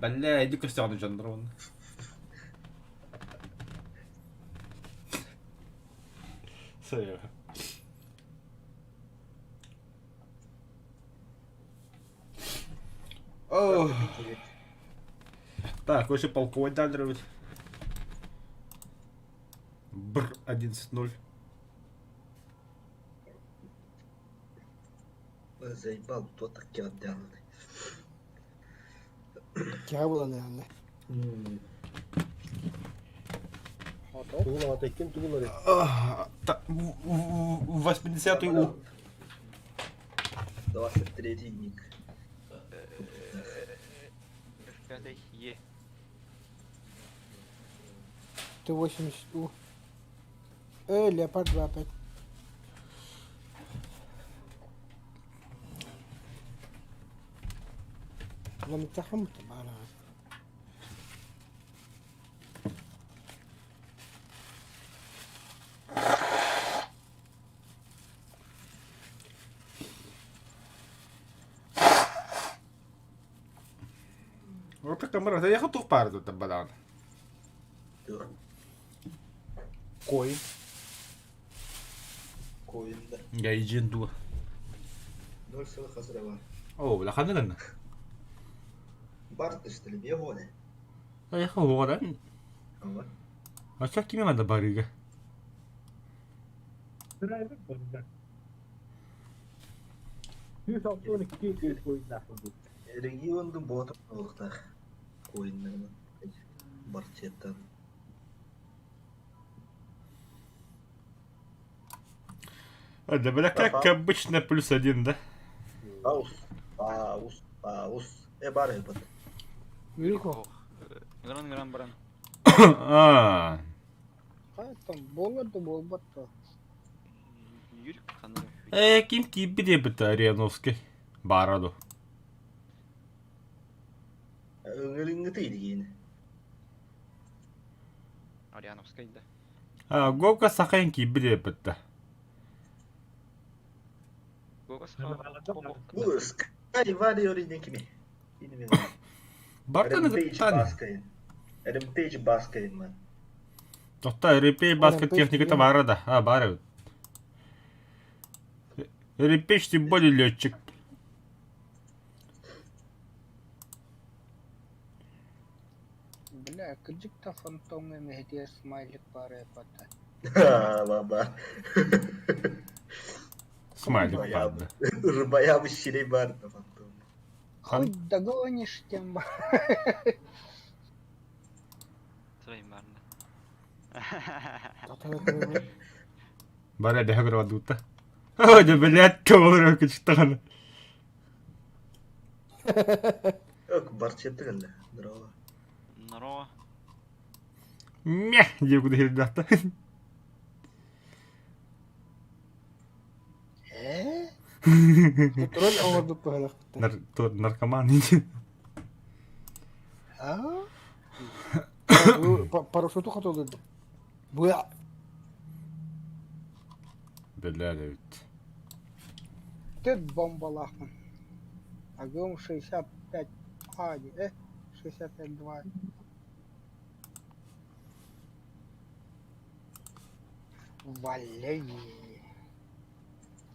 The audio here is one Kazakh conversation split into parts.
Бәллә, иди көстәгән жандрын. Сая. О. Так, вообще полковой дальше. Бр 11-0. Заебал, кто так делает. Кя була yani. Тугулага теккен тугулар. 80-й У. 23-й ник. 5-й Е. Ты 80 У. Леопард 2-5. لما تحمل طبعا. Outra câmera, já eu tô parado trabalhando. Coi. Koyunda. Gayjin dua. 0 sıra hasıra var. Oh, la kanı. Bart işte bir hone. Ay, ho lan. Ama Aşağı kime manda bariga? Driver bunda. 112 göz boyunda bu. regionda botu olukta. Koyunlarını. Barçetten. Да, бля, как обычно, +1, да? Paus. Bare yapın. Yürük o. Гран баран. А, Там болар да болбат да. Юрик қандай? ким киби де бит Ареновский. Бараду. Öngörüngü değil yine. Ариановская да. Говка сахайн киби де бит. Гогас. Bu Sky var ya oraya kimi? Bilmiyorum. Бартаны гыттан. Hermitage Baskay'ın ben. Тота репей баскет техниката барада. Бара. Репей тем более летчик. Бля, кыджикта фантомный мехдия смайлик пара пата. Ha baba. Смайлик Bayağı падда. bayağı bir şey vardı fantom. Хоть догонишь тем ба. Своим барна. Бара дехагра вадута. Ой, да блядь, товар кычтаган. Yok barçetti geldi. Bravo. Здорово. Мя, девку дехирдата. Тролль аварду пахлах. Наркоман. Парашюту хотел. Буя. Бля, ведь. Ты бомбалахман. Огонь 65 Ади, 65-2. Валей.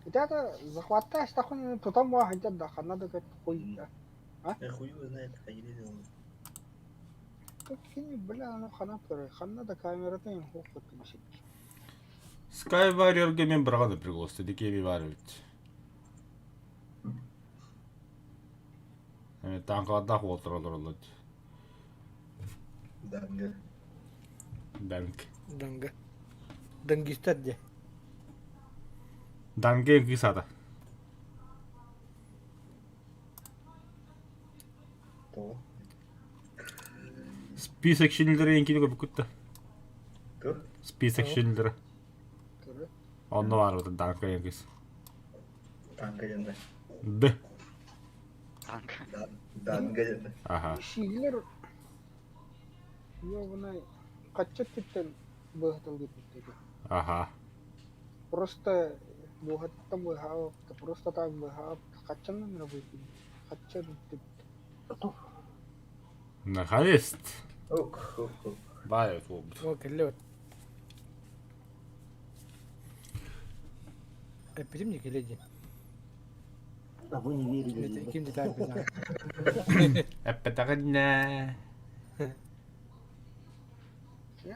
Это захватаешь такой, потом хотят дохать, надо как хуй. Хуй знает, хайри он. Какие, бля, ну хана да камерата им хохот мешит. Sky Warrior'ga men bir g'ada пригласил, дикеби бар ведь. Танкада отыралар. Dangı. Данк. Данга. Дангистат де. Данге кисада. Tamam. Список шинелдері енкені көріп күтті. Dur. Список шинелдері. Көрі. Онда бар өті данка енкес. Dangı yanında. Д. Танк. Dangı yanında. Аха. Шилер. Ёбаный. Качет киттен бахтал киттен. Аха. Просто бухаттан бахав, просто так бахав. Качан на работе. Качан китт. Наконец-то. Ух. Бай, вот. О, келет. Эпидемик или А вы не верили. Ким деталь bizden. Эппетагадна.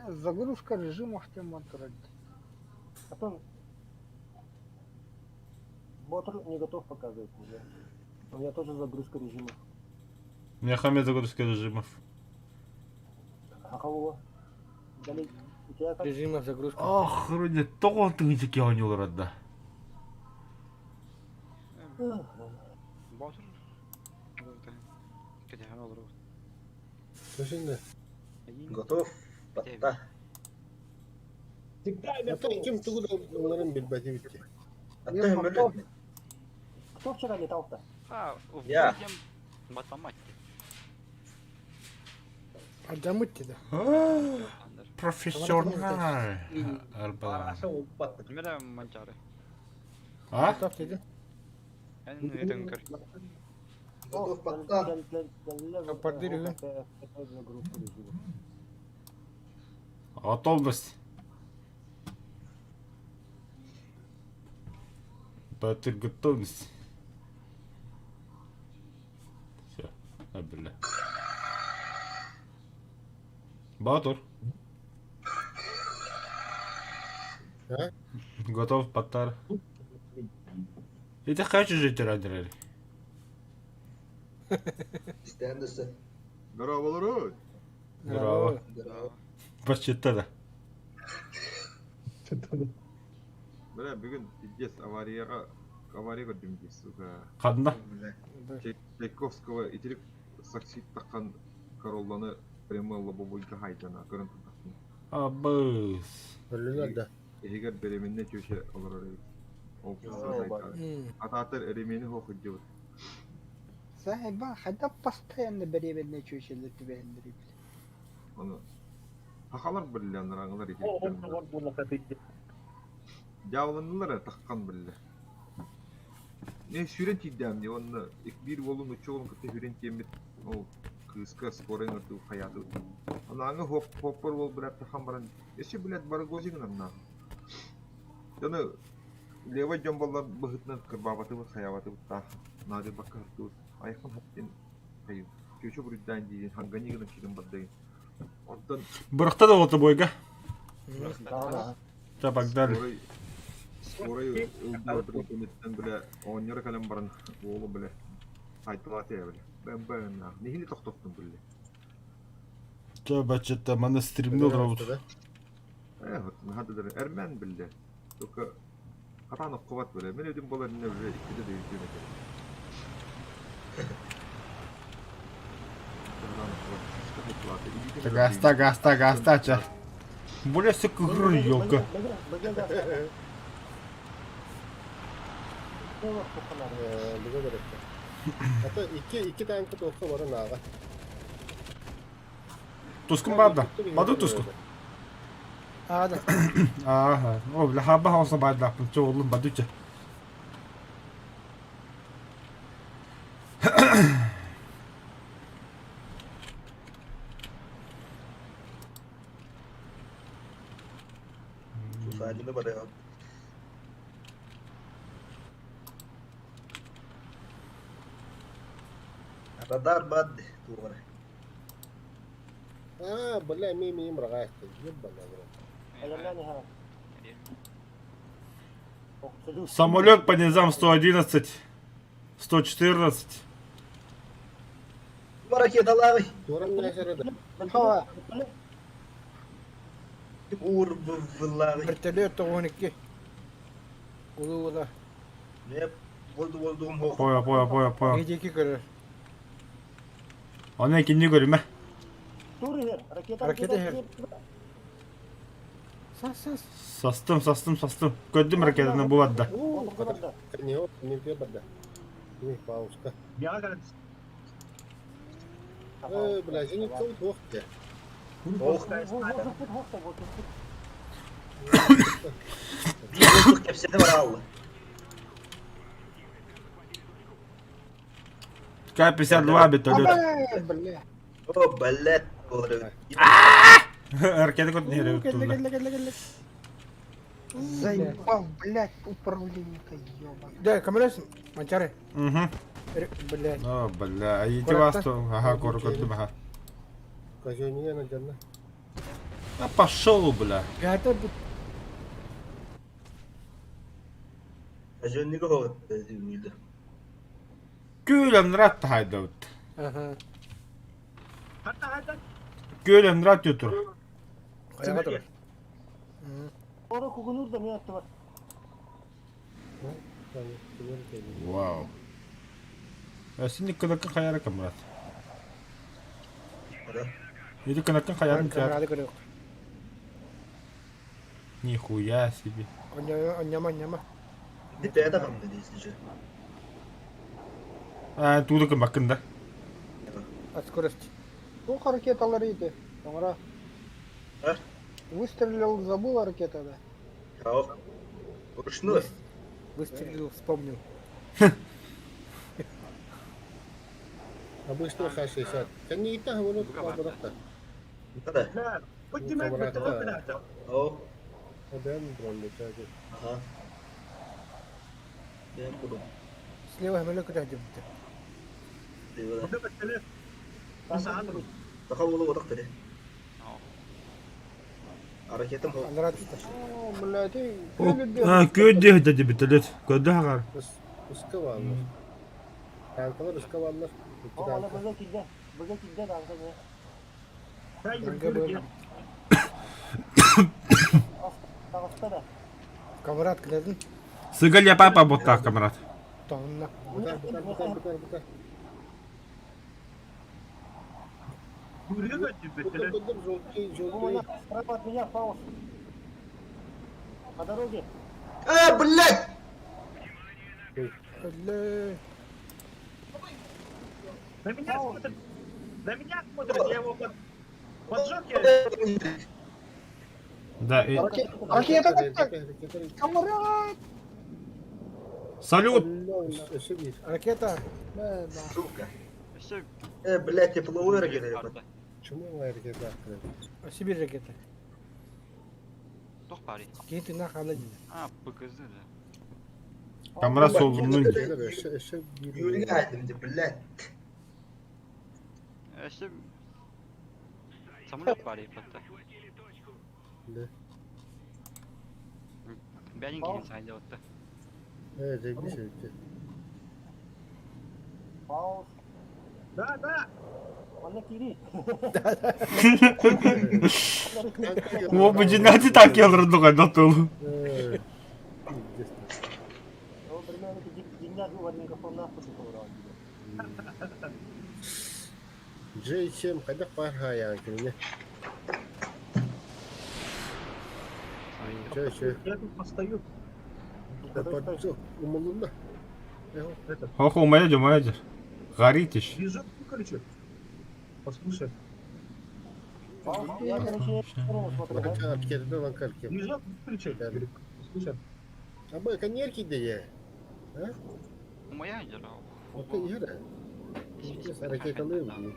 Загрузка режимов тем монтировать. А то мотор не готов показывать мне. У меня тоже загрузка режима. У меня хамит загрузка режимов. А кого? Дали. У тебя как? Режимов загрузка. Ох, вроде тоғын тыңжеке ойнылар адда. Батыр. Кетен olur. Şimdi. Готов? Батта. Kim tuğdu onların bir bati bitti. Аттай мөлі. Кто вчера летал-то? Ha, Ya. вводим математики. Adamıt dedi. Профессионал. Арбалан. Араса ол батты. Nimede mancarı? А? Kitap dedi. En neden kır. Готов батта. Подырываем. Загрузка режима. Готовность. Батыр готовность. Все. Бля. Батыр. А? Готов, Батар. И ты хочешь жить ради? İstendisi. Merhabalar. Браво. Почти да. Bana bugün gideceğiz avariya gördüm ki suka. Қадында? Чайковского ителик саксит таккан королланы прямо лобовойга хайдана көрүнүп тактын. Абыз. Өлүлөр да. Эгер беременне чөшө алар эле. Ол ататыр эремени хокуджу. Sen ben hatta постоянно беременный чөшелер түбәндереп. Аны такалар биле анараңылар ителик. Жабылынылар таккан биле. Ne sürent iddiam ne onu bir olun uçuğun kıta sürent yemit o kıska sporun atı hayatı. Onu anı hopper ol bıraktı hambaran. Eşi bilet barı gozingin anna. Yani leva jamballar bahıtnan kırbabatı bu hayavatı bu ta nadir bakar tu ayakın hattin hayır. Köşe buraydan değil hangani gidin kilim badayın. Ondan Бұрықта да оты бойға. Да. Да, погнали. Orayı öldürdü internetten bile 10 lira kalem baran oğlu bile айтылат ya bile. Ben nehini toxtoftun bile. Че, бачета, мана стримнил работа. Hadi de Ermen bile. Только Katanı kuvat bile. Ben ödüm bolar ne bile ikide de yüzüne geldi. Гаста, ча. Бля, се кухру йока. Bize gerek. Hatta iki tane kutu olsa var naga. Тускун бада. Баду тускун. Ада. Ага. О, бля, хаба хауса бада. Че, олым баду ча. Sus ağacını bana ya. Radar baddi. Tuğra. Бля, мими мрагасты. Ебаный. Ayarlarını ha. Самолет по низам 111, 114. Ракеталары. Туran ne şerede? Hava. Uğur vıllары. Вертолет 12. Улула. Ne olduğum hoş. Поя. Гедеки кыры. Оны кинни көрүм, ә? Туры ракета. Ракета хер. Сас. Састым. Көддүм ракетаны булады. Не вот, не беда. Не пауска. Бля, сені тут вохте. Воздух кепсede var Allah. К-52 бетолет. Бля. О, блядь. Ракета кот не Келли, ревет. келли, келли, келли. Заебал, блядь, управление-то, ёбан. Да, камерас, манчары. Угу. Блядь. О, бля, а иди Коротко. вас то, ага, коротко, ага. Казёние на джанна. А пошел, бля. Это Ажонниго хот дүүнийдэ. Kyllä ratta haidavut. Ага. Kyllä rat yutur. Аяга тур. Ора кугунур да не аттыва. Вау. А синий кынакын хаяра камрат. Ара. Иди кынакын хаярын чар. Камерады көрөк. Нихуя себе. Оняма. Дипеда хамды дейсижи. А, туда кым бакында. От скорости. Сколько ракеталар иди? Камера. А? Выстрелил, забыл о ракете, да? Хау. Вручную. Выстрелил, вспомнил. Обычно Х-60. Канита, вот это. Ада. О. Один дрон летает. Ага. Дэн кудум. Слева хмелек рядом. Дивада. Тахавулы одак тере. Аракетам хо. Анрадышта. О, блядь, А, көйде dedi бителет. Көйде хагар. Ускаванлар. Танкалар ускаванлар. Ала бага кидде танка не. Тагыстара. Камерат кіледің. Сыгал я папа ботта камерат. Тонна. Бутар. У меня справа от меня пауз. По дороге. А, блядь! Бля. На меня смотрит. На меня смотрит, я его поджег, я... Да, и... Ракета так. Камерат. Салют! Ракета. Да. Сука. Все, Блядь, тепловой ракеты. Почему ракета? Сибирь ракета. тох пари. Кейти на холодильник. А, ПКЗ, да. Камера солунун. Юрий'e aydım de, блядь. Все... Самолет пари, просто. Да. Бянин келин сайда отты. Заебись. Пауз. Да. Она кири. О, bu cinnati tak yalırdı kadar dolu. Вот примерно деньги в один кафе нахуй вроде. Джей-чем, когда пара янкине. Че. Я тут постою. Подсок, умолуна. Хохо, умаядер. Горит еще. Движок выключи. Послушай. Я, короче, смотрю, да? Аткерді ванкарке. Движок выключи. Послушай. Абай, коньерки да я. У моя дера. Вот и яра. Ракеталый был.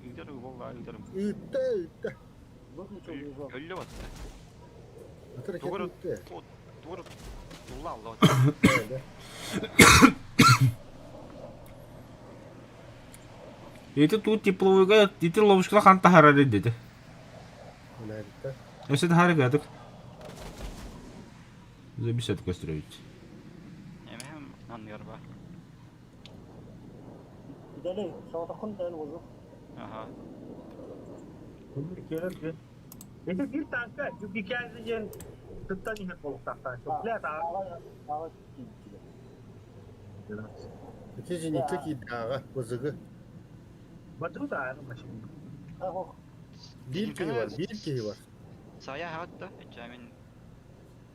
Илдер волга илдер. Ита. Выключил движок. Өлле батты. Это ракета. Тур улалла. Да. Эти тут тепловыга, эти ловушкалар ханта харады dedi. Нарта. Если это харагадык. Забисят костровить. Эмем ангар бар. Далее, шаватахон дэн вузу. Ага. Это bir tanka. Çünkü kendisi tıktan inip olup taktan. Çok güzel abi. Ага, киди. Эти не такие дага, вызыгы. Батру da aynı maşın. Ага. Бирки var. Saya hatta Ecamin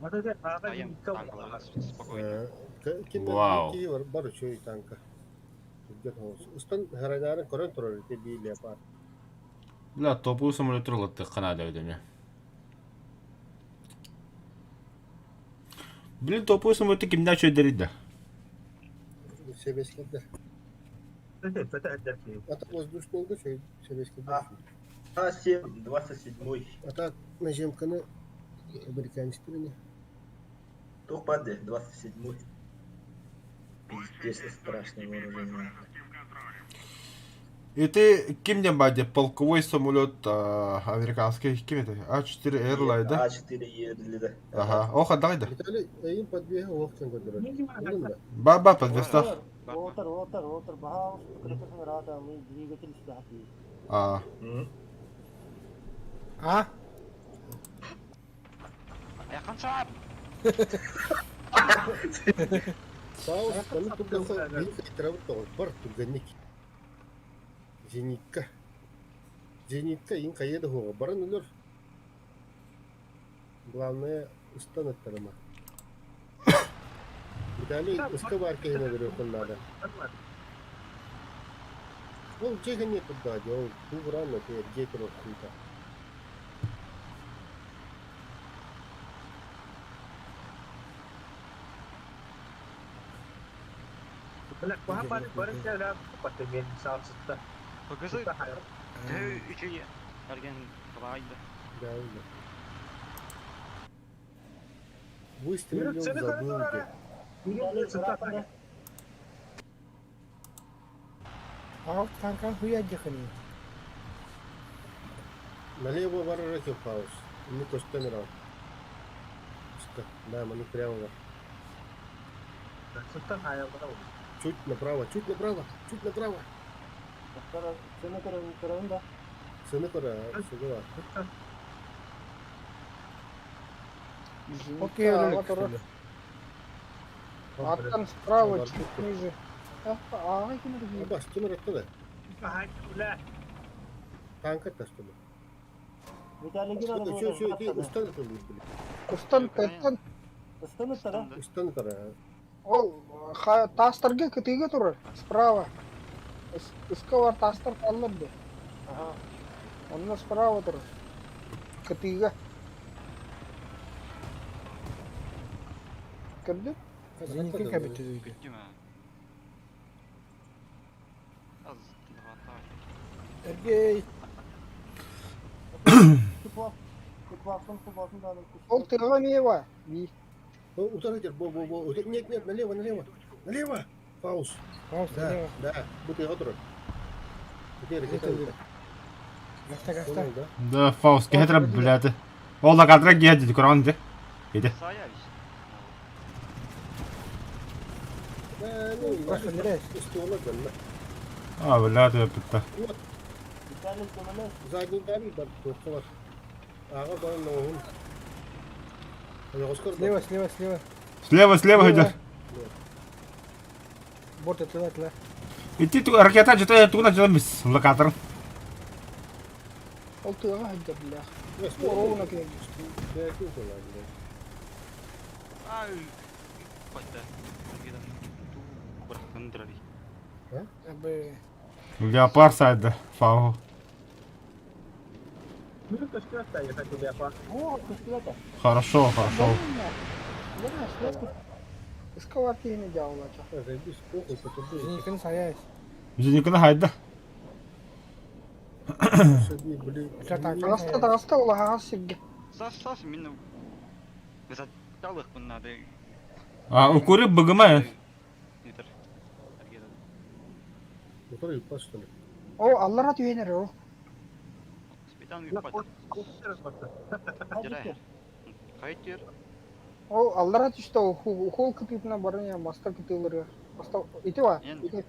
Батру da abi Sayam bir kavga. tankala спокойно. Вау. Бирки var, бар чой танка. Устан харадарын көрөн турар, те били yapar. Бля, топовый самолет рылатты Канада ödeme. Блин, топовый самолетті kimden çöldürüydü? Себескенде. Это отдохни. Атак воздушный да, советский А. А7, 27-й. Атак наземканы американский. Тухпаде, 27-й. Пиздец, страшное вооружение. И ты кем не баде полковой самолет американский, кем это? А4 Airline, да? А4 ели, да. Ага. Оха, дай да. Виталий, им подбегал локтем говорит. Баба подвестав. Ротор, бахал, крепостный рада, мы двигатель стахи. А. А? Аяқан шап! Паус, каны тупдаса бейт айтырабы тоғыз, бар турганник. Зенитка. Зенитка ең қайеді хоға, барын өлір. Главное, ұстан аттарыма. Виталий, ұска бар кейіне көретін надо. Ол жеге не тұдда, ол туғыраны тәйір жетір оқида. لا وهم برجع لا قتمين صار ستة Покажи. ستة حياة Üçü ergen kolaydı. Правильно. Выстрелил в Сені забылки. Виталий ستة حياة А танкан хуяддихани. Налево воротил паус. Не то что мирал. Да, мы не прямо. ستة حياة Чуть направо, чуть направо, чуть направо. Сенатор, Сыныкора, сюда. Окей, Аттан справа, чуть ниже. Ага, кем Абас, кем растуда? لا Танка тастуда. Виталий Все, Геннадьевич, устан это будет. Кустан, Теттан. Станет-то, Устан это. Ол тастарга кытыга тур, справа. Искавар тастар каллырды. Ага. Онна справа тур. Кытыга. Кырды? Зенитка кабит. Değil mi? Az hata. Эргей. Купасын, Ол тыга мева. Би. Ударитель, бо. Нет, налево. Налево. Паус. Да, да. Будь готов. Теперь это. Гаста. Да, Фаус, кехетра, блядь. Ола кадра геди, куран де. Иди. Sahaya işte. Да, ну, Просто ныряй. стула, да. А, блядь, я питта. Виталий Геннадьевич, Задний дали, да, только вас. Ага, да, ну. Слева. Слева идет. Борта тыла. Идти ракета, что-то туда мисс, локатор. Ол тыга хайда, бля. Ровно. Ay. Koyda. Gidelim. Bırakın Абы. Леопард сайда, Фау. Ну, то что это, я хочу лепа. о, пистолета. Хорошо. Искавар кейни дявола. Зайди, спокой, потом Зеникин саясь. Зеникина хайда. сиди, блин. Тагаста ула сибги. Сас мину. Mesela çalık bunlar da. А, укури быгымай. Yeter. Который пас, что ли? О, аллара түйенер о. Спидан لا yukarı. Хадикер. Kayıt diyor. О, аллара түшті ухол кытыпна барыня маста кытылыры. Маста ити ва. Енді.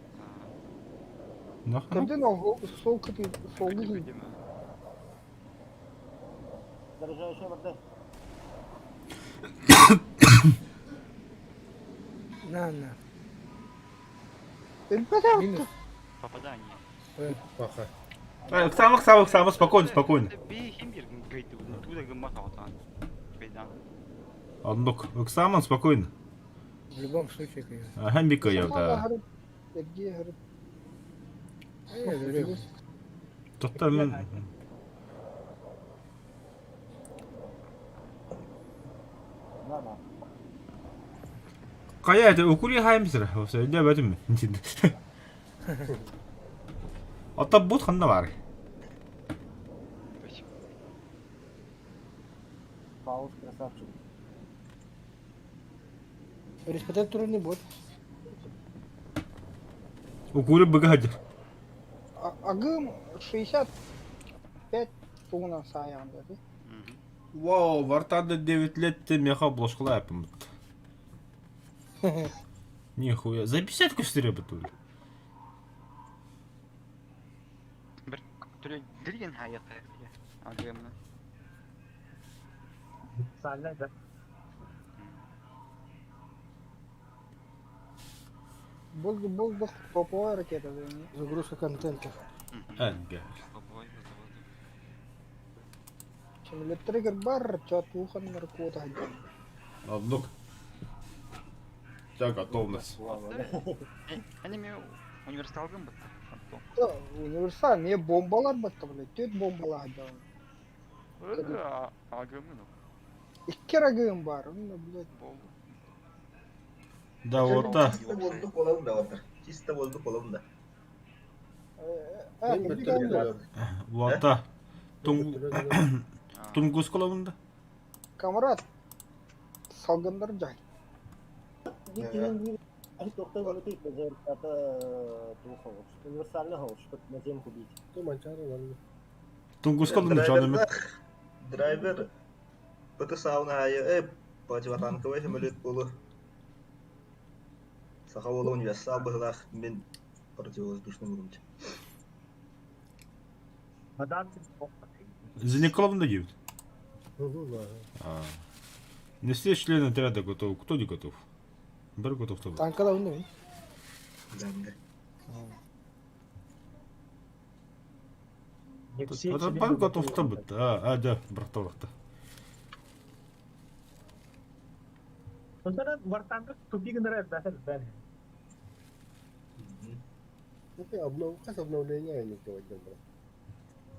Кырдын о сол кытып, солғы Değil кий. mi? Заряжающая вода. На. Эльпеда. Попадание. Паха. Самый, спокойно. Bir kim bir kayıt bunu. Tuğda gımma kaltan. Beydan. Однок. Оксаман, спокойно. В любом случае, конечно. Ага, Мика я, да. Тоталмен. Да. Кая это укури хаймсер. Все, я об этом. Одоо бут ханна бар. Спасибо. Пауз, красавчик. Респектер туры не будет. Укуры быгадыр. Агым 65 тугунан саян dedi. Вау, вартады 9 лет ты меха блошкала yapım. Нихуя. За 50 көстіре бітулі. Bir türlü dirgen hayata. Agımını. Sahne de. Bulduk toповая ракета. Загрузка контента. Әнге. Şimdi trigger бар, чатухан наркота хадjan. Алдық. Вся готовность. Hani mi universalgın mı? Универсал, не бомбалар баттı böyle. Töt bombalar hadjan. Agımın o. İki ragım var. Onu da блядь. Да, орта. Чисто воздух қолауында отыр. Чисто воздух қолауында. Ben Bir bir tane türlü var. geliyorum. Вата. Bir türlü geliyorum. Тунгус кылабында. Kamerat. Salgınlar cahil. Bir kimin bir doktor böyle değil. Bezer kata tu hoş. Universalne hoş. Kot mazem kubit. Ты манчары валды. Тунгус кылабында жаным. Драйвер. Пыты сауна айы. Противотанковый самолет болу. Сахаволы универсал бұғылақ мен противовоздушный урумча. Adam Зене кылабында дейбит. Да. Не все члены отряда готовы. Кто не готов? Бір готов то. Tankada onu değil. Дәмді. Бір готов то бит. Да, бір торықта. Sonra vatandaş tupigindere bahar ben. Tapi kas обновление ini ke wajan bro.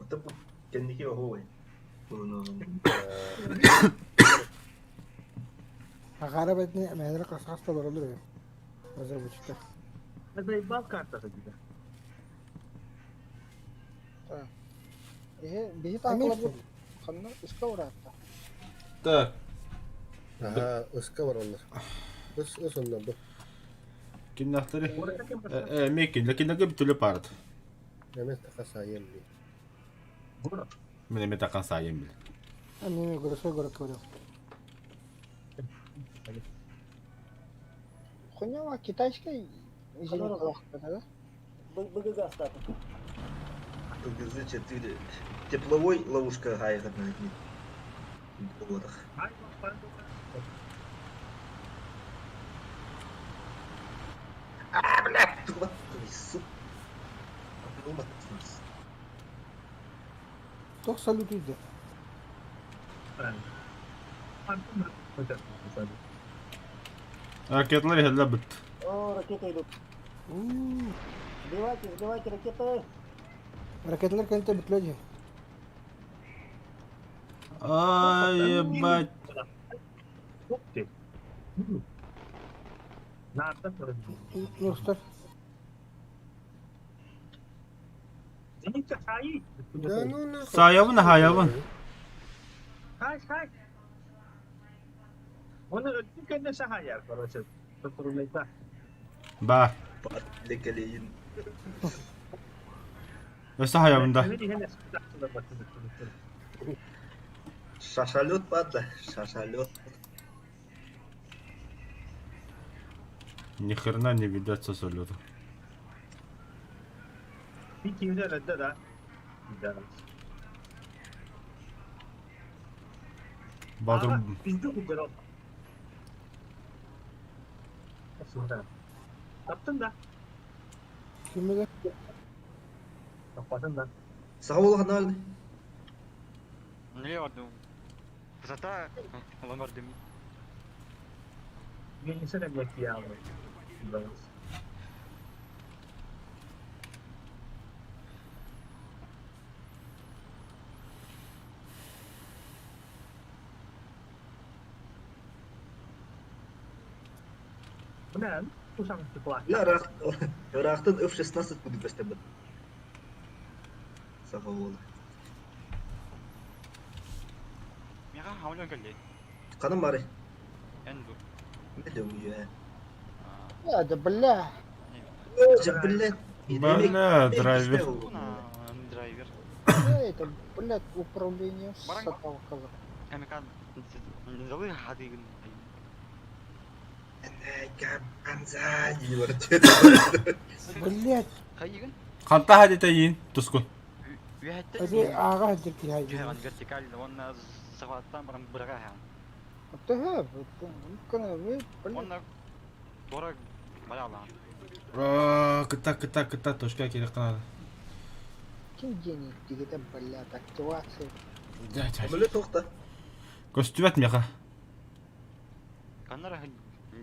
Itu pun kendiki oho. Bunu Hakaret etme. Mehdir kasas da var olur ya. Hazır bu çıktı. Mesela bal kartası gibi. Bizi tankla bu. Kanına iska uğrattı. Так. Aha, ıska var onlar. Is onlar bu. Кинахтары. Orada kim Мекин, лакинага битүле пард. Hemen takas ayem bir. Burada. Мене метакан сайым бил. Anneme göre soy göre kırıyor. Хуйня var китайская. Извини, плохо, да? Bıgı gasta. ТГЗ 4. Тепловой ловушка гайга на водах. Ay bak Блядь, твой суп. Çok salют izle. Ракетлар хәллә бит. O raketa idut. Сбивайте ракеты. Raketler kanıta bitmedi. Ай, ебать. Nerede sorun? Nostar. Zenit'te sayı. Да ну нахуй. Sayavın hayavın. Say. Onu öldük kendine sahaya karşı. Tutturuluysa. Ба. Лекалейін. Өсі hayavında. Шашалет падла. Шашалет. Ни хрена не видать со салюту. Bir kimde öldü da. Güzel. Батыр. Bizde bu kadar. Aslında. Yaptın da. Şimdi de Kapadın da. Сахаволы қанағылды. Ne vardı? Высота ламар дым. Yenisi de bir ya. Bu ne? Bu sanki kulak. Ирақтың F-16 бүді көстебі. Саха болду. Мега хавлан келди. Каным бары. Энду. Не дömüyor. Я да бля. Же, блядь. Бля, драйвер. Уна драйвер. Это, блядь, управление Баран- сатал казак. Камикан. Залы хадигин. Анза diyor. Блядь, Кайгин. Канта хадита yin тускун. Вяхтэ. это ага дирки хайди. Жаган вертикаль онна саваттан баран бырага хан. Это, кана, блядь. Онна дора баяла. Кыта точка керек кана. Kim geni digide блядь, активация. Böyle tokta. Көстүбөт мека. Канара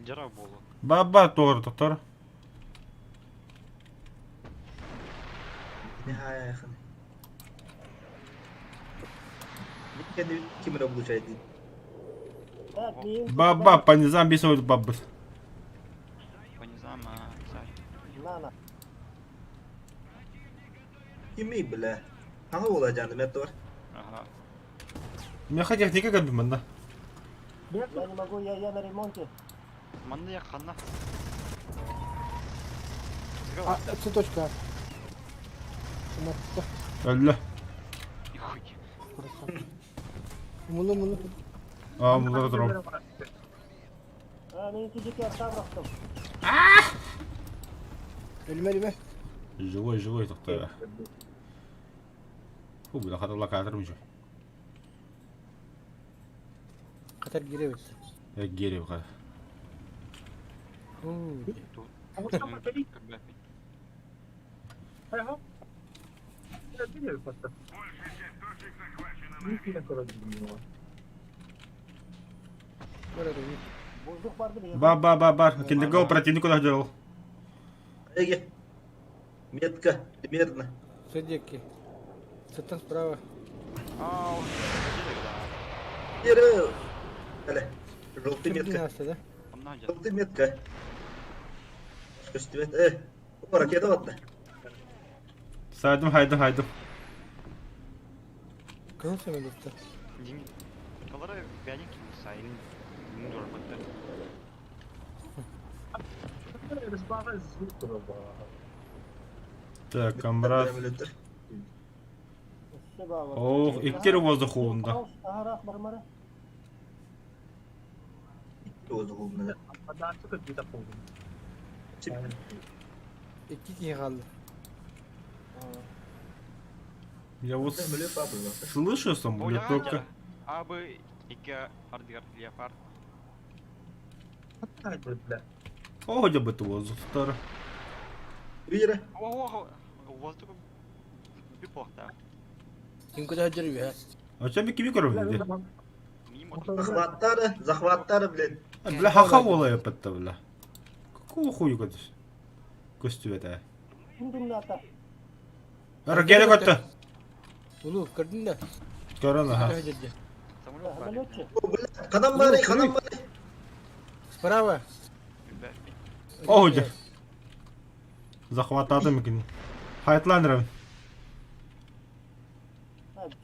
жара болу. Баба тоғыр тоқтар. Nihayet yakın. Kendi kimine buluşaydı. Так, биим. Баба по низам бесовый баббы. Понизама сай. На. Kimi bile. Hangi olacağını met var. Ага. Меха техника как бы манда. Я не могу, я на ремонте. Манда я ханна. А, цветочка. Смотри, Ölü. Ихуй. мулу. Bunları durum. Мен тижекке артап рақтым. Ölme. Живой тоқтар. Фу, бля, хаталла кадр мыжы. Катар гиребиз. Гере бака. Ama dedik. Hayır. Ya biliyor pasta. Ne kadar bilmiyorum. Воздух барды бе? Бар. Киндергол противник куда делал? Ege. Метка. Примерно. Садики. Сатан справа. Ау. Yürü. Hele. Желтый метка. да? Онна жара. Желтый метка. Üstümet. O rakete attı. Haydım. Кого самолет-то? Дими. Колора вялики сайын. Мундор бактар. Рыбаға звук тұрады. Так, камбрат. Ох, иттер воздух уында. Ағарақ бармары. Oldu bunlar. Daha çok bir de oldu. İki kişi kaldı. Я вот Самолет папа. слышу самолет только. Абы ике ардигар леопард. Hatta böyle. О, где бы ты воздух тоқтар. Yürü. О, воздух бипохта. Kim kadar acır А чем я кими коровлю? Мимо. Захваттары, блин. Бля, хаха вола я патта, бля. Какого хуя кодиш? Көстүбөт. Күндімді ата. Ракета көттү. Ulu kırdın da. Корона, ха. Самолет бар. Самолетчик. Kanam bari. Справа. О, где? Захватады мекин. Хайтландерым.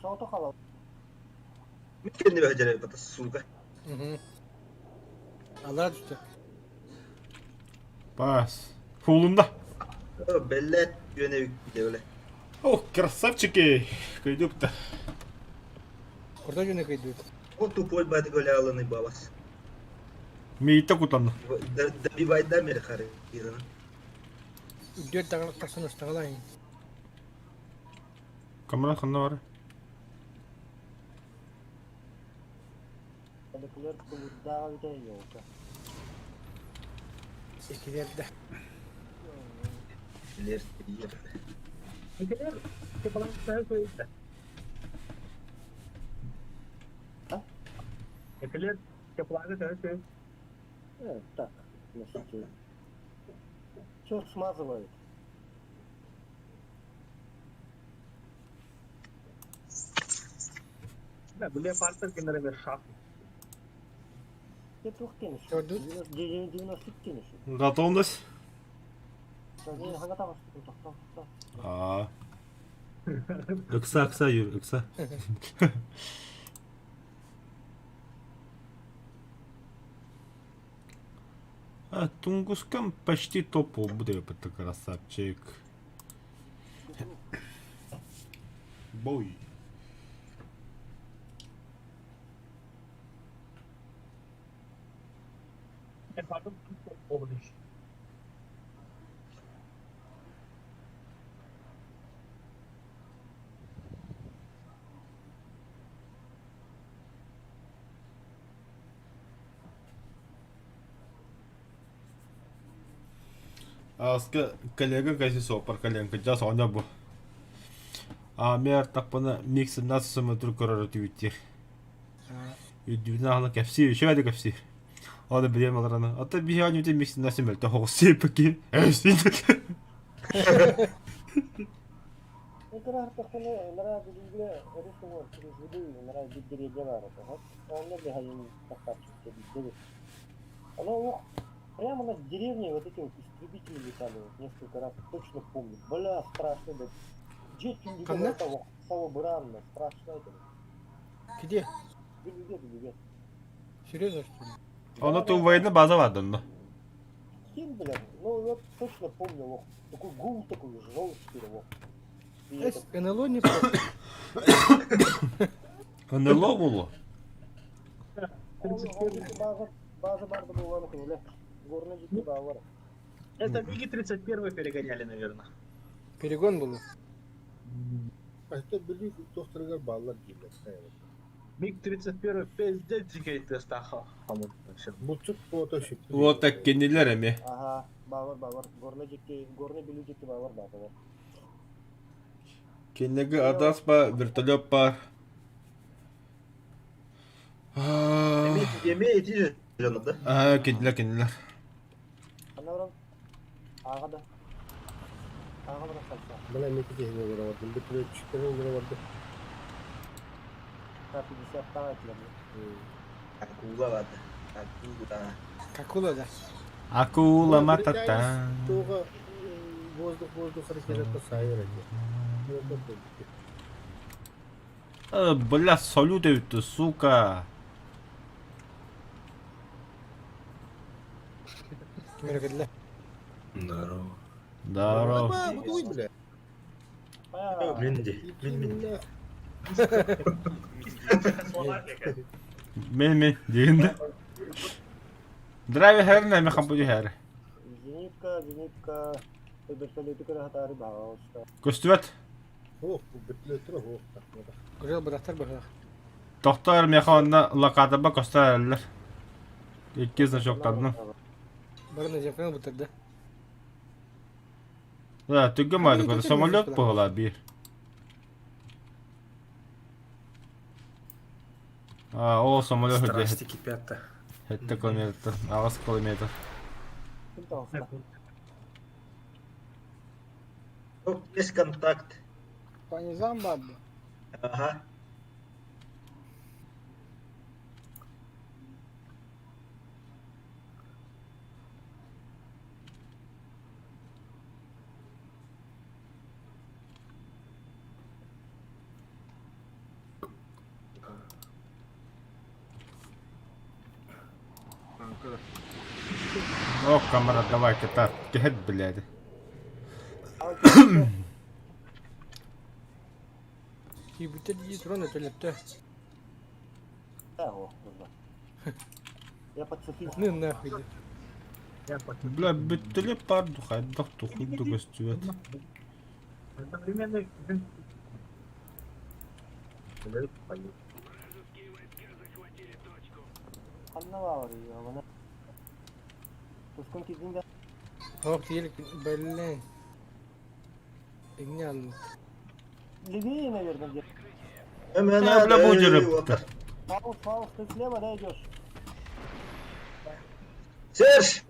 Соғыты қалау. Kendi beceri patası suka. Allah düştü. Бас. Фулунда. Belli et yöne bir de öyle. Ох, красавчики. Кайдуп-то. Orada yöne kaydı. O tupol badi öyle alanı babası. Мейта кутанды. Bir baydan beri karı. Yılını. Dört tane taksana üstüne. Камера ханда бар. Әдікілер күлді де йолка. İkilerde. İler. İler. Egeler falan şey söyledi. Egeler yapılarda da şey. Так, носите. Все смазывает. Ne bu leopartlar kenara bir şap. Ты тух тениш. Gördün? 90 тениш. Готовность. Хагата бастық. А. Ыкса Юр, ыкса. А Тунгускан почти топал, будет это красавчик. Бой. Efendim, olmuş. Аска коллега кайсы сопар коленка жас оня бу. Мер тапана микс нас суматур корор тивитер. Юдвина хана капси, шеваде капси. Ада билем аларана. Ата бихани үтэ микс нас мэл та хоси паки. Игра артахны нара билге решено произведу нара биддере делара. Он не хаим тахачки биддере. Оно прямо на деревне вот эти вот истребители летали вот несколько раз, точно помню. Бля, страшно, да. Джетки не Когда? того бранно, страшно это. Где? Билет. Серьезно, что ли? Она ту война база вадын. Хин, блядь, ну вот точно помню, вот, такой гул такой, жёлтый, вот. И Эс, это, НЛО не просто. НЛО було. база барда была, ну, бля, горный житель Бавар. Это МиГи-31 перегоняли, наверное. Перегон был. Başta bili doktorlar bağlar giyilir. МиГ-31 пиздец дикает тестаха. Mutsuz foto şık. Вот так кенелер эми. Ага, Бавар, горный билю житель Бавар, да, да. Кенеге адас ба, вертолет бар. Имеете зеленый, да? Кенелер. Ana oran ağa da. Ağa bıraksa. Bana ne kadar hediye vardı. Bir türlü çıkıyor ne vardı. Tapi bisa tahu itu. Акула, ладно. Акула. Какула, да. Акула матата. Doğu воздух hareketi sayıyor. Бля, салютают, сука. Меркедле. Здорово. Bu duy bile. Bayağı. Минди. Мен дегенде. Драйвер хэр нэ механ буди хэр. Зенитка. Вертолеты кырахатары баалышта. Көстүбөт. Oh, bu bitli tura oh. Гурел бадахтар бахах. Тоқтар механна лакатаба көстөрлөр. 200 жоктадым. Барына жапқан бутырды. Да, түгө мали, самолет була бир. О, самолет Страсти кипят-то. Это километр, авас километр. Ну, есть контакт. Пани Замбаб. Ага. О, камера, давай, кита, кихет, блядь. Ебутер есть рона төлөптө. Я подцепил. Ну нахуй. Бля, биттеле парду, хайдах, тухуйду көстүбөт. Современный... Аннавар ее, она. Сколько денег? Ох, елик, блин. Игнян. Левее, наверное, где-то. Бля, будет. Фаус, ты слева, да, идешь? Серж!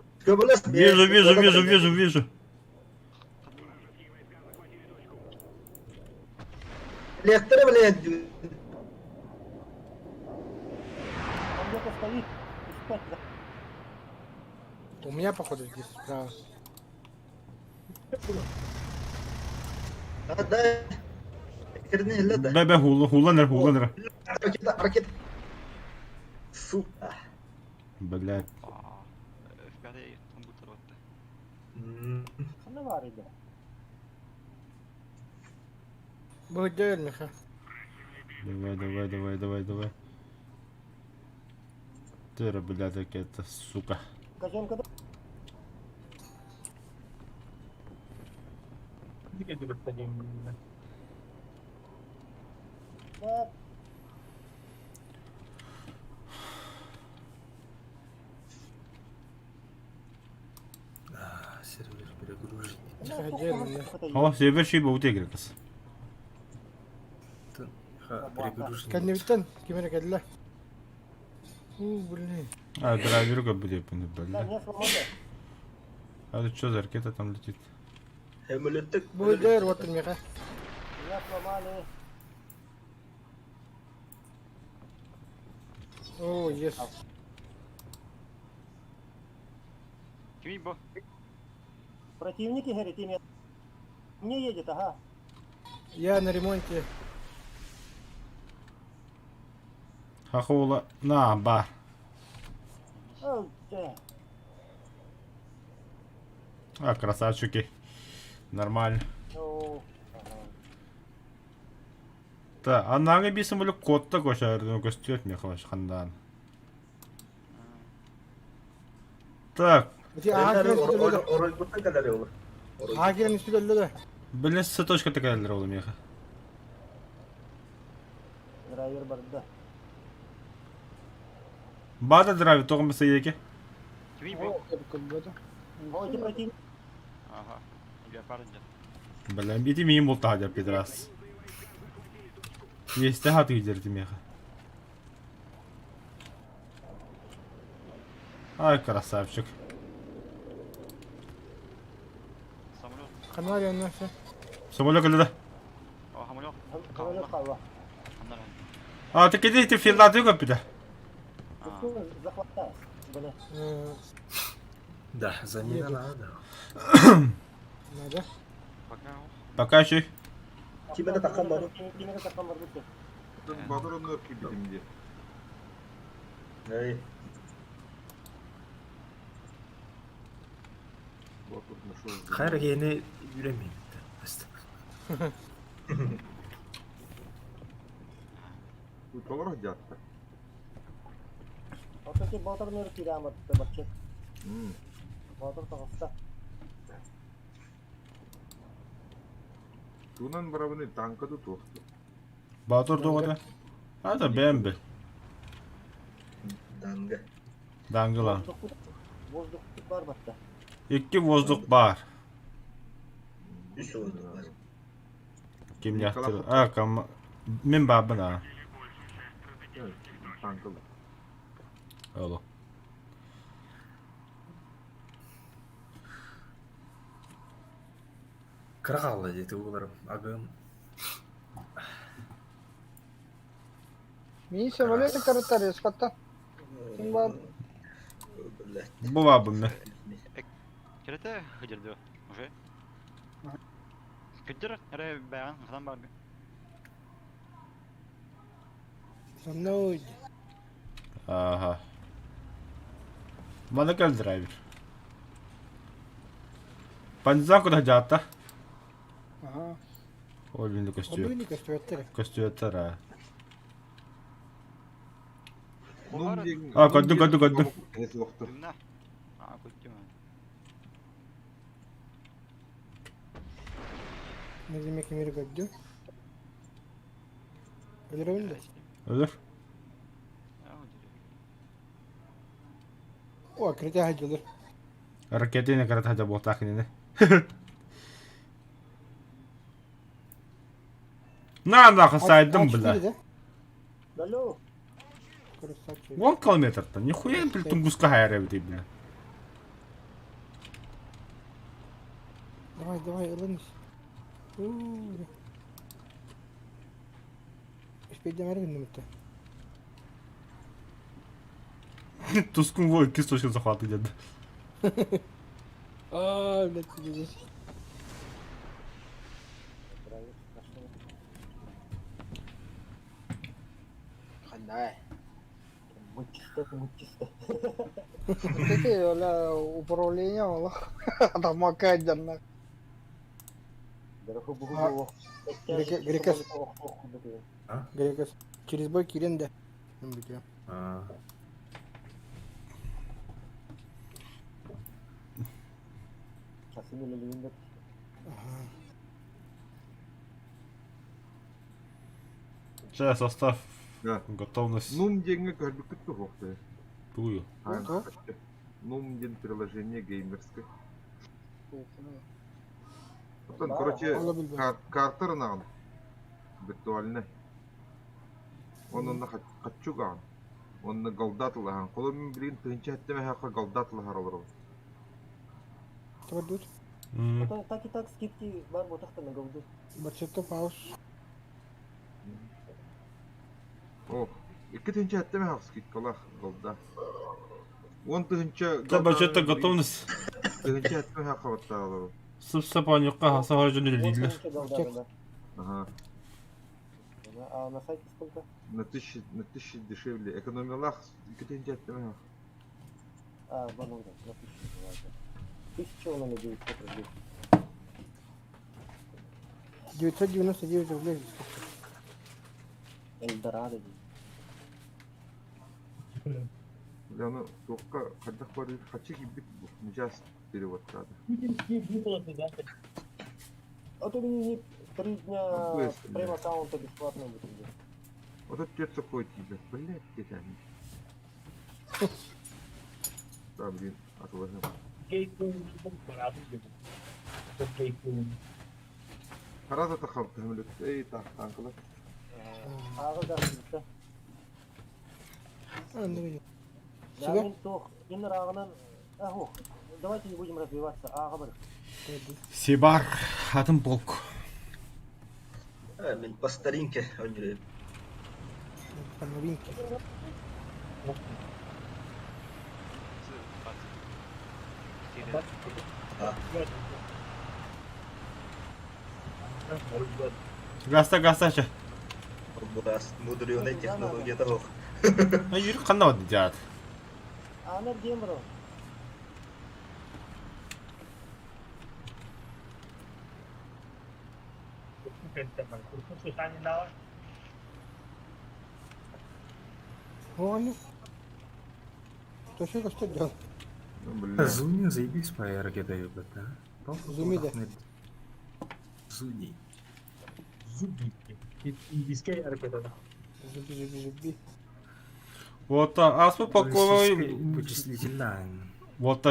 Вижу. Лектор, блядь. Он где-то стоит. Спать, да. У меня, походу, здесь справа. Отдай. Керне хиллета. Бе хуланер. Ракета. Сука. Блядь. В пятый компьютер вот. Қандай бар еді? Бөгдер меха. Давай. Ты, блядь, ракета, сука. Казенкада? Дикий господин. Да. Сервер перегружен. О, север şey bu tek kız. Перегружен. Кәннебіттен, кемері кәділі. Блин. А, драйвер как будет, Да, блядь. не сломали. А что за ракета там летит? Хемөлөттүк. Бөгдер, отыр меха. Не сломали. О, ес. Кими бо? Противники, говорит, ими... Мне едет, ага. Я на ремонте. Хахула, на, бар. О, да. А, красавчики. Нормально. Ну, ага. Да, анаңы бесім өлі кодта көшәрді көстет ме қылаш қандан. Так, Ти агирен үстүлөдө. Оройгутта кадар olur. Агирен үстүлөдө. білін сытошка текәлдер олы меха. Драйвер барды. Бада драйвер тоғын бісі еке. Кими бо? Ой, эти противники. Ага. Я парня. Білін, беті мейін болды хадер педрас. Есті хаты үйдерді меха. Ай, красавчик. Самолет. Канал yanlarsa. Самолет кілді. О, самолет. Самолет қалва. Анар. А, ты кеде, ты филдаты көп біді. Захватай. Бля. Да, замена надо. Надо. Пока. Пока еще. Кимene takkan var? Кимере такан бар бит. Батыр онор кибидимде. Ey. Батыр нашел. Hayır yeni yüremeyeyim. Bu толар жатты. Вот эти батырнер тирамат бачет. Батыр тагыста. Тунан барабаны танкады тоқты. Батыр доғады. А, да бәмбі. Danga. Даңғыла. Воздух бар батта. İki vozduk бар. 3 oldu var. Kim yaptı? А, кам... Мен бабына. Танкалы. Олу. Kırıkallı dedi uğularım. Agım. Мен самолеты караттар ескатта. Ким бар? Bu babım Керете хыдырды уже. Күттер, эре бәган хыдан бар бі. Со мной. Aha. Bana gel driver. Панза куда жата? Ага. Ойбинді көстүйет. Обойника стояттар. Көстүйеттер, а. Нумдеген. А, көдді. Эс оқты. Түмна. Күттім. Назиме кемері көдді. Өлір өңді. Ölür. О, крите хajjılır. Ракетini кырат хажа болтақ нені. Нахуй сайдым, бля. Алло. 10 километрдан. Нихуя блин тунгуска хайрабыды, бля. Давай, ылыныз. Испейден әрі күнді мүтті. Тускун вой кисточка захваты деді. Блядь, тебе здесь. Да. Мучисто. Такие, оля, управление, ола. Там макать, да. Грекас. Грекас. Через бой Кирин, да. Сейчас состав. Да. Готовность. Нум деньги кальбик тухохты. Тую. Кто? Нум ден приложение геймерское. Потом, короче, картер наган. Виртуальный. Он на хачуган. Он на голдатлахан. Колом блин тынчаттеме хака голдатлахар олору. Кто тут? Потом так и так скидки бар ботахта на голду. Бачетто пауз. О, iki тынчаттеме хак скидкалах голда. Он тынча. Да, бачетто готовность. Тынчаттеме хака батталару. Сыпсапанюкка хаса хожу нелидли. Ага. А на сайте сколько? На 1000 дешевле. Экономилах iki тынчаттеме хак. А, банан, на 1000 он на 900 рублей. 999 рублей. Эльдорадо. Я ну только когда ходит хочу бит сейчас перевод надо. А то мне 3 дня Быстро, прем да. аккаунта бесплатно будет. Вот это такой тебе, блядь, ты там. Да, блин, отложил. Харада тахал тахмлет. Эй, так, танкла. Ага, да, да. Ну, Да, мен тох, ин рағынан, ох, давайте не будем развиваться, аға бір. Сибар. Атом полк. Мен по старинке ойнайм. по новинке. Гаста. Бурас мудреная технология того. А юрик қандай вады жад. Анар дем бро. О, они. Что еще что делал? Бля. Зуни заебись моя ракета ебать, а? Зуми, да. Зуни. Зуби. Вот, аз бы покой. Вычислительная. Вот.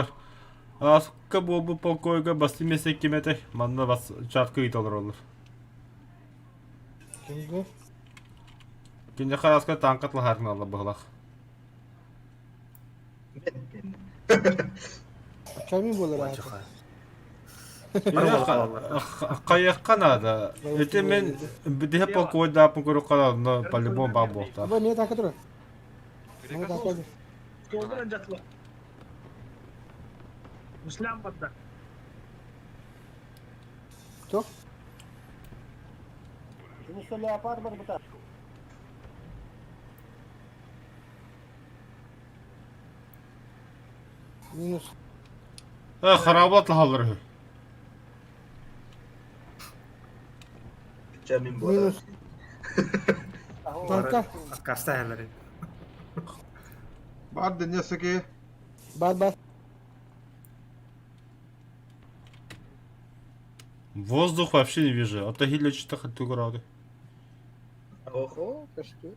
Аз был бы покойга басты месе кимете. Манна бас чатка италар олар. Кенге. Кине хараска танкатлы харна алла быглах. Чами было Вачаха. Каяққа нада. Это мен бидеhe покой да покой кала по-любому бабохта. Аба не так который. Ну так как. Колдыран жатла. Ислам бадда. Кто? Ini что леопард бар бұта. Минус. Харабат лахалар. Чамин Минус. бурас. Танка. Кастайлары. Бар денесеке. Бат. Воздух вообще не вижу. А то гилля что-то хоть грады. Ох, О, кашки.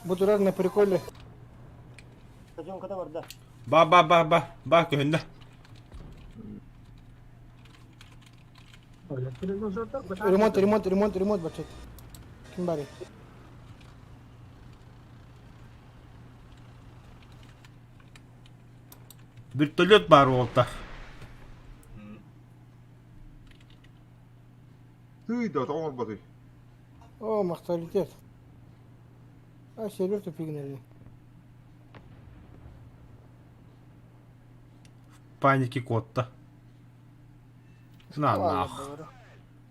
Буду рад на приколе. Пойдем когда бар, да. Ба көнда. Ремонт, бачет. Кимбари. Вертолет бар олта. Ты да, там он баты. О, махталитет. А, сервер-то пигнали. Паники котта. На нах.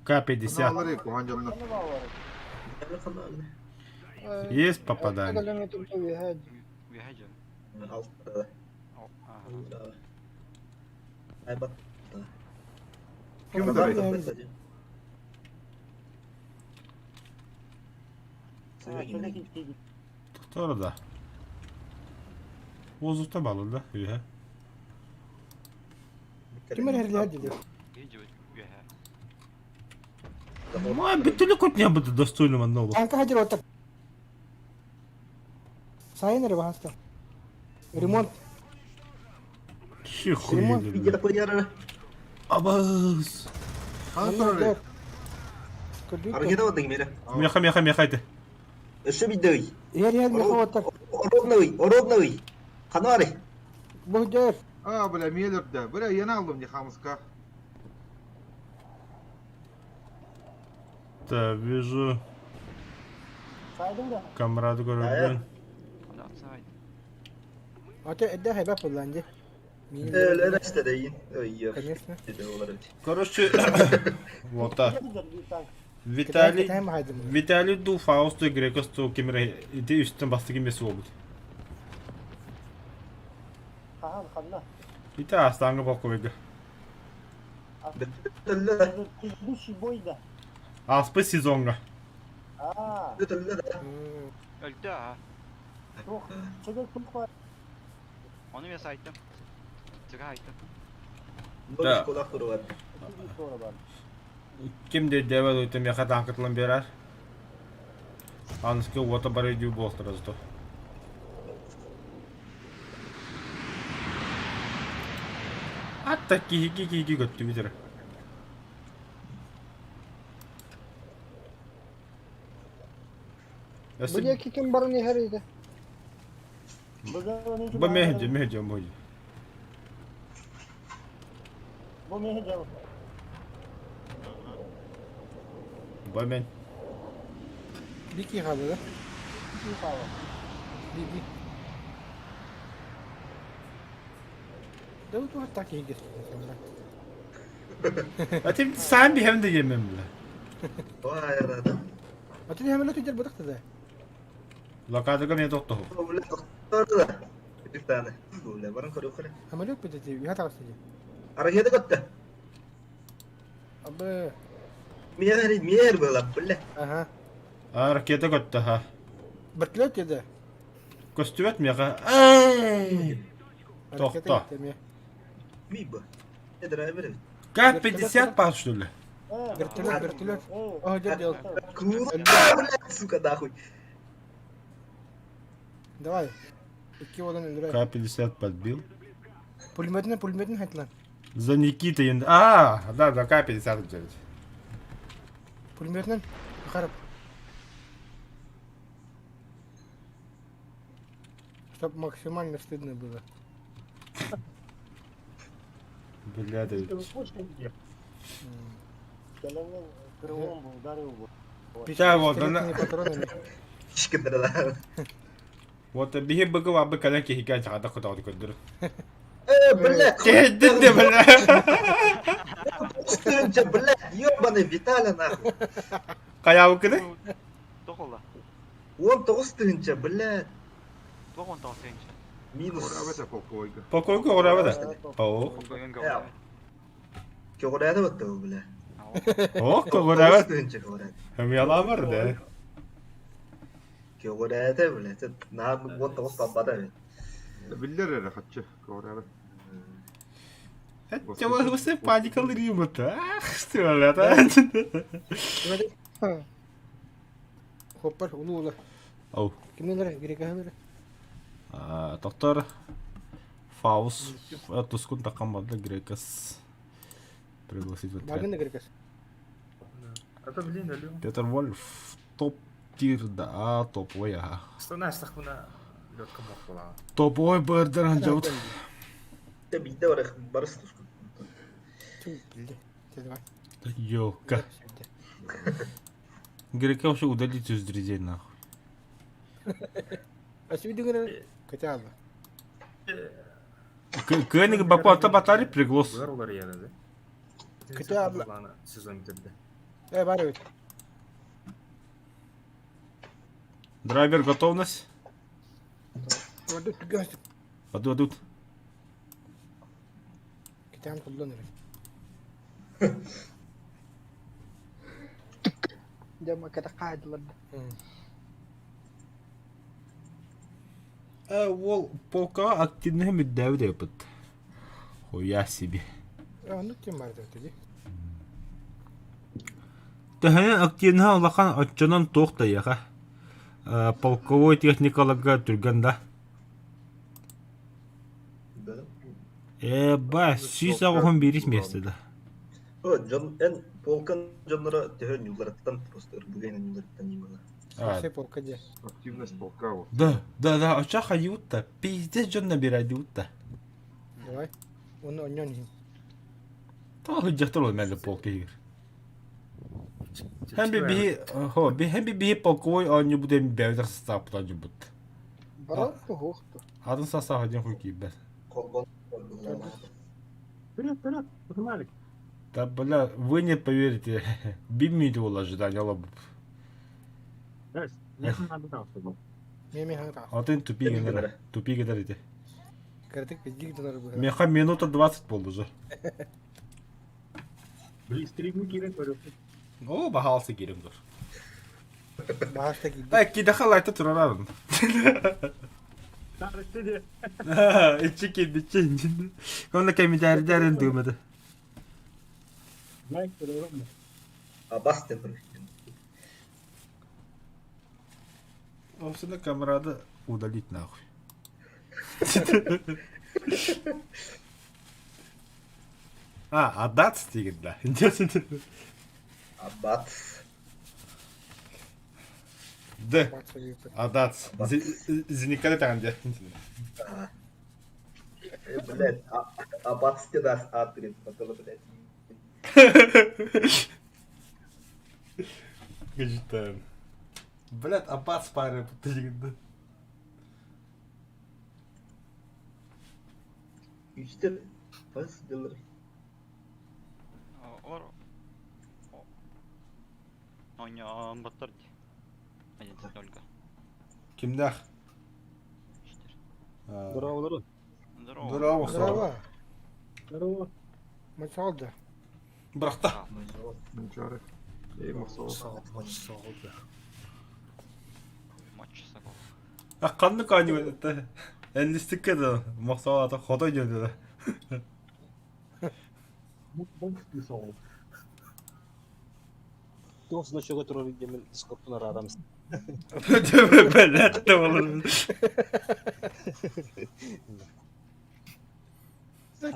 К-50. Алары куханжамна. Ne var var? telefonlarla. Есть попадание. Километр виһаҗ. Виһаҗа. Altta. Ay bak. Kim Bak, taraydı? bak, bak. Ha, şöyle gitti. Tutar da. Bozukta balı da. Üye. Kimler herler dedi. Виһаҗа виһа. Ama bir türlü kod ne yaptı dostuyla ne olur. Kanka hajar otak. Sayın nere bahasta. Remont. Şi Limon, Bir huylu. kere koyar. Abaz. Kontrol. Hareket edin beni. Meha ite. Şu bir döy. Yer ne otak. Orodnoy. Kanari. Bu der. Aa bile mielerde. Bile yeni aldım Nihamska. Да, вижу Saydım da. камраду görüldü. Outside. Ate edde heba kullandı. Öyle işte deyin. Öyle. Конечно. Dedi olarak. Короче, вот так. Gider bir tank. Виталий, Time haydım. Виталий ду Фаусту Грекосту кемре иди üstten bastı kimesi oldu. Kahan kanla. Bir de aslanı bak koydu. Bütülle. Bu şey boyda. Aspı sezonga. Aa. Bütülle. Öldü ha. Çok. Çocuk çok var. Onu ben saydım. Çıka aydım. Böyle kulak kuru var. Bir sonra var. Kim de devet ötem yaka tankıtlan berer. Anıske vota barı diyor boltırız da. Hatta ki göttü bitir. Bu ya kim barın heriydi. Bu mehce. Bu mehce. Bu men. Bir ki halı. Bir kahve. Bir. Davut var tak iyi geçti. Atim sen bir hem de yemem bile. Vay arada. Atın hemen o tüccar batıktı da. Lokada ne doktor. Böyle doktor da. Bir tane. Böyle barın kuru kuru. Hemen yok bir de ya tavsiye. Hareket götte. Abi. Miyer böyle böyle. Aha. Harekete göttü ha. Berklet ya da. Kostümet mi yaka? Ay! Tohta. Mi bu? Ne driver? Kaç 50 başlıyor. Berklet. Oh jadi. Kuru. Suka dah хуй. Давай. İki olan öldüre. Kaç 50 подбил. Пулеметini hadi lan. За Никитой. А, да, kaç 50 делать. Пулеметini harap. Чтоб максимально стыдно было. Бля, да. Gelenler kırılım bu, darıyor bu. Да, вот Пистолетными она. патронами. Şıkındılar. Вот bir bugü var bir kadar ki hikaye çağda kutu göndür. Бля. Kendin de bля. Стынча, бля. Ёбаный Виталя нахуй. Kayağı kıdı. Тоқолла. 19 стынча, бля. Тоқон тоқсенче. Минус. Orabete pokoyga. Покойку орава да. О, Қойган Ja. гавай. Кёгорәді бітті бұл, бля. о, орава. Стынча кёгорәді. Hem yalan var da. Кёгорәді, бля. Нағын 19 таббада бет. Biller ere hatçı. Orabete. Чего você паникал рима-то? Ах, что это? Hopper ulu ulu. Оу. Kimler gerek hamile. Доктор Фаус. Эту секунду команда Грекас. Пригласить в Bagın da отряд. gerek. Это, блин, алё. Петр Вольф. Топ-тир, да, топовый, ага. Астана астахуна лётка мохла. Топовый бэрдер анжаут. Бейді барық барыс тұшқын. Tüm bildi. Давай. Ёлка. Грека вообще удалить из друзей, нахуй. А себе думаю, хотя бы. Кениг бапата батари приглас. Вырулар яны да. Хотя бы. Сезон биtirdi. Bari öyle. Драйвер, готовность? Waduh, tugas. Подведут. Kita yang belum nih. Jam kita kajilan. Ол полка активный меддәві де бұд. Хоя себе. Ну тем бар dedi. Тәһәнен активный олақан отчанан тоқта яға. Полковой техникаларға түргенда. Да. Ба, сүйс ағуын беріс местеді. О, эн полкан жаннара теген юллараттан просто ырдыгайна юллараттан немала. Saya polka aja. Активность полка вот. Да, оча хайутта. Пиздец жонна берайды утта. Давай. Onu onyon. Та хыджақтыр ол мәлі полка егер. Hem bir bihi полковой аню буде бәудір састап бұдан жын бұд. Барал по хохту. Атын састап хаден хуй кейбәс. Колгон. Вперед, погнали. Да, бля, вы не поверите. Биммиді ол ожидание алабы. Я надо дал, чтобы. Меми ханга. Атын тупи кедер еді. Картик пиздик донор bu. Меха минута 20 болды же. Блистеринг керек көріп. О, бағалысы керім дұр. Bahasta gibi. Кейді қалайты тұрарарын. Тарышты де. İçi келбетші інжінді. Онда кәмі дәрін дөмеді. Лайк көріп. Абас тепер. Осыны камерады удалить нахуй. Адац деген да. Абат. Д. Адац. Зеникады таған де. Блядь, абат стедас атрин, потом, блядь. Гажитаем. Блядь, абац паре деген. Üçte pas diyorlar. Олар ойнаған баттар де. Один только. Кимдах? Здорово. Здорово. Здорово. Здорово. Maç oldu. Бұрақта. Ничего. Ей, мақсау. Матч сақал. Қанды қаны өтті. Әнлістік кеді. Мақсау ата ходай жөнді. Бонкты сол. Тоғыз ночоға тұрар демен дискордтан арамыз. Бәләтті болыр.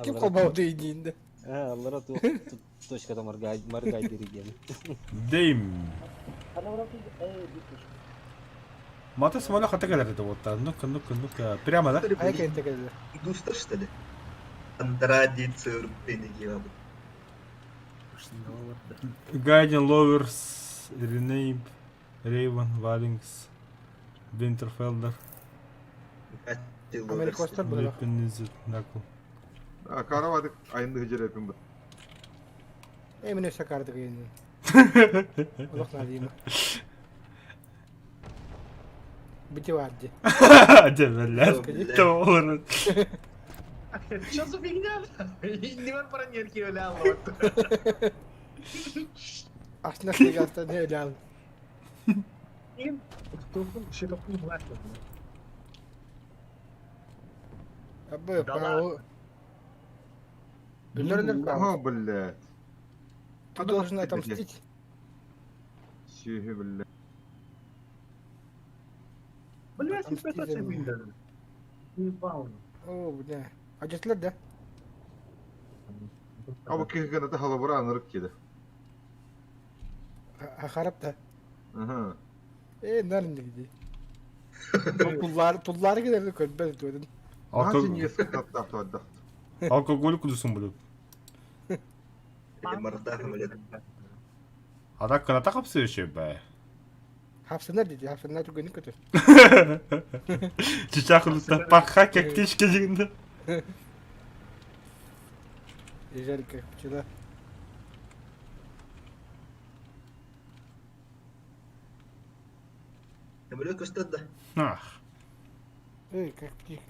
Kim kovaladı indiğinde? Аллара точкада маргай берген. Дейм. Қана бұрапты? Бітті. Мата самолет хата кәдер еді отта. Ну-ка. Прямо, да? Ayak ente geldi. Идустар, что ли? Андради цирпени гиабы. Guardian Lovers, Rename, Raven, Valings, Winterfelder, Amerikostar burada. Weaponizer, Knuckle. Каравадык айынды хыжыр әпін бұд. Emine sakardık yeni. Allah ne diyeyim. Biti vardı. Дебелер. Doğru. Что за фигня? Не var para нерки öyle Allah. Aslında sigasta ne öyle al. Им şey toplu bırak. Abi para Ölür kaldı. Ага, блядь. Ты должен отомстить. Сүйі, блядь. Блядь, это все видно. Не пауна. О, бля. Acıtlar da. Абы кеге нәті халы бұра анырық кеді. Hakarap da. Ага. Nerede gidiyor? Pulları giderdi kötü diyordun. Ага, сен ескі таттақ туаддақ. Алкоголь кудусын бұлып. Мартахым блядь. Ада каната қапсы өше бәй. Hapsınlar dedi. Hapsınlar çok günü kötü. Çiçaklıkta bakha kektiş gezinde. Ежелка, вчера. Kömürü kösteddi. Ах. Эй, как птица.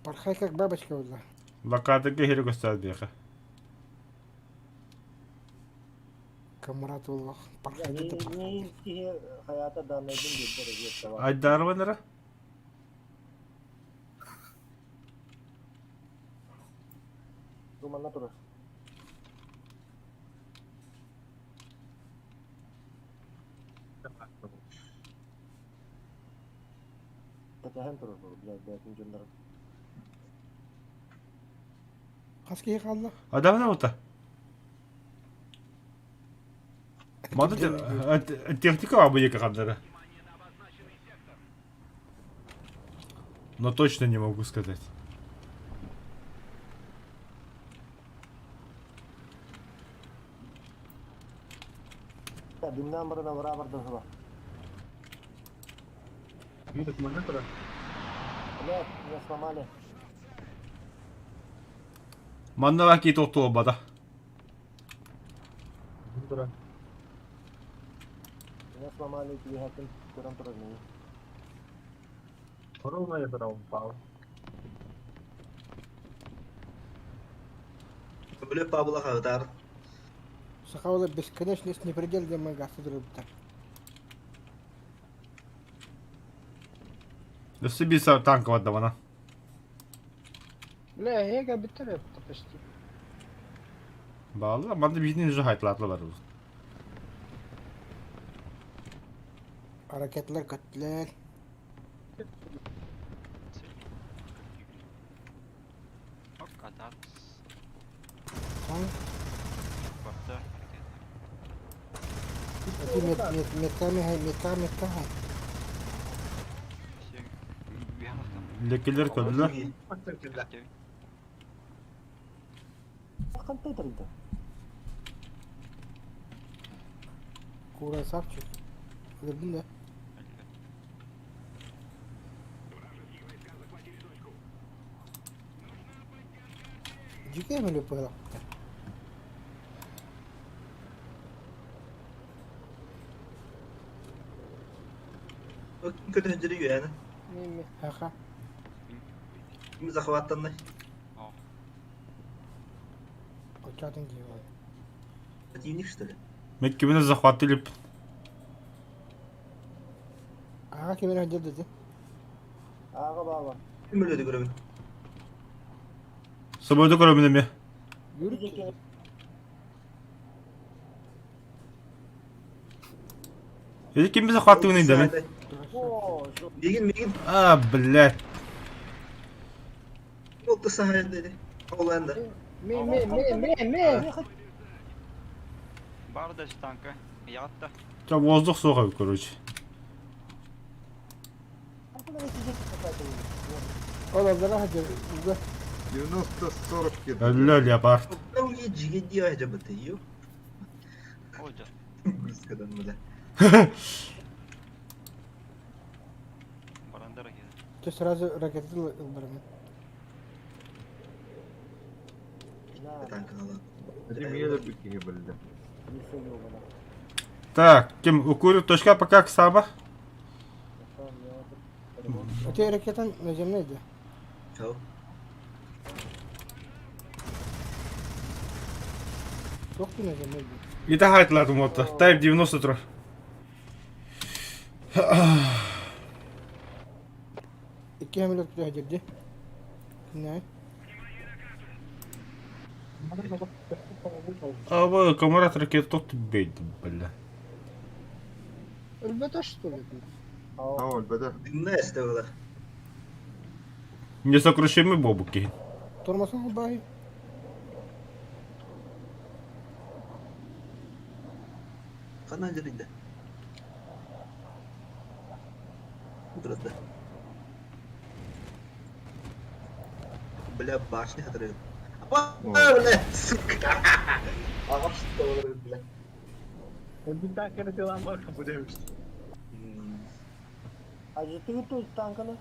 Порхай, как бабочка была. Локатыга хире көстәр бияқы. Камрат был. Порхай, Yani где-то порхай. ne ilki hayata da ne din bir de var. Айдары банара? Dumanla durur. Tepehen durur bu. Biraz belki cümleler. Хаски қалды. Адамна ута. Мада техника абы екі қандары. Но точно не могу сказать. Ya dünden beri de beraber de var. Видишь, монитора? Evet, ne сломали. Манна лаки тоқту обада. Монитора. Ne сломали двигатель. Kurang turun nih. Корона я брал, упал. Kömürü pabula kağıtar. Сахаула бесконечность не предел для магаса дробта. Üstü bir saat tank vardı bana. Бля, я как бы почти. Bağlı ama da birinin yüzü hayatlı var. Hareketler katler. Bak kadar. Там Baktı. эти метами. Şey. Bir hafta. Lekeler koydular. Bekle. Kan terida. Кура сапчик. Gördün de. Дикая мы любила. Kim kötü hüncürü yani. Мими. Ха-ха. Kim zahvattan ne? Початым делать. Противник что ли? Mekkibini захватили. Ага, кемер ходил. Ağa baba. Kim ölüyordu görevin? Собойду кроме mi? Yürü. Diyecek Dedi kim bizi захватил не demin? Oo, şu Migin. А, блядь. Oldu sahaya dedi. Oğlan da. Ми. Barda şu tanka. Yattı. Там воздух сухой, короче. akıllı geçecek zaten. Ola zara hadi. 90-40 girdi. Öyle yapar. Ben iyi cigi diyor acaba diyor. Olacak. Biz kadar mı da? Baranda raketi. Ты сразу ракеты выбрали. Tankın alan. Демья да бики bildi. Bir şey yok bana. Так, кем укурит точка пока к саба? Tamam ya. У тебя ракета наземная, да? Çav. Çok mu наземная, да? И та хайтларdım orta. Type 90 tur. İki hamile tutuyor girdi. Ne? Aba камарат ракет тот бейді, бля. Elbette что ли? Aa bada. Ne istiyorlar? Несокрушимый бобуки. Tormasın bayi. Kana jirinde. Burada. Бля, башня отрыв. Бля, сука. Ağaç da olur bile. Bir tankere falan var bu demiş. Acıtı gitti tankını.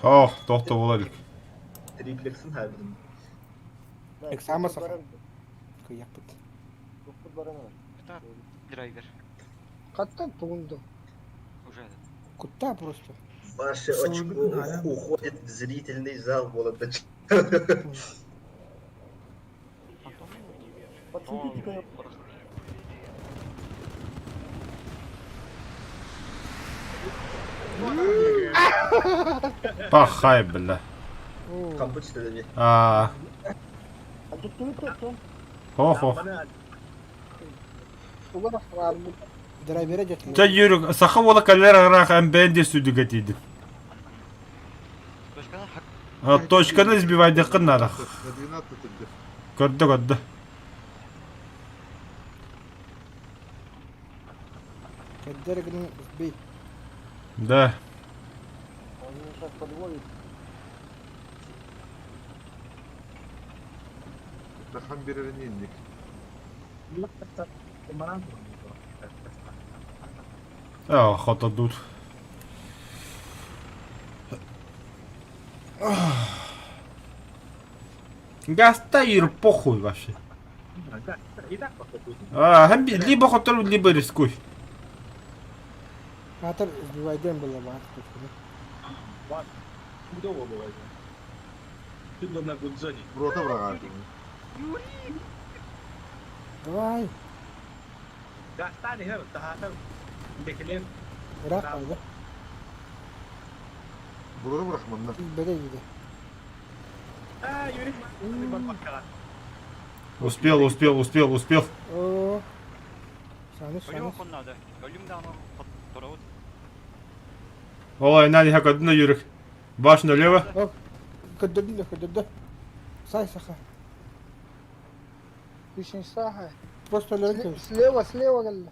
Oh, tohta olarak. Refleksin harbiden. Так само сахар. Kıyak. Doktor barana var. Драйвер. Katta bulundu. Уже. Кута просто. Ваше очко уходит в зрительный зал, молодочек. Подсветите-ка Пахай, бля. Кампус dedi. Adetini tuttum. Хо-хо. Угар var bu. Драйвера жеткен. Жа Юрик, саха бола калер арах амбенде студига тиди. Точканы хак. Точканы избивай деккын надах. На 12 идет. Көрдө. Кеддергин бей. Да. Он меня сейчас подводит. Тахан берерин инник. Хото тут. Гаста Юр, похуй вообще. Либо хотел, либо рискуй. Хатır избивайден было бат. Рота врага. Давай. Gastane her, tahata. Bekleyin. Bırak hadi. Burada bırakmanlar. Bede gidi. Yürü. Bak bakalım. Успел. Oo. Саныш, Ölüm саныш. konnadı. Ölüm de ama toravut. Ой, Надя, как одна Юрик. Баш налево. Кыдырды. Сай саха. Düşün saha. Просто лёгкий. Слева geldi.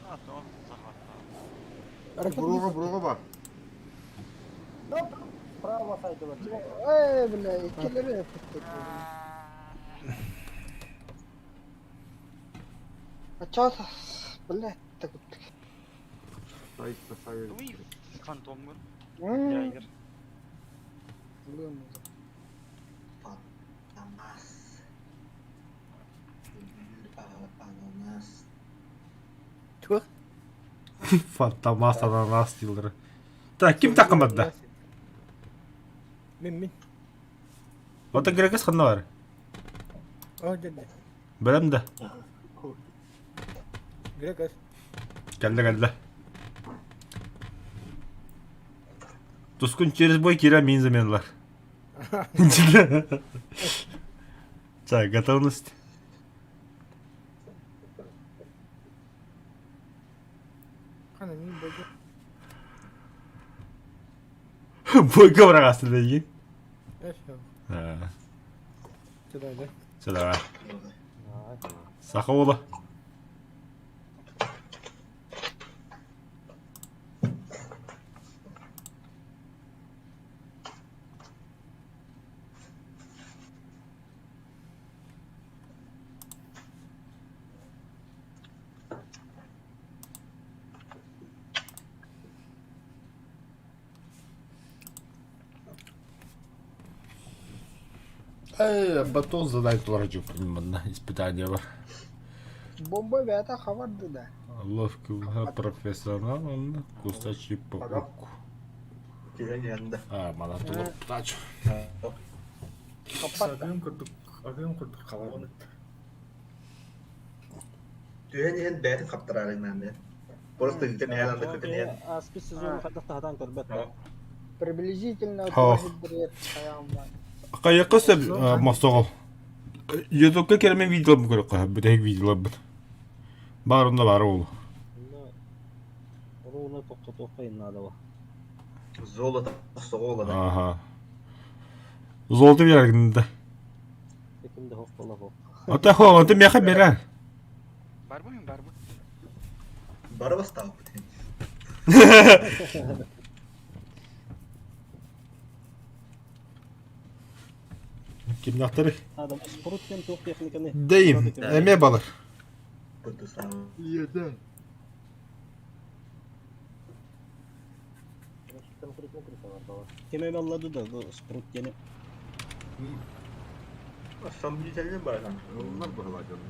Ha tamam. Sakat. Hareket Buraya bak. Право сайта var. Ey bile ikileri yaptık. Açat. Bile takıt. Sayıkta sayı. Дуй кантомгун. Hmm. Яйгер. Biliyorum. Ananas. Ananas. Фантомас ананас дилдер. Так, ким такымады? Min. Ота грекес кандай бар? О, geldi. Білем да. Грекас. Келді. Тускун через бой кира min заменлар. Так, готовность. Хана min böyle. Бойка бұрағасы дейін. Yaşa. Сәлем. Şurada. Сақы олы. Батон задать тоже примерно испытание бар. Bomba veya da havardı da. Ловкий профессионал, кустачий паук. Giren yanında. Мана тулып птач. Kapat da. Агым курдук калабын. Düğün en beri kaptırarından ben. Burası da giden ayağında kötü en. Аспи сезон хатахтадан көрбөт. Приблизительно Хо. 20 лет ayağımdan. Қайыққа мастығыл. Ютубқа керемен видеолым көріп қой, бүтек видеолым. Барында бары ол. Руна тоқтатуққа надо ба. Zolota soğola da. Аха. Золты берергінде. Екімді хоқпала хоқ. Ота хо, ота меха берер. Бар мı? Бар mı? Barabas tavuk bu tem. Кимнақтары. Адам спортпен тоқ техниканы. Дейім, әме балыр. Kutu sağ ol. Yeter. Конкретно крыса бар. Кеме баллады да bu спорт дені. Son bir tane var lan. Onlar bağlayacağım.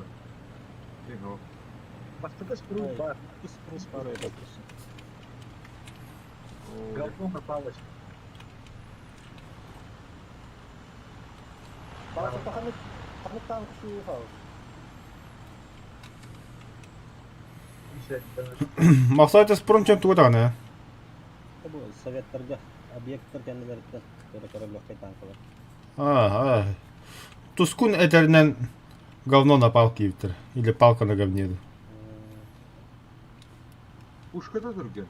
Başka sprut var. Спорт бар еді. Ну, попалось. Балашықта қанық танк шуы қалды. Мақсат спорын чем туға тағаны. Бұл советтарға объекттер кәнділерді көрі-көріліқтай танкылар. Тускун этерінен говно на палке евтір. Или палка на говнеді. Пушкада тұрген.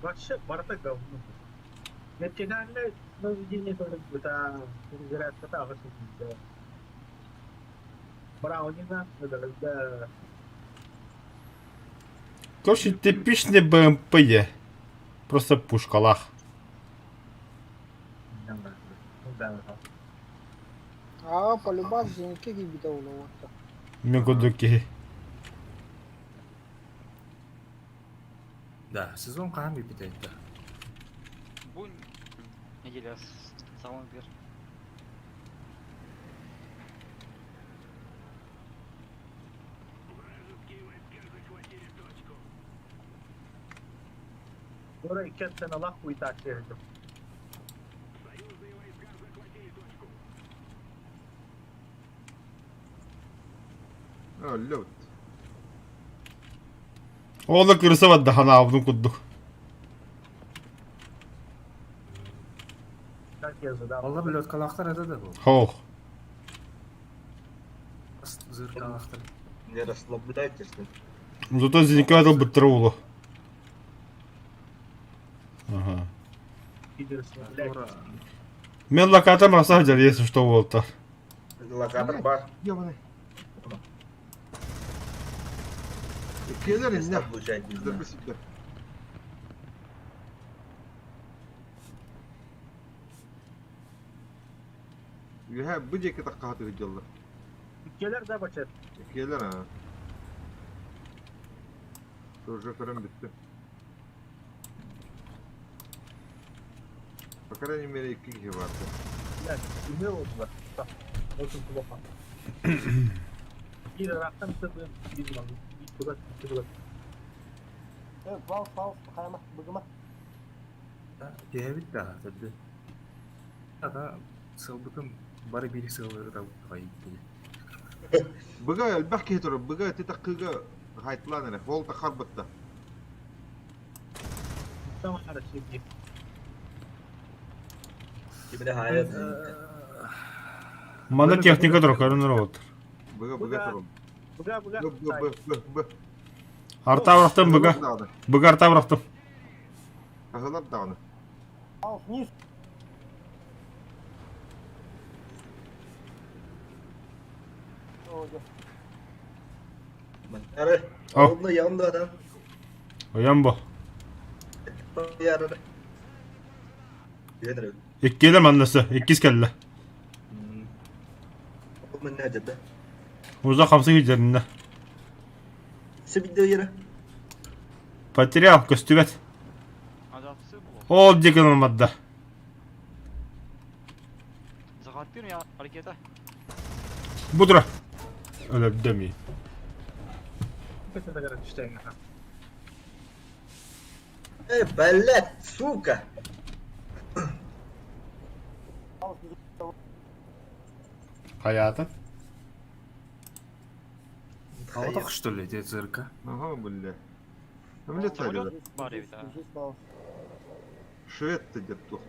Вообще, барта говно. Национальное наведение только это перезарядка того, что Браунина, да. Короче, типичный БМП є. Просто пушкалах. Полюбас зенитке гибита уловатта. Мен көдөкке. Да, сезон қаған бейбітейді. Бұл неделя салон бер. Скоро и кется на лаху и так сердце. Лёд. Оны кырсып адды хана абдың күддік. Так я задам. Алла білет қалақтар еді бұл. Хоу. Зыр қалақтар. Не расслабляйтесь. Зато зенитке адыл біттірі улы. Ага. Мен локатом расав жар, если что болды. Локатор бар. Ябаны. Келер инде. Случайно. Кыдырбы сиптер. Юха бу жеке такка хаты видеолар. Келер да бачат. Келер а. Тоже көрем битти. По крайней мере, 2 кişi vardı. Да, имел var. Так, очень плохо. Bir rakam tabii bilmem. Bir kurat. Бал, қайма, бұғыма. Дебит да, тәді. Ада сылбытым бары бері сылбыры да ғайып. Быга البحكي هتر بыга تتقيقا هايطلان انا فولتا خربطة. Tamam hadi şimdi. Şimdi hayat. Мана техника тұр, көрінір отыр. Быга тұрым. Быга. Арта бұрақтым бұға. Бұға арта бұрақтым. Ағылар дағыны. Ал, вниз. Mantarı. Al. Oldu yandı adam. Оян бұ. Yarını. Yedir. Еккелі маннасы, еккіз кәлі. Oldu ne acaba? Ұза қамсы кедерінді. Sebide yere. Потерял көстүбет. Адапсы бұл. Ол деген olmadı. Зағат бер я аркета. Будра. Öyle demeyin. Это так читаем. Bellet. Suka. Hayatın. Қалдық что ли, дед зырка? Ага, бля. Амлет садилар. Бар evde ha. Швед ты дед тух.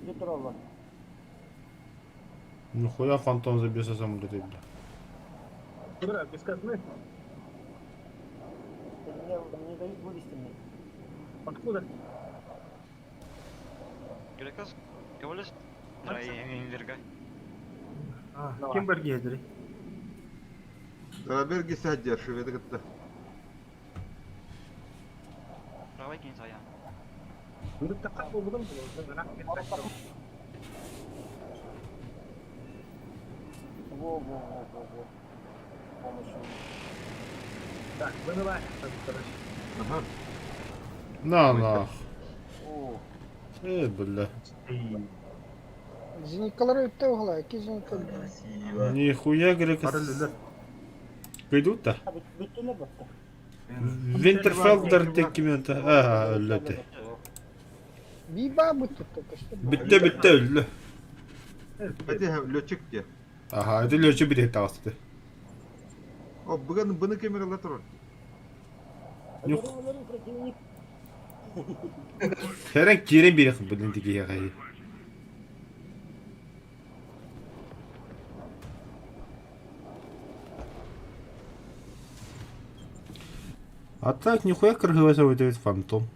Где тұралар? Нихуя фантом забился самолет. Быга, без казны. Не дают вылезти мне. Откуда? Герекас. Кавалес. Райенлерге. Кем бірге едірі? Зараберги садер, шведы гытты. Правай кейін сая. Бұрып таққан болдым бұл. Во. Помощью. Так, вынывай. Ага. На. О, Бля. Зеникалары өтті оғыла, 2 зеникал. Спасибо. Нихуя грекос. Бары лөлөр. Кайдут-то? Бүттілер бұтты. Винтерфелдер теккименті. Өллөті. Биба бұтты көшті. Бітті өллі. Hadi hem löçük diye. Аха, это лёчі бітек тағысты. O bunu kemiralar turur. Нюх. Оларың противник. Херен керен берек білін текеге қайы. А так, нихуя крыгывайся выдавит фантом.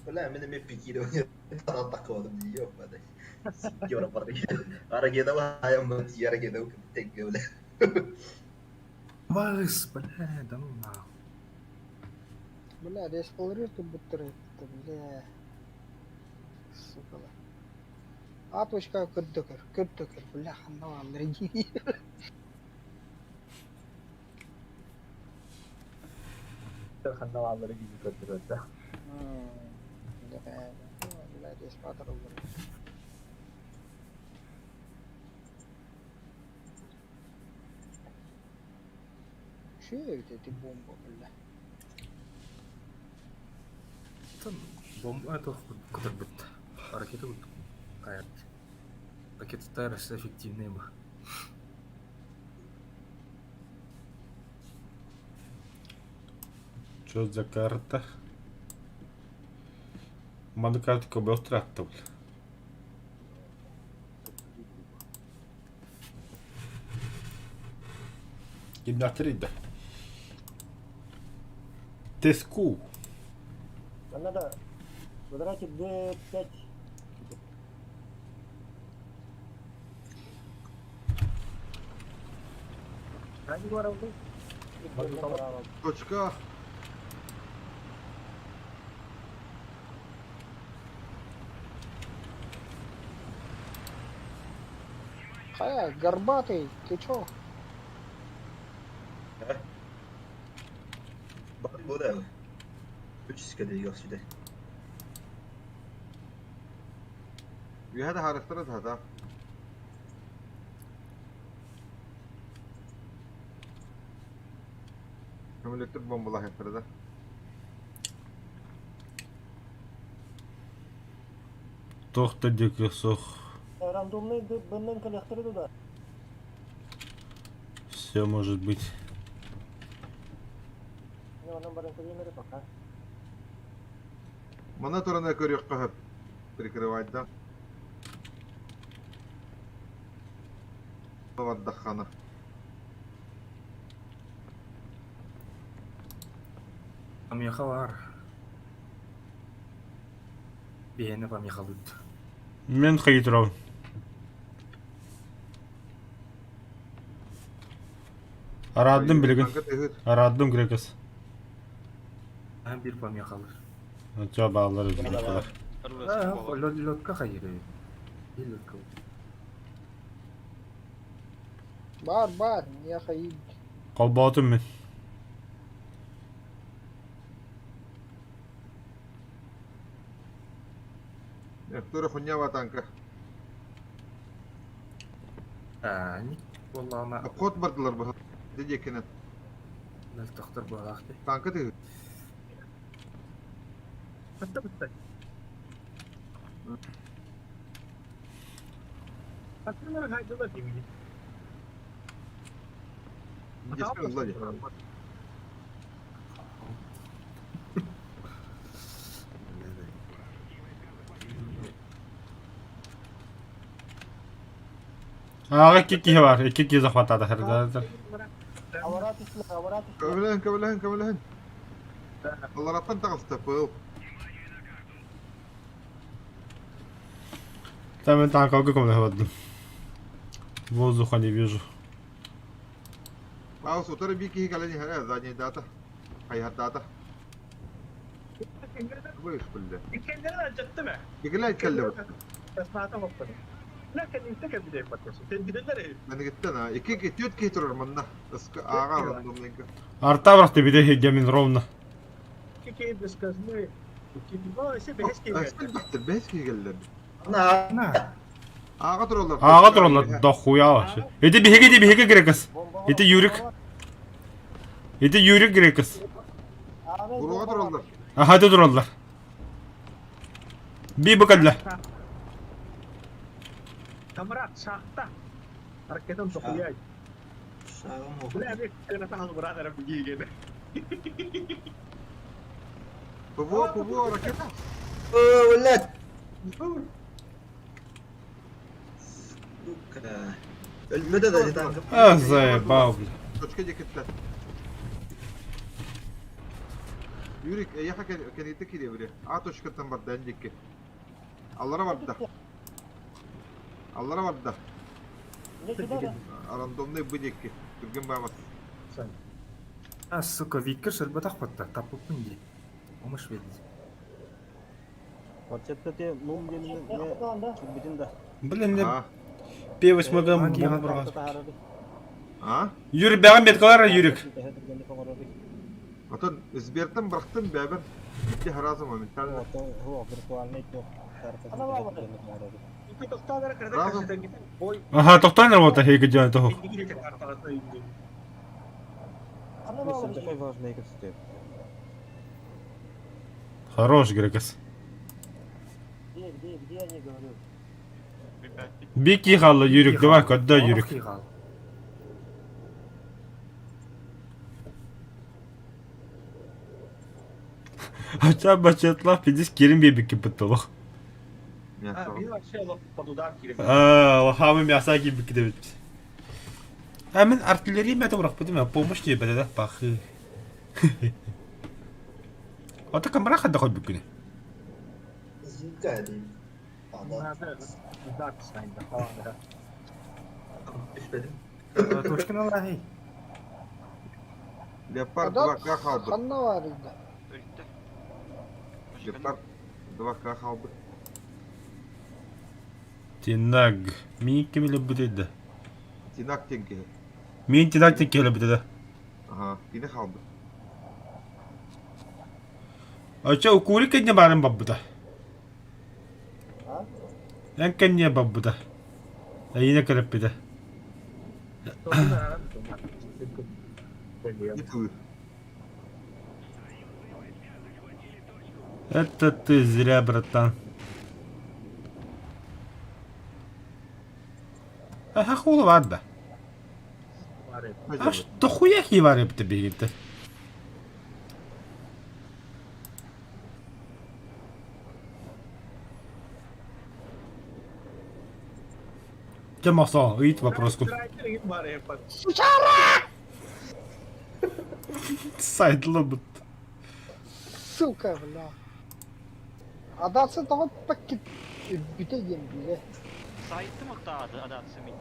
Ulan benim hep pikiyle oynuyor. Sana takmadım diye yok bende. Sikiyora para gidiyor. Ara gede var ayağım ben yara gede yok. Tek öyle. Вайс, бля, да ну нахуй. Бля, респалры тут бұттыр етті, бля. Сукала. Аточка күрттөкір, бля, қанда алыр егей. Хандавалары gibi götürüyor. Бля, респатор олар. Что это бомба, бля? Там бомба это куда бит. Ракеты вот каят. Ракеты тайрс эффективные бы. Что за карта? Мана карта как бы острата. Гимнастрida. Теску. Надо потратить D5. Hangi var oldu? Точка. Хая, горбатый, ты чё? Bak bu da. 3 iskede yok şimdi. هذا هارسترد هذا. كم elektrik bombalar hepsinde. Тохта декесох. Рандомный беннен коллекторы туда. Все может быть. Не, он баран примеры пока. Мана турана көрөк кахып прикрывать да. Отдохана. Помеха бар. Бейені помеха лыд. Мен хайтрау. Арадым білігін. Арадым грекос. Hem bir помеха лыр. Начал bağları üzülüyorlar. Лётка хайры. Bir лётка. Бар, я хай. Қалбаутым мен. Туры хуйня танка. Ник. Wallah ana. Код бардылар бу. Деде кенет. Нәл тахтар бағақты. Танка тегит. Hatta bitti. Hatırlar haydola gibi. Десpen сзади. Ага, кики var. Кики захватады herhalde. Аварат üstüne. Кабелен. Allah раттан тагылсты пыл. Там я танка каком наводным. Воздуха не вижу. Аус утары бики калени хара задний дата. Hayat data. Bu iş bildi. Kendini alacaktı mı? Bikile yetkelli. Esnafta baktım. Lakin intek bir de yapıyorsun. Sen gidenler ev. Ben gittin ha. İki gidiyor ki durur manna. Iska ağa random linka. Арта брақты биде gemmin ровно. became discussed. Oh, it's a best game. Аспен бахтыр, бәс кегелдер. Ана, Аға тұралар. Ага тұралар, да хуя вообще. Это беге грекос. Это Юрик. Это Юрик грекос. Бұруға тұралар. Ага, это тұралар. Би бакадла. Камрад, шахта. Аркетон сохуяй. шағым Бля, бек, кena tahan berat ada pergi gitu. Пво, ракета. О, ولاد сука. المدى ده تانك. Заебал, бля. Точка декетler. Юрик, яха kan ite kiri bile. A точкаттан бар дәндекке. Аллара барда. Аллара барда. Не сюда, да? Рандомный быдекке. Түрген бамас. Сука, виккер шербе тақпатта, тапып мынди. Омыш беді. Почетте мум демин не битин да. Блин, А? певось могам Маги, бомбу маги. брать. А? Юрик, бәгім меткалар, Юрик. Атын избертен брахтын бәбін. Битте харазы моментально. هو virtualный то. Itu tuh tahu gara-gara Bravo. sedang kita boy Ага, тоқтай работа, хейка джан toho. ini dia cakap kata ini. Такой важный экосистем. Хорош, грекос. Где они говорю? Бики хала, Юрик, давай, отдай, Юрик. Ача бачатлар, пидис керим бебеки пыталах. Мясо. Ah, ini şey Allah padudan kirim. Хамы мяса бебеки девит. Мен артиллерия мәтә урак битем, помощь тебе бәдә пахы. Ата камера хадда ход бикүне. Зинка дим. Nada, nada sayında falan da. Düşmedim. Точканы лахи. Леопард Адам 2К қалды. Ханна var idi. Өлтті. Леопард 2К қалды. Тинаг. Мен кем илеп битеді. Тинак теңке. Мен тинаг тек келеп битеді. Ага, тине қалды. Ача укури кенне барын баббыта. Эн кенне баббыта. Әйіне келеп биде. Не тылы. Это ты зря, братан. Ага, хула варда. А что хуя хивары тебе гитте? Темаса, ит вопроску. Сайт лобут. Сука, бля. Адасы тағы пакет бітеген бile. Сайты мақтады адатсы мен.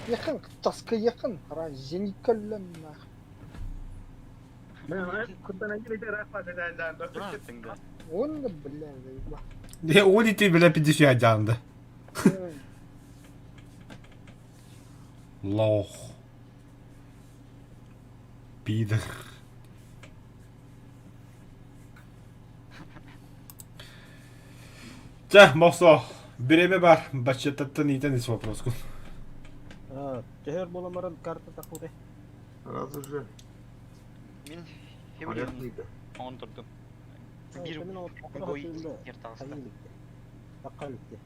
Yakın, taska yakın. Ara jeniköllen. Донаттыңды. Onu da bile. Ne oli ти бля 50 candı. Лох. Пидор. За, Мосо, береме бар. Бачетаттан итен ис вопроску. Техер боламарын карта тақуды. Раз уже. Мен Понятно. февраль 10 тұрдым. Bir бой ертағысты. Тақаликте.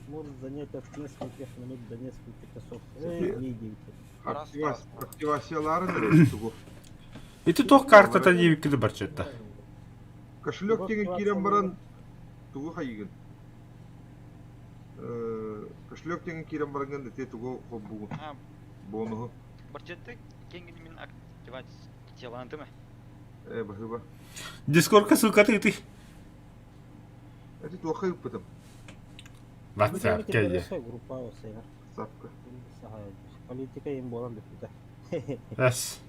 Может занять от нескольких минут до нескольких часов. Не идите. Активацияларын тугу. Ити тох картата дебиккиди барчетта. Кошелек деген кирен баран тугу хайген. Кошелек деген кирен баран да те тугу хоббугу. Бонугу. Бір жетті кеңгені мен активация теланды ма? Бахыба. Дискордка ссылкаты ити. Это тугу хайып потом. WhatsApp келди. Группа осыйна. Сапка. Политика им болам деп буда. Раз.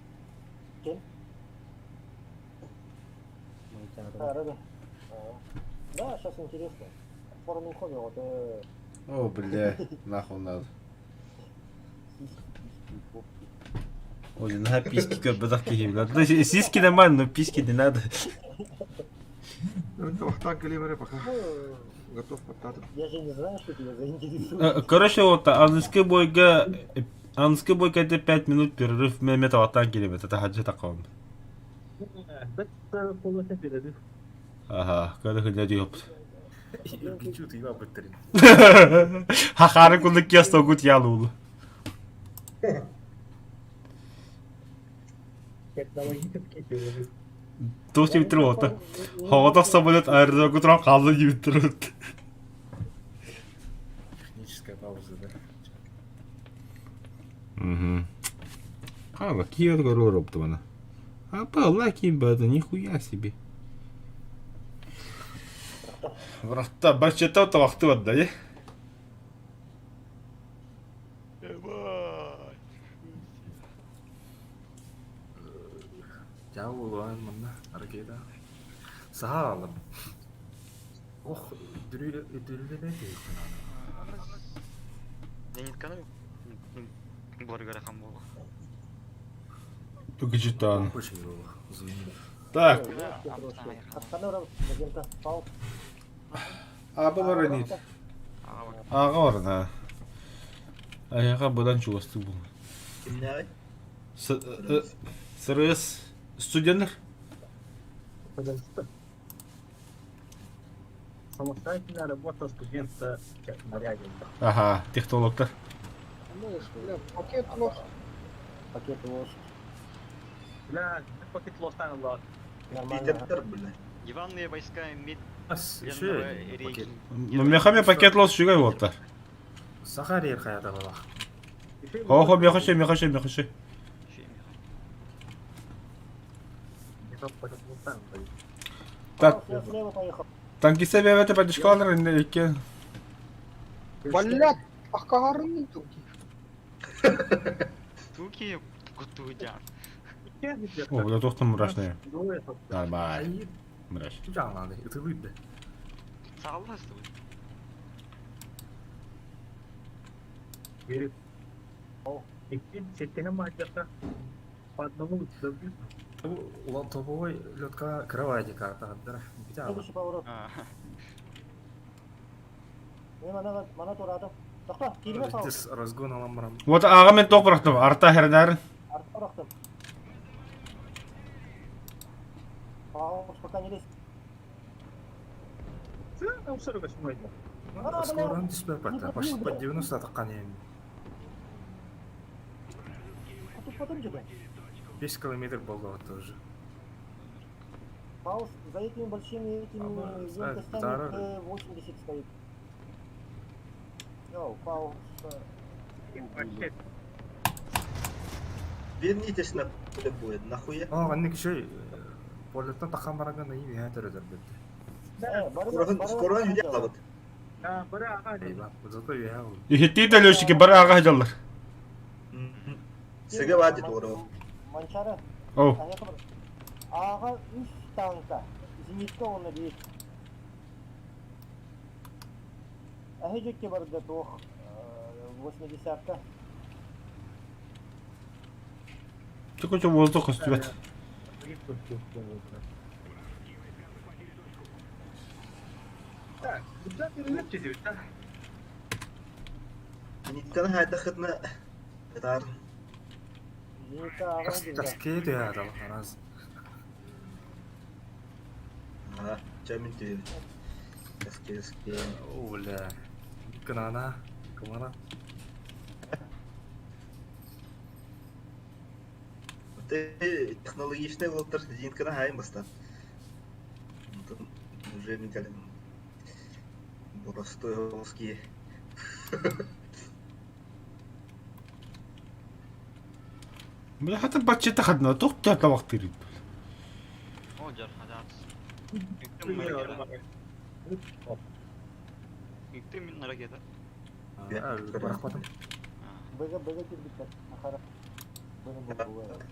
Да, сейчас интересно. Форму хоби вот. О, бля, нахуй надо. Ой, на писки көбөдак кийим. Сиски нормально, но писки не надо. Ну, тохтан келемере пока. Готов подтатып. Я же не знаю, что тебя заинтересует. Короче, вот английский бойга это 5 минут перерыв, мен метаваттан келем, это хаджа таком. Ага, когда ходя диоп. Гичу тыйба бытырын. Хахары кулы кесто гут ялул. Технологический перерыв. Тост битер болду. Хавада самолет аэродром туран калды битер. Техническая пауза, да. Мгм. Хава, киёт горор опту бана. Апа, лаки бада, нихуя себе. Врахта, бачета то вакты бадда, е? Жау улуан манна аракета. Саалым. Ох, дүрүлөне дейсин аны. Зенитканы благодаря болу. Тугичитан. Очень было. Звонили. Так, Отканырым, агента Пау. абылар нит. Ага барна. Аяга будан чугасты бул. Kimler? Сырыс студенттер. Пожалуйста. Самостоятельная работа студента наряде. Ага, технологтар. Ну, бля, пакет лох. Пакет лошадь. Бля, пакет лостан Allah. Нормально. Питер, бля. Диванные войска Ас, медленного еще реки. пакет. Мехаме пакет лос шугай болта. Сахар ер хаята бала. Охо, мехаше. Пакет лостан. Так, Я слева поехал. танкисе бевете падишкалар инде. Блядь, ахкагарының туки. Туки кутудян. О, бля тохтун мурашны. Ну, это Нормально. Ай, Мураш. жаңлады. Ытыбыйды. Сağlasın. верит. Iki сетенем мачата. По одному добью. Улан топовой лётка кровати карта аддыр. Битя. Следующий поворот. Мен мана турады. Тоқта, келме Пау. Тес разгон аламрам. Вот ага мен ток бырактым. Арта хердарын. Артқа ұрақтым. Пау, пока не лезь. Sen усырга сумайды. Скоран түспей патта. Почти под 90 атаккан эми. Потом что-то. 5 километр болды вот уже. Пау за этими большими этими емкостями дорога. Т-80 стоит. Йоу, Пау. Вернитесь на поле боя, нахуя? Анник şey полеттен таккан бараган эми хәтердер бит. Скоро юдя лабыт. Ha, bırak hadi. Eyvah, зато я. Ихти төлөшүки бар ага хажалар. Сеге вадит ору. Манчары. Оу. Аға 3 танка. Зенитка оны дейт. Әхежекке барды тоқ 80-ка. Чекочо воздух остывет. Так, куда перелет чизит, а? Нитканы хайда хытна. Этар. Зенитка аға дейді. Таскейді я адам раз. Ага, чамин түйі. Эске. Оля. Кынана, кымана. Ты технологичный волтер, зентканы хайын бастан. Уже ментален. Простой русский. Бля хата бачета хадна ток та вакт ирит. O jar hadat. Yüktem min hareketi. Бырақпадым. Бөгі келдік. Ақары. Бөгі бұл.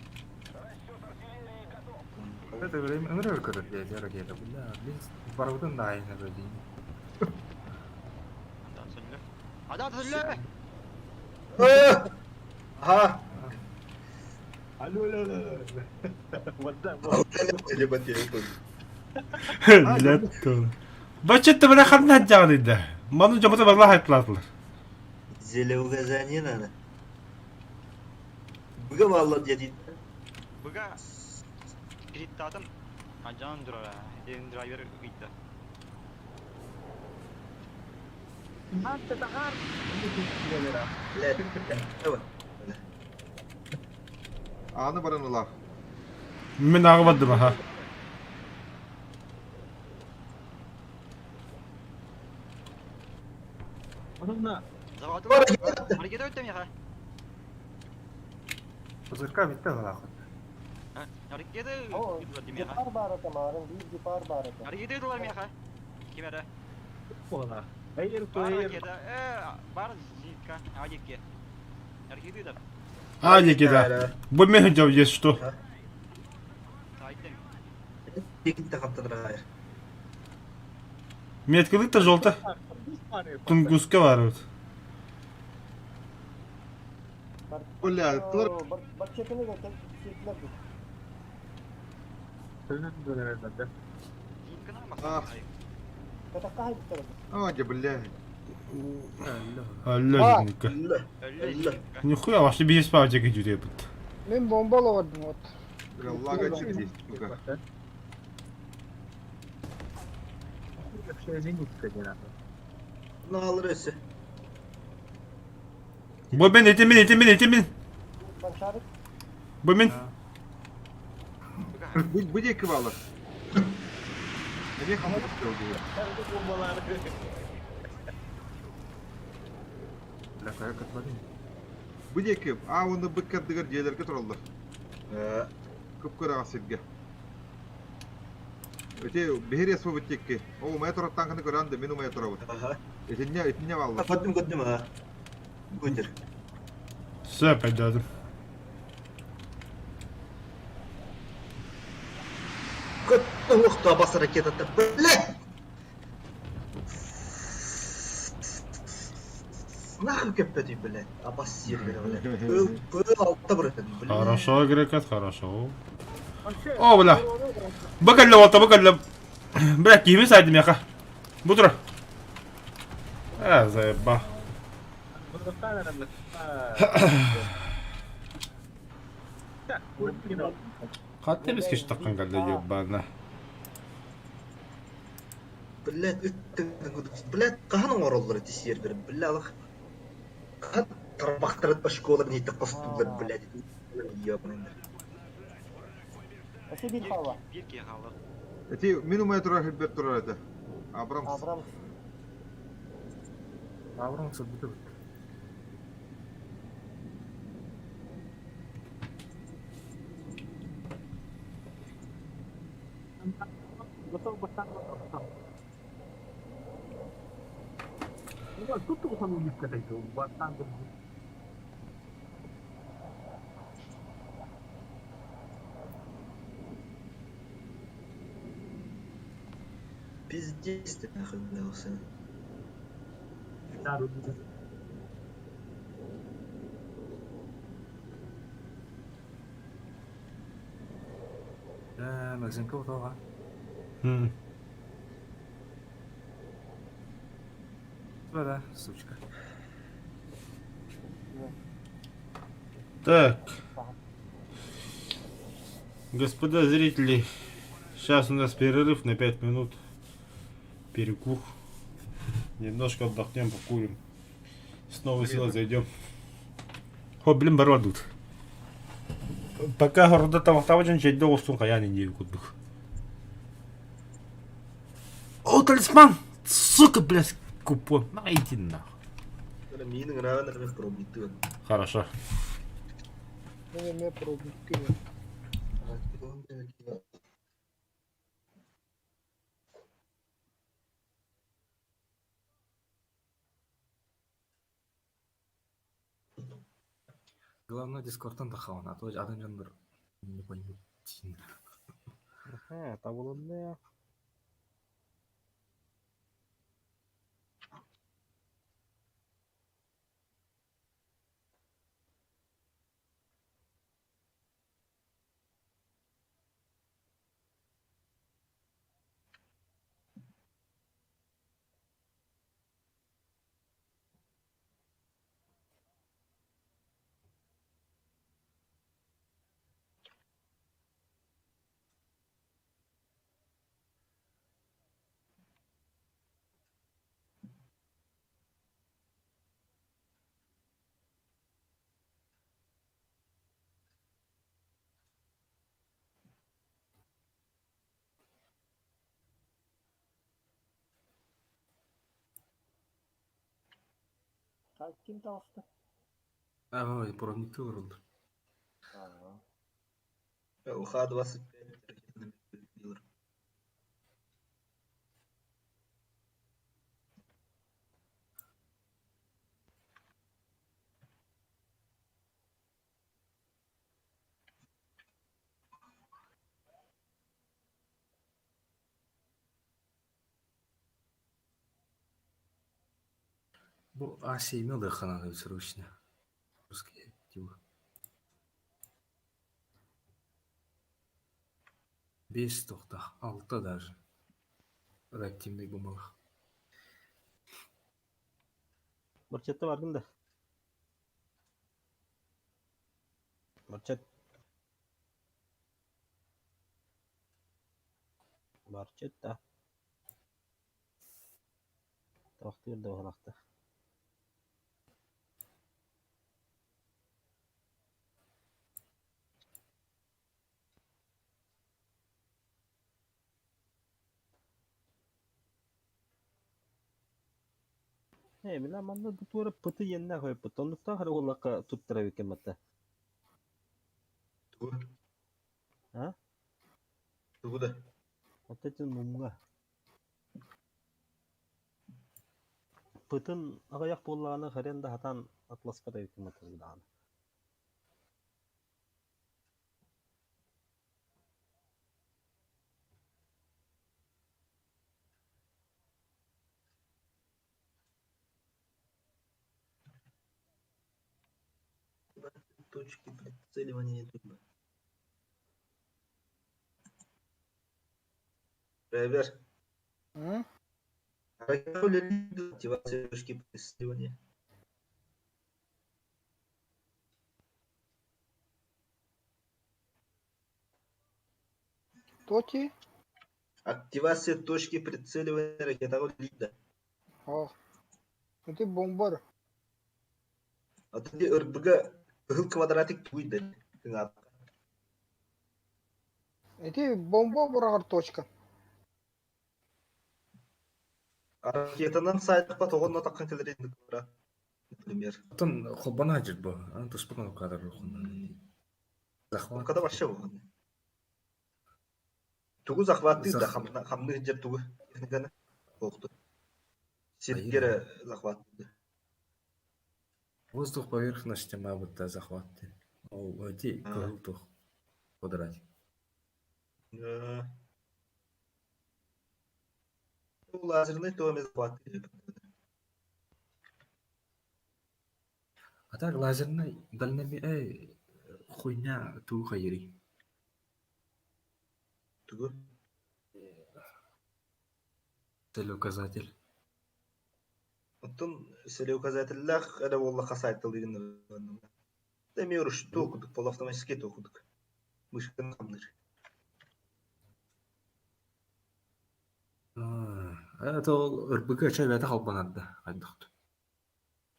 Это время умрёт когда я ракета. Бля, блин, барудын да айна бөлейін. Hadat söyle. Aha! Алло. Вот так вот. Или по телефону. Летто. Бачетте бара ханна жагында. Ману жомото бала хайтлатлар. Зеле угазание надо. Быга валла дедит. Быга передтатын ажан дурара. Ден драйвер гыйда. Анте тахар. Лет. Evet. Аны бараныла. Мен агыбадым аха. Онуна. Заводы. Hareket öttüm ya. Пузырька битте ала. Hareket О, öttüm ya. дипар бар это марын, бир дипар бар это. Hareket ediyorlar mı ya? Kimere? Ола. Эйр Бар коэйр. hareketi. Бар зитка. Hareket. Hareket ediyorlar. Аня кида. Бу мен жав есть что? Айтем. Teknik de kaptadır hayır. Меткалык-то желто. Тунгуска бар. Бля, тылар Бар чекini de tek çekler bu. Зитканы Ah. алмасın. Kata kahı bir tarafı. Ага, бля. Алло, Ника. Allah. Öyle Allah. зитка. Нихуя, ваш тебе есть пауза где тут. Men bombalavadım ot. Аллага чипти. Сука. Ne alır öse. Бу мен этимин. Ben şarkı Бу мен. Bude kıvalı. Ne hamur oldu? Бля, кая катбадым. Bude kıp. Onu bıkkat dıgır jelerge turuldu. Ha. Kıpkıra asirge. Öte behir yasma bitecek. O metro tankını gören de menu metro var. Aha. Etinye vallahi. Kapattım ha. Götür. Все, пойдем. Kapattım usta bas hareket etti. Bile. Нахуй köpedi bile. Abas yer bile bile. Pıl altta bırakın. Хорошо, Грекот, хорошо. О, бля. Бакалла. Бля, кими сайдым яка. Бутра. Заеба. Катты без кеш таккан калды ебана. Блядь, блядь, каханың ороллары тисер бир. Блядь, алах. Кат тарбактырып башколар нейте костулар, блядь. Ебаный. Ese bir hava. Bir kere kaldı. Eti menu metro hibber turardı. Abrams. Abram. Аврам сабиты. Готов бастан. Ну, тут у самого не сказать, бастан. Пиздец ты нахуй дался. Магазинка отоога. Да, сучка. Так. Господа зрители, сейчас у нас перерыв на 5 минут. Перекур. Немножко отдохнем, покурим. С новой силой зайдем. О, блин, бородут. Пока города тамақтабы жедде остун каяны не кудук. О, талисман! Сука, блядь, купон. Найди нахуй. Это мины нравится, это пробиты. Хорошо. Men pробитки. Главное дискордтан тахаван, а то адам жандар не поймут. Табылынды. Ким талысты? Ой, пробник урылды. УХ-25 ракетный двигатель. Бұл А7 да қанады срочно. Русский типа. 5 тоқта, 6 даже. Реактивный бумага. Борчетте баргында. Борчет. Борчетта. Тоқты берді оғалақты. Біле, манда бұтуары пыты енне қойып бұт. Ондықта қары олаққа тұттыра бекен бәтті. Тугу. А? Тугу да. Оттетін мұмға. Пытын ағаяқ болағаны қаренді хатан атласқа да бекен бәтті бұдағаны. Точки прицеливания туда. Драйвер. М? Активация точки прицеливания. Тоти? Активация точки прицеливания ракетного лида. О. Это бомбар. А ты РБГ квадратик туйды. Это бомба бурагар точка. Ракетанан сайт потоғын атаққан келерейді көра. Например. Атын қолбана жүр бұл. Аны тұспаған қадар рухын. Захват. Когда вообще болған. Тугу захваты да хамны жер тугу. Гана оқты. Сергері захваты. Воздух поверхности мабыта захваты. Ол өте круто. Квадратик. Лазерный томе захваты. А так лазерный дальномер хуйня ту хайри. Тугу. Целеуказатель. Оттон целеуказательлах это волла хасайтыл деген. Демеруш токудук, полуавтоматически токудук. Мышкан хамныр. Это ол РБГ чайбәті қалбанады. Айдықты.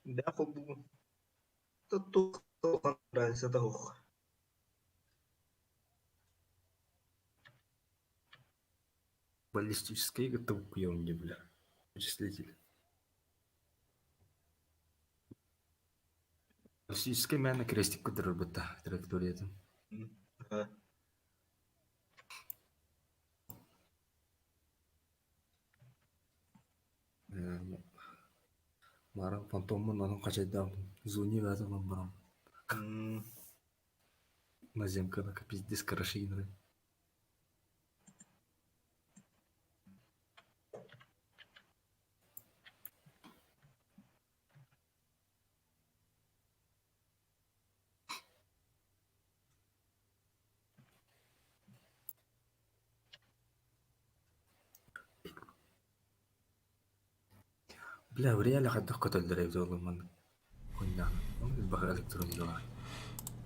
Да, хол бүгін. Тут тоқан разница тауқ. Баллистический готов к не бля. Вычислитель. Баллистический мәні крестик көтерір бұтта траекториядан. Марам фантомын анын қачайдам. Зуни вәзімін барам. Наземка пиздец карашинры. Бля, в реале хаддах көтөлдір evde olman. Oynağı. Onu bakar elektronik var.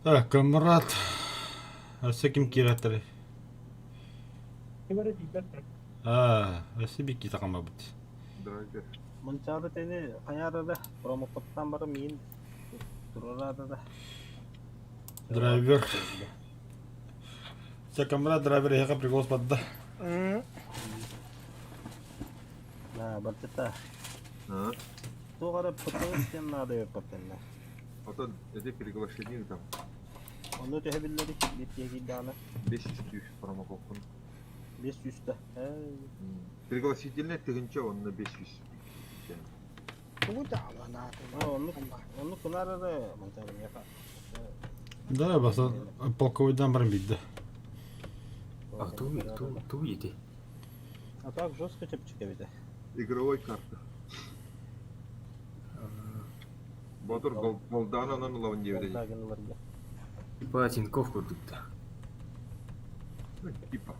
Так, камрад. Асы ким кираттары? Асы бик кита кама бут. Драйвер. Мынчары тени каярда промокоттан бары мен турарада да. Драйвер. Се камрад драйвер яка приголос падда. На, баттата. Тугары потенциал надо yapatınlar. Ото эде приглашение там Onu tehebilleri bittiye gidana 500 тысяч промокопун. 500'te. Пригласительный тыгынча онна 500. Tugu da ama Onu kınarı mantarım yaka. Да, баса полковойдан барам бидде. А ту иди. А так жестко чепчика bir de. Игровой карта. Батыр голдананын лавын дебеде. Дагынларга. Типа Тинькофф курдук да. Типа.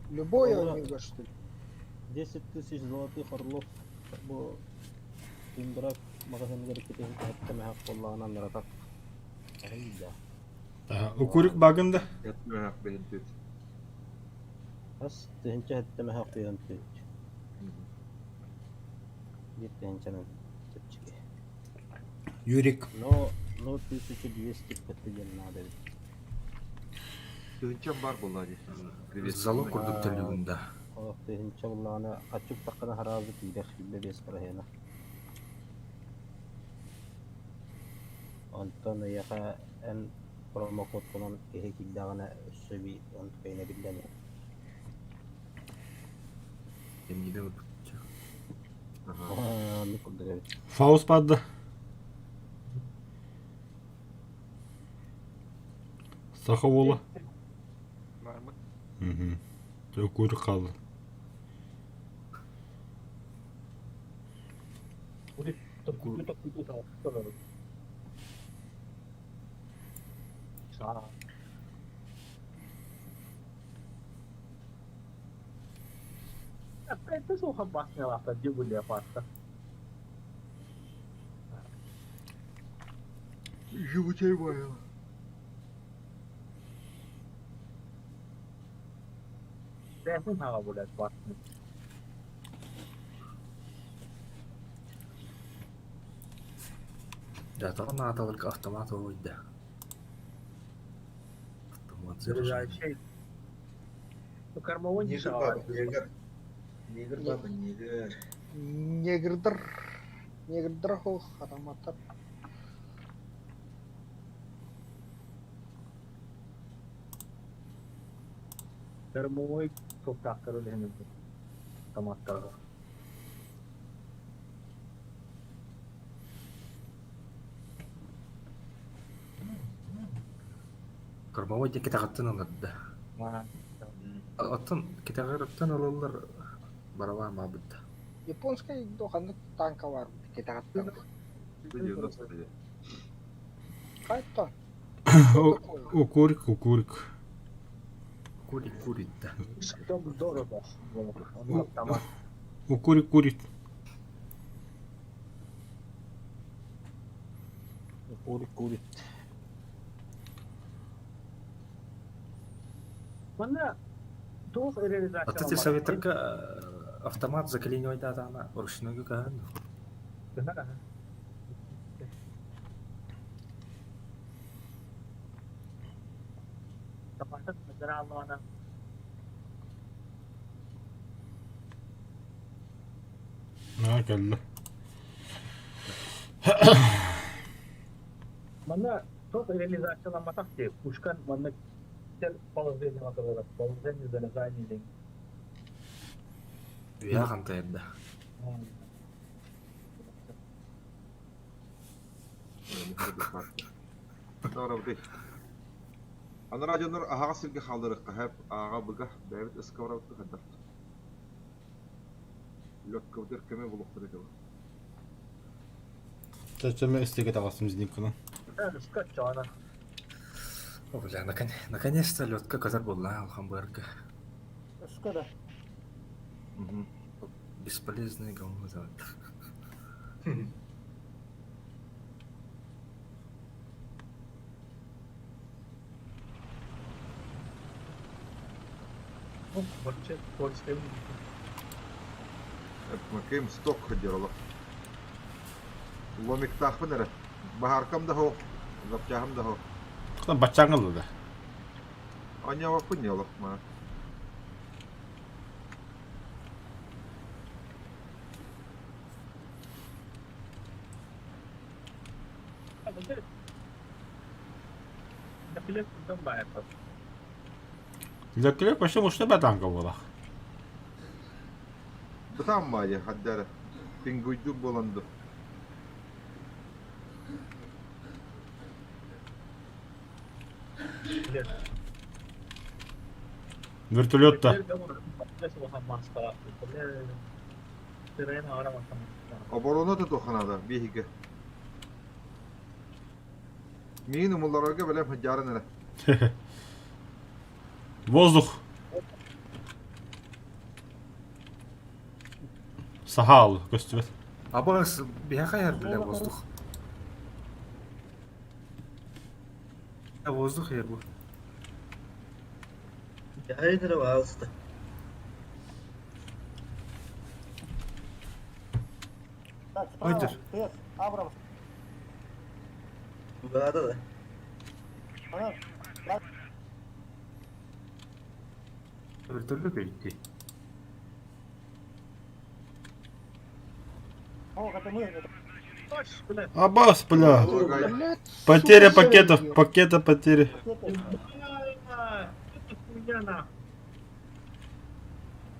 любой Ага. amigo что ли. 10 тысяч золотых орлов. Bu Тимбрак магазин гарикети хаттама хак боллагынан наратак. Айда. Укурик багында. Ятмы хак бейнтет. Ас тенче хаттама хак бейнтет. Тенченен чепчики. Юрик. Но 1200 подтыген надо. Тыгынча бар болады. Привет. Залог курдук да люгунда. О, тенче боллагана ачык таккана харазы тидер хилбе бес карахена. Антон яха en promo kod konon kehekildagana söbi on kayna billani. Эмнеден утча. Ne kudret. Фаус падды. Саховола. Var mı? Укурик қалды. Это сухо басня где были апарта. Живучай ваяла. Değersin hava böyle basnya. Да, то надо только автомат да. Автомат Заряжай заряжай. şey. Bu karmavon Негр işi баба, var. негр. Негр баба, негр. негрдер хол хараматар. Karmavon çok takkarı henüz. Tamatlar. Кормовой де кетагаттан алады. Оттон кетагаттан алалар барава мабыт. Японская доханы танка var. Кетагаттан. 90. Кайта. Укурик. Курит да. Çok doğru da. Tamam. Укурик курит. Курит. Bana doğru А ты realizasyon советрка автомат закаление да ана ручной ган. Tamatın mesela Allah'ına Келді. Bana çok realizasyonlanmasak diye kuşkan bana güzel положение оказалось. Положение заряжания. Я хантайд да. Doğru. Аны радионор аға сілге қалдырық қағап аға бұға бәйбіт ұскаврауты қаддар. Лөккөвдер кеме бұлықтыр екен. Чачаме істеге тағасым зінеккінің. Скачу она. Бля, наконец-то лётка казар была алхамберга. Скада. Бесполезные говно зовут. Макем сток ходировал. Ломик тахпын әрі. Бахаркам да хоқ, запчағым да хоқ. Құтан батчаң қылды да. Аня вақпын елық ма. Nakilip itong bayat pa. Lakilek başta muşta betanka bola. Bıtan mı ya haddere? Pinguydu bolandı. Vertolyotta. Sirena aramasın. Оборона да тоханада бихиге. Мин умулларга белем хаҗарын эле. Воздух. Сахал göstüret. Абас бияхаяр биле воздух. Воздух yer bu. Hayırdır o ağızda. Так, справа. Ойдер. Тес, Абрамс. Bu kadar da. Ана, Вертолет gitti. о, это мы. Абас, бля. Лагай. Блядь, Потеря сука, пакетов. зелень. Пакета потери. Хуйня на.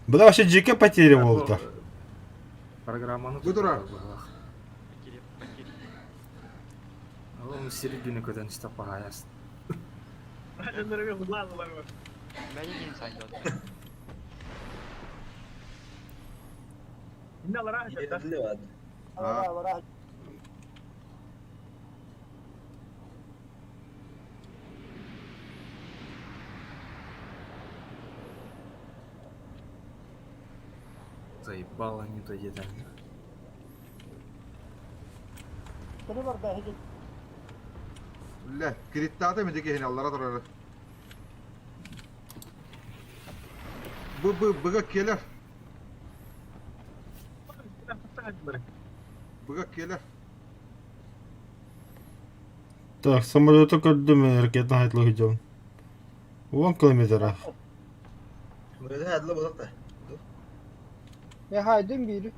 Бля вообще джике потери волта. Программаны Будура. Потери, потери. Ол середине көтөн истеп багаяс. Hadi kullandılar mı? Ben yine saydı. Ne var ha? Yerli vardı. Ана, вора. Заебало не то едем. Seni var da hiç. Ля, криттата ми деге аллара турар. Быга келер. Быга келер. Так, самолета көрдüm ракетна haytlı hücum. 10 kilometre. Böyle hadla bulak da. Ya haydın biri.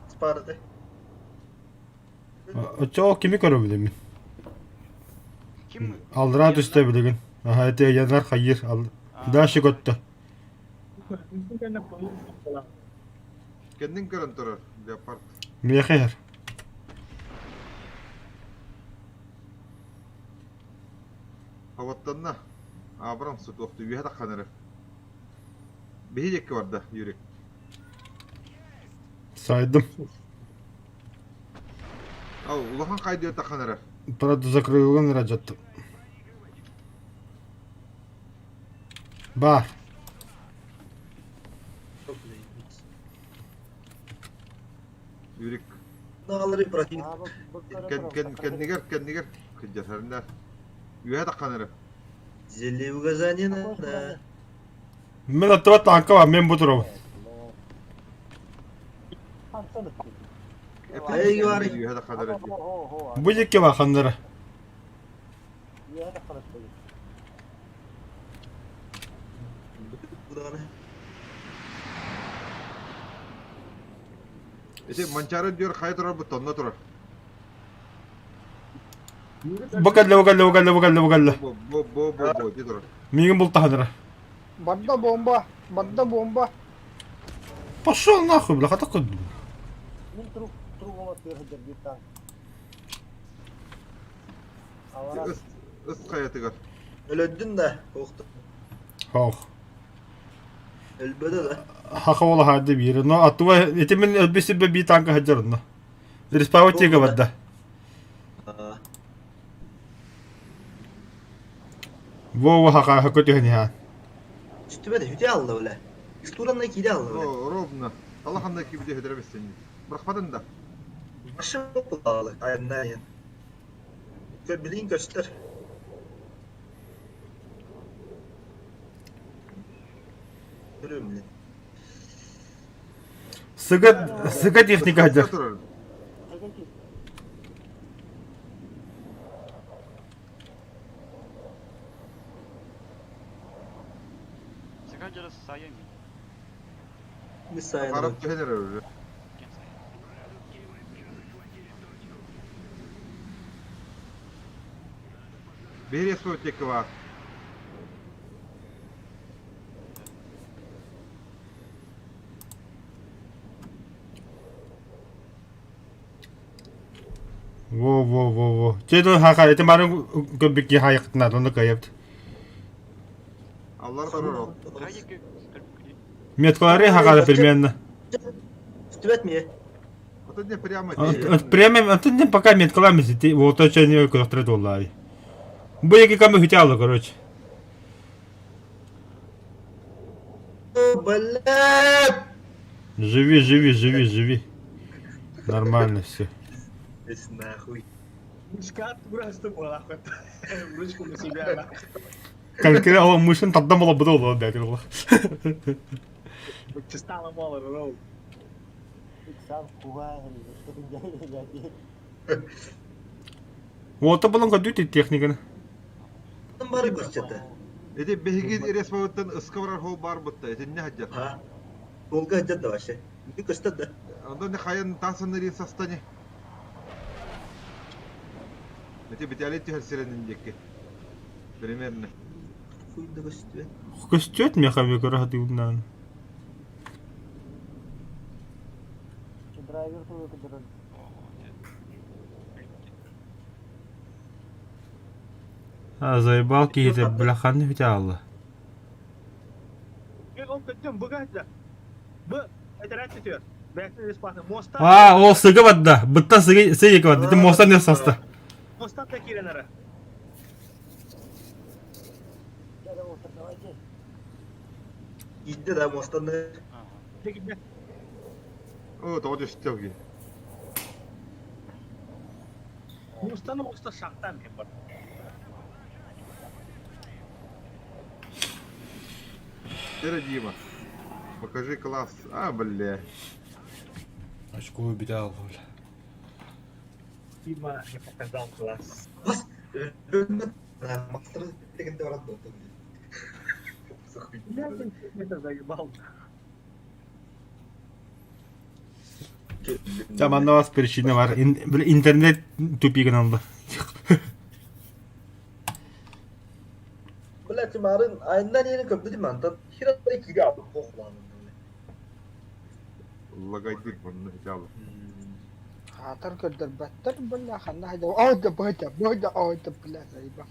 Sparta. Aço kimi görebilir mi? Kim? Aldıra düştü bilgin. Aha ete yanar hayır. Daha şık otta. Kendin görün turar. Leopard. Miye hayır. Havattанна. Абрамс тохту үйе да ханыры. Бихи жекке барды юрек. Saydım. Ау, улахан кайды өтө ханыры. Правда закрылган раджаттım. Бар. Çok güzel. Юрек. Dağları pratik. А, вот, Кендигер. Кыджасарындар. Үйе да ханыры. Зелли указания да. Ben atıva tanka var. Ben bu durum. Ай, говори. Үйе да ханыры. Bu yekke var kanları. Bu da ne? Ese mançarı diyor kayı turar bu tonla turar. Bakalla. Bu diye turar. Mingin bulta kanları. Badda bomba. Badda bomba. Пошел нахуй, бля, хата код. Min trugum atıyor bir tane. Avara. Is kayı tıgar. Öldün de. Korktum. Hoş. Ölbede de. Haqa ola hadi bir yeri. No atıva etimin elbisi bir tanka hacarın. Rispavatiga badda. Aa. Во haqa hakotu hani ha. Üstüme de hüte aldı öyle. Üstüranla iki de aldı öyle. Ровно. Allah hamdaki bir de hüdrebesin. Bırakmadın da. Başı bağlı. Ayından yan. Bilin göster. Görüyorum lan. Sıkı teknika hacar. Turar. Sıkancası sayayım mı? Bir sayede. Arap tühener öyle. Берес өтекі бар. Во. Тедо хака, это марин көббекке хайықтына, оны кайыпты. Аллар көрөр. Хайык Меткалары хакары примерно. Стүбәт ме? Это не прямо. Прямо, это не пока меткалами, вот это не куда-то доллары. Были кому хотело, короче. Блядь! Живи. Нормально все. Ес нахуй. Мушкат просто была. Ручку на себя. Конкретно он мышин тогда было бы долго, да, было. Чистала мало, роу. Сам куваем, что-то делать. Вот это было гадюти техника. Там бары көстеті. Это бегит эрес бауттан ысқыбырар хол бар бұтта. Это не хаджат. Ha. Olga hajjat da vaše. Bir көстет да. Онда не хаян тасын рин састане. Это беталетти харсеренин деке. Примерно. Хуй да көстет. Костет мехами город югнан. Драйвер тоже кадр. А заебал какие-то бляханы хотела. Он кадем богатя. Это раньше тер. Бэксин бесплатно. Моста. А, о, сыгы вадда. Бытта сыгы вадда. Это моста не соста. Моста такие нара. Давайте. Giddi da mostanı. О, то одеш тёги. Моста шахтан мен бар. Теперь Дима. Покажи класс. А, бля. Очко убедал. Дима не показал класс. Bas. Ölmeden. Master tekinde var da. Это заебал. Заманда вас причина бар. Интернет тупигін алды. Блядь, marın ayından yeni köprü değil mi antan? Hiratları ikili aldım. Koklandım böyle. Лагайдыр бұны жалы. Хатар кырдыр баттар бля ханна хайда. Ойда бойда ойда бля заеба.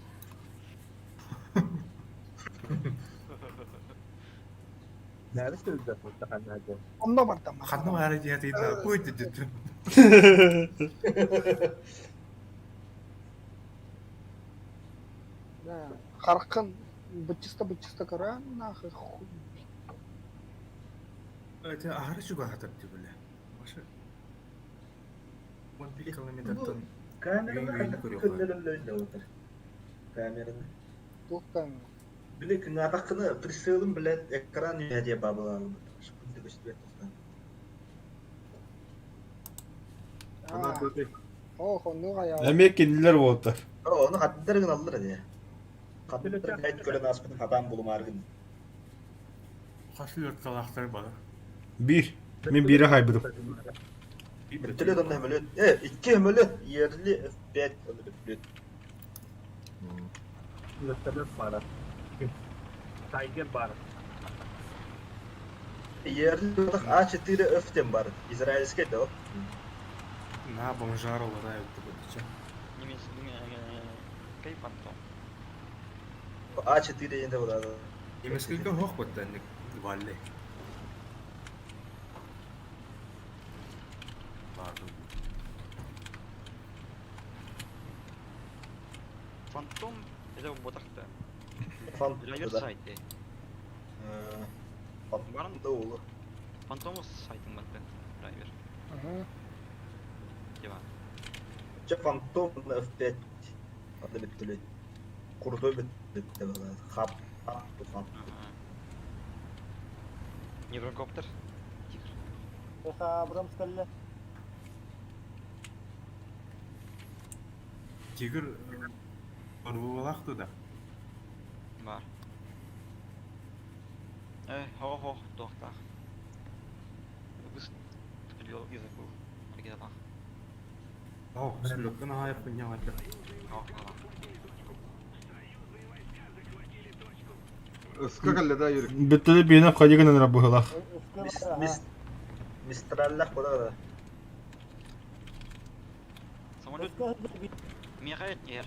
Nerede söyleyeceğiz muhtemelen hadi. Онда бар там. Хатны ары диятыйда койды деді. Да, харкын бычыста кара нахуй. Это ары жүгі хатыр деп біле. Башы. 11 километрден Kamerada Yayın kadar görüyor. könderlerle otur. Kamerada. Тукан. Bile ki ngatakını prisığılım bile ekran ya diye babılanım. Şimdi göstereyim. Она тут Ох, онуга я. Әмек кенделер болыптар. Onu haddilerin alır diye. Haddilerin gayet kölen aspının adam bulum argın. қашы қалақтар бар. Bir. Мен бири хайбыдым. Bütülü adam hemölü. İki hemölü yerli bet onu bütülü. Gösterler bana. Tiger var. Yerli olarak A4 öftem var. İsrailske de o. На бомжар ларают деп немесе кей пантом. A4 енді болады. Несколько хоқ бітті валли. Фантом это ботакта. Драйвер Фантомда. сайты. Фантомда olur. Фантомус сайтың бантта. Драйвер. Дева. Че фантом öftet. Adı bütülü. Kurdu bütülü. Hap. Hap. Неврокоптер. Тигр. Это Абрам сказали. Тигр ұрғылақ да. Бар. Хо, доктор. Выстрелил и забыл. Где-то. Ау, сүлікін айып бұнен айтыр. Iska kalle da yürük. Bitti birine kayıgın rabıhla. Мистраллах куда да. Самолет мигает ер.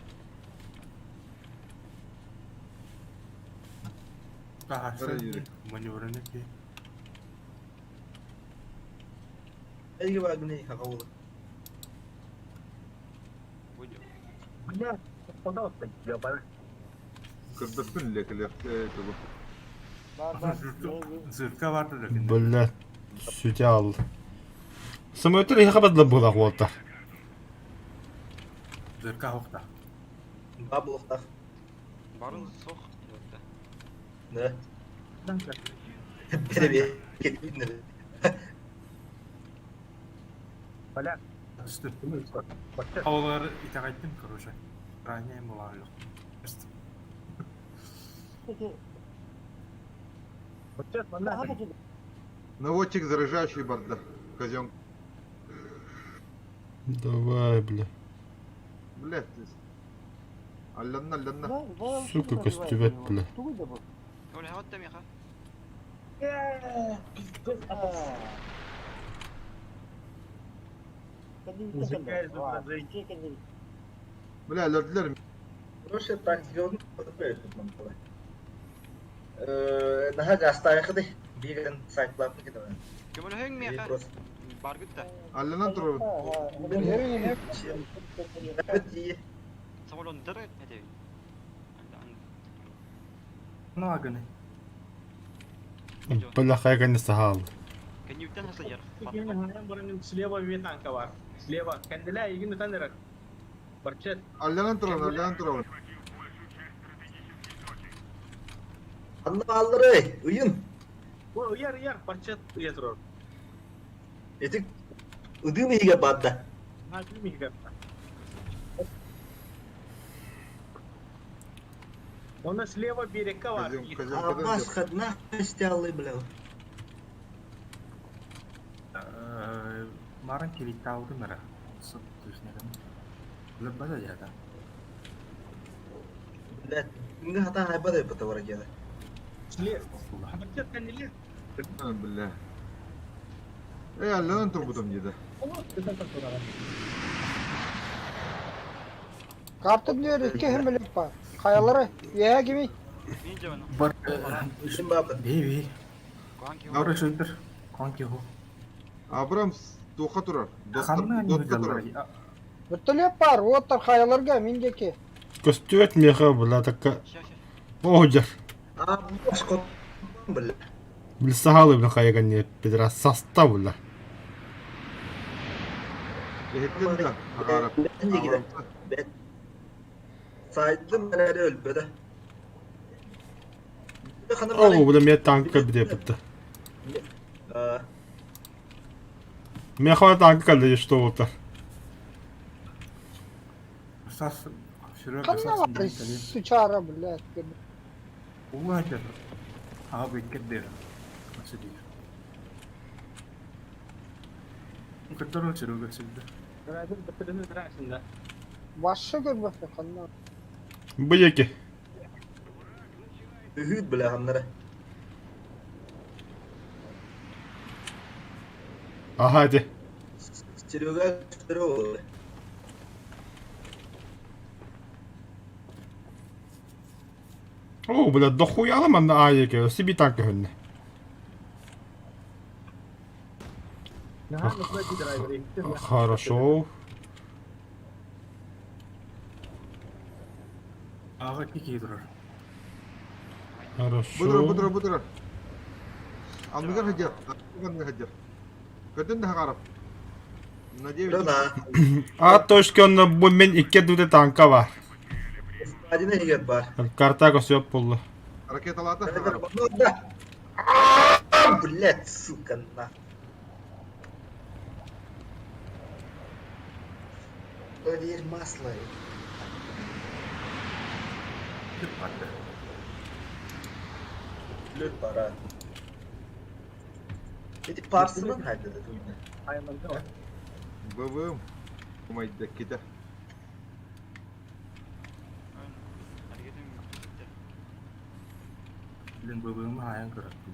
Маневрный ki. Эйги вагни хакаулы. Будем. Бля, пожалуйста, я пора. Kırdırsın lekeler. Bu. Zırhka vardı da şimdi. Böyle sütü al. Самолеттер их хабадла была хвота. Zırhka hokta. Баблухтах. Барын сох. Да. Перебей. Кетмиднер. Бля, Üstü. Havaları ithal ettim короче. Ранее була yok. вот мана. Наводчик заряжающий борда. Казен. Давай, бля. Блядь. Алланна. Сука, костювет, бля. Оля, вот там яха. Bля, öldüler mi? Хорошая тактика, он подпрыгнет нам туда. Daha gastayakı da bir gün saklapı gidiyor. Kömür höng mi yaha? Bar gutta. Allanın turu. Evet iyi. Самолет дырает, это. Ну а ганы. Бля, хайга не сахал. Коньюктен хаса ер. Слева ветанка var. Слева. Kendine ilgini tanırak. Barçet. Allanın turu. Anlamaları, uyun. O yer. Barçet uyatırır. Etik ödü mü higa badda? Ha bilmiyorum. Onda слева берегка var. Abbas kadına istiyalı bile. Kemarin kiri tahu tuh merah. Terusnya kan. Lepas aja kan. Bilet, enggak hata hebat ya betul orang kita. Слева. Barçet kendine. Billah. Allanın turu bu da. Kartı biliyor iki hemmelik var. Kayaları yaya gibi. Мен же оны. Бар. Şimdi bakın. Бей. Куанки. Аура шөлтер. Конки хо. Абрамс доқа тұрар. Қамна не Дотқа тұрар. жалар. Bütülüp var. Otur kayalarga mindeki. Костювет меха, бля, така. Оджар. Aa, bu başka bile. Бля, сахалы, бля, хайга не пидорас состав, бля. Ehetten de. Arap. Bence gidelim. Ben saydım ben öyle ölbede. О, бля, меня танка бде пыта. Меня хватит танка, когда что вот. Сас. Şuraya Kanına kasas. var. Sıçara bile. Ulan aja. Abi kedder. Masih dia. Ketor çırığı şimdi. Beraber bitirdiğiniz arasında. Başı görmesin kanına. Bu yeki. Ühüd bile hanları. Aha hadi. Çırığa çırığa oldu. О, бля, дохуя лама на аяке. Себе танка хönne. Хорошо. Ağa kiki durur. Хорошо. Budur. Almıgar hajar. Almıgar hajar. Kadın da harap. Надеюсь. Да. А точка на бумен ике дуде танка var. Hadi ne higat var. Карта көсөп болду. Ракеталата Hadi harap. bak da. Блять, сука, на. Проверь масло. Lüt para. Эти парсынан hadi de duyma. Ayağımda var. Бывым. Кумайда кита. Bilin böbüğümü hayan kırak bunu.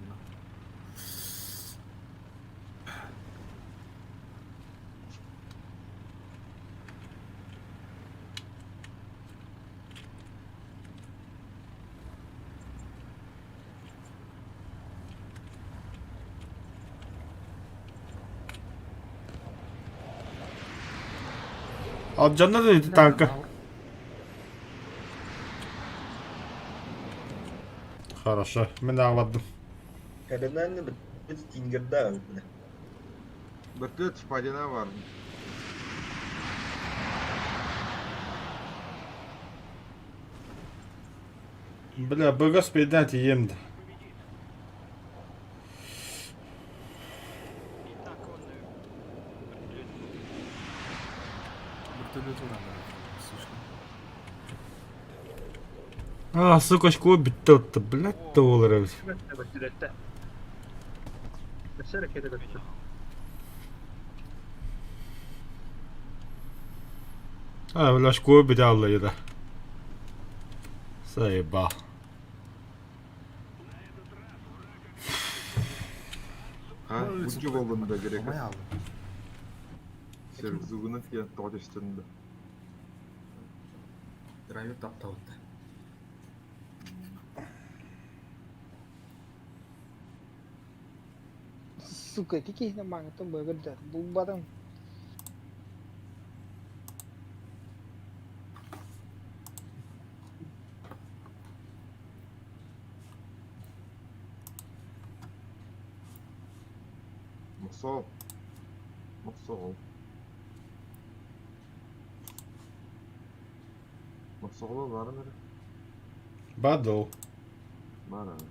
Alcanlar da tanka. Хорошо, мен авадым. Калинанны бит тингерда бля. Bir de Spadina var. Бля, бога спейдан тиемди. И так он Bir türlü duramıyor. Сука, школа битти отты, блядь, да болар эбис. Sürekte. Nasıl hareket edebilir? Бля, школа бите алла еда. Заебал. Ha, ucu bolunda gerek. Olmay aldı. Serzugunun fiyatı doğuşturdu. Driver tapta oldu. Сука, какие на манга там богатый. Бубадам. Muso. Muso. Muso var mı? Бадл. Var abi.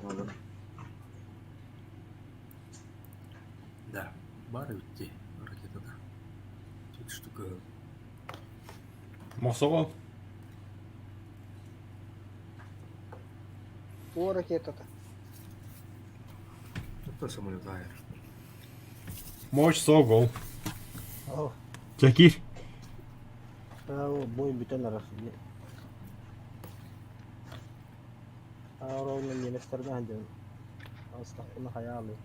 Bakalım. Да, бары bitti. Harekete de. 4 штука. Мосого. О, ракета-то. Кто самолет лайер? Мощь согол. Oh, Чакир. boy biten arası. Ağrı'nın yeneslerden de aslında hayali.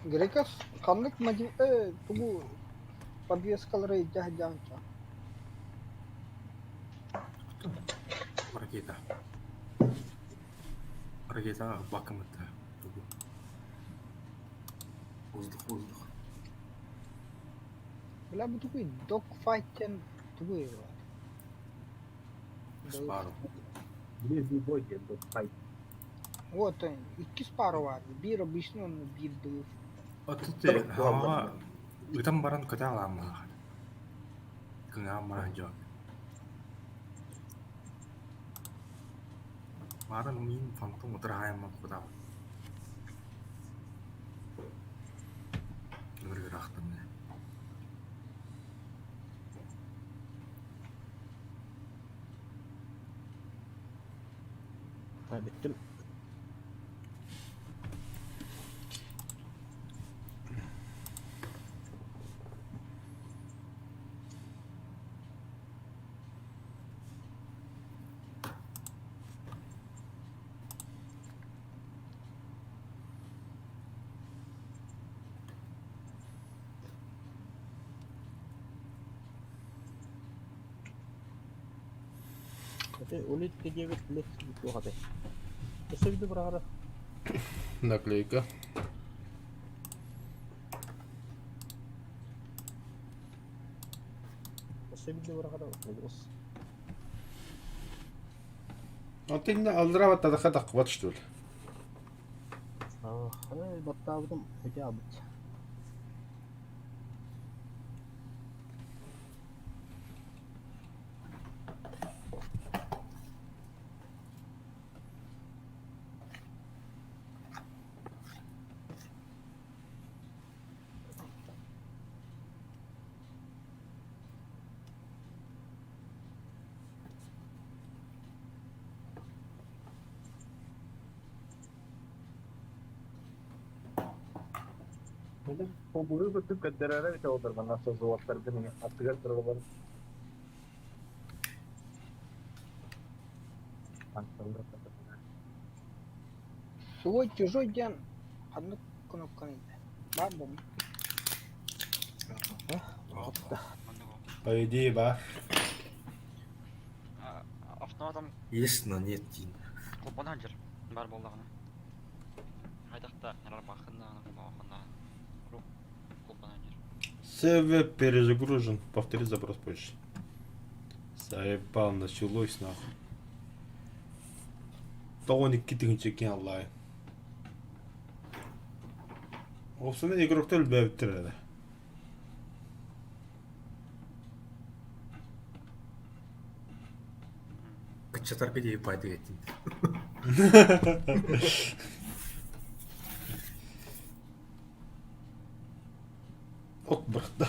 Грекос, канлык мади, тугу подвескалары жах-жахча. Ракета. Ракета bakımıda. Воздух. Бля, bu тугу dog fight-тен тугу его. Спару. Bir boy diye bu kayıt. Вот, iki sparo var. Bir обычный, bir büyük. Отты хава ütän baran kötü alamma. Kınga maran jo. Maran min fantom utrahay ma kuda. Nurga raxtım ne. Ha bittim. Ulit ke dia left itu hati. Terus itu berapa? Наклейка. Terus itu berapa? Terus. А ты не алдырабат тадакка таккыбат что ли? Battağım hocam. Neden? Bunu bütün kadderlere bir şey olur bana nasıl zorlar değil mi? Attıgar durumlar. Свой чужой ден. Одну кнопку не. Бабу. По идее, бар. Автоматом Есть, но нет дейін. кулпанан жүр. Бар болдағына. Қайдақта ярар бақында, бақында. Кулпанан жүр. СВ перезагружен. Повтори запрос позже. Заебал, началось нахуй. Тоғын китігінші кен аллай. Осыны игрокты үлбәбіттір әді. Кычатар бедеyi пайда еттім. От бұрықта.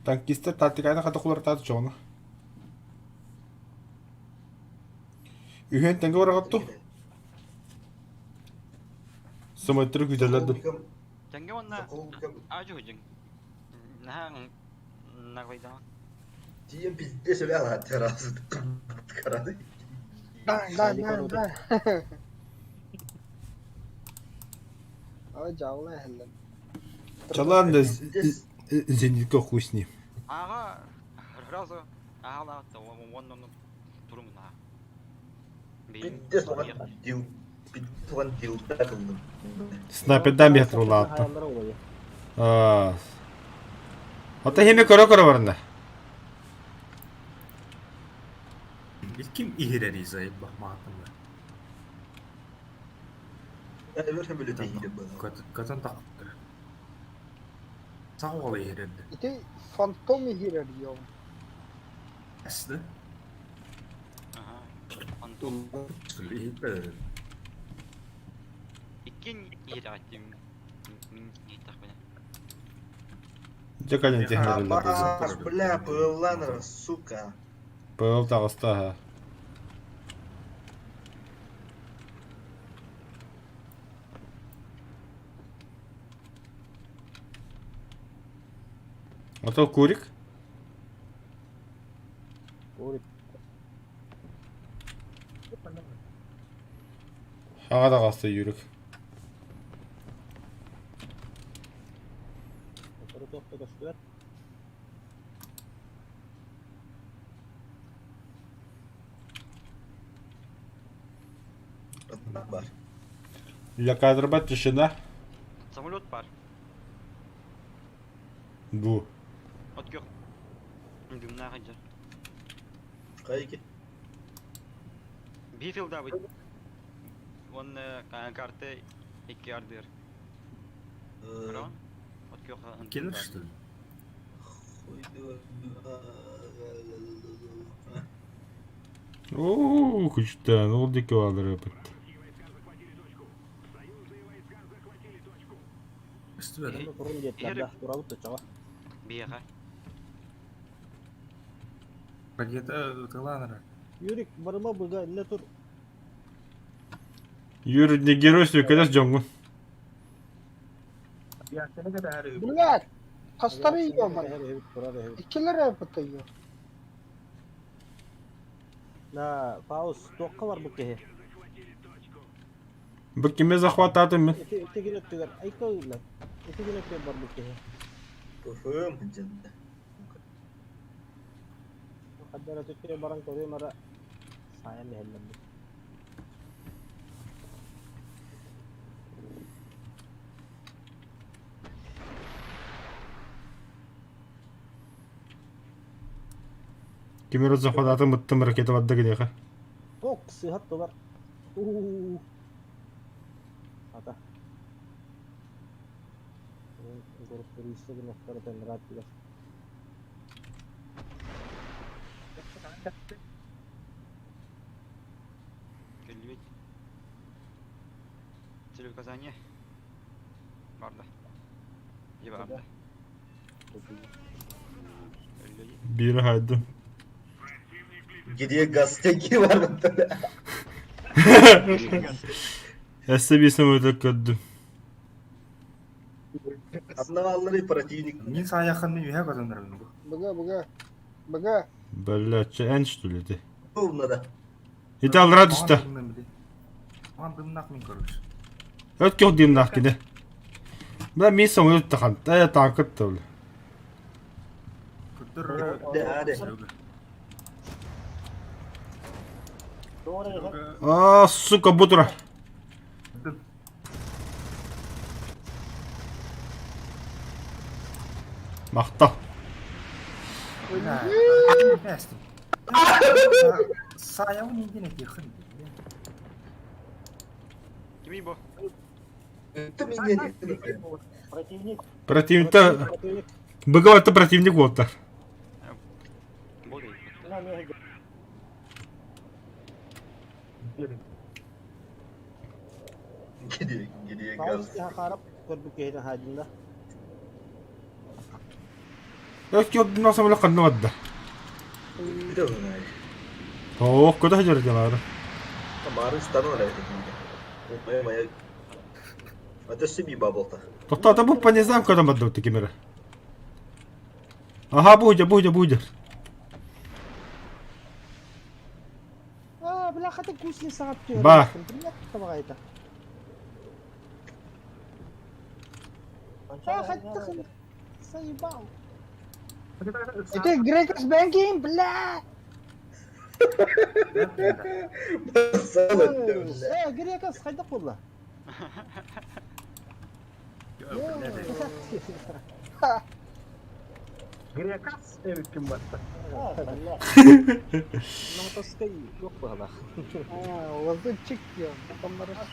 Танкистер таттикайна қатықылар таты жоғына. Үйен тәңгі барағатту? Самайттыры күйдерлерді. Тәңге онна ажу жүң. Нәң нағайда. Тием пиздец ляла террасы. Карады. Да. Ой, жаула хеллен. Чалан да зенитка хуй с ним. Аға разы ағалатты онын тұрымына. Пиздец оған дил. Пиздец оған дил такылдым. Снайперден метр ола атты. Ата хеме көрі барында. Kim ihireri zayıf bakmağım var. Öyle böyle değil bu. Katan takıptır. Sağ ol ihirerdi. İte fantom hirer yo. Aslı. Aha. Antum. Süleyip İkin yeri attım. Min нетах бля. Джекалин технерелер. Ах, бля, пыланыр, сука. Пыл тағыста ха. Ото курик? Аға да қасты юрик. Бар. Для кадрба тишина. Самолет бар. Бу. От жоқ. Дымна қанжа. Қайки? Бифилда бит. Он карты 2 ардыр. Рон. От жоқ. Келер что ли? Ооо, күчтен, ол деке алыр өпіт. Üstü ver. Бияға. Ракета тыланыр. Юрик, барыма бұға ілі тұр. Юрий не герой, көдес жоңғын. Ya sene kadar Блядь, тастары yiyor bana. İkileri yapıtı yiyor. На, пауз, тоққа бар бұл кеге. Бұл кеме захватады мен. Ете керек тегер, айқа ұйлар. Ете керек бар бұл кеге. Көфім, жынды. Қаддара төтке баран көрі мара сайын хеллен. Кеме захватады мұттым ракета бадды кедеға. Тоқ, сыйхат долар. Ата. Горып бір істеген оқтары тәндірат білер. Келбет. Цель указания. Барда. И барда. Бері хайды. Geriye gaz tanki var mı? SB самолет көддüm. Анналары противник. Мен саяқын мен үйе кадандырым бу. Бага. Блядь, en что ли ты? Умнада. İti al radüste. Ман дымнак мен көрүш. Öt yok diyeyim nakide. Ben bir son öt takan. Daya tankıt da öyle. Күттөр. Aa suka butura. Makta. Бестим. Саяу нинден якын. Kimi bu? Это меня не Противник. Противник-то... Быгова-то противник вот-то. Bu değil. На мега. Gidiyor Paus gaz. ya harap körbükeyden hacında. Öt yok nasıl böyle kanına vadda. Bir de ona. Oh kuda hajar diyorlar. Marun стану на это. Моя. Это себе баблта. Totta da bu pa не знаю, когда мы отдал такие меры. Ага, будет. Бляха ты кусни санgat tuh. Bah. Sama kayak itu. Хаттахын. Заебал. Это Грекос Бэнкин, бля! Грекос, хайда кулла. Грекас ким басты. Нотаскай yok bu hala. Лазутчик я.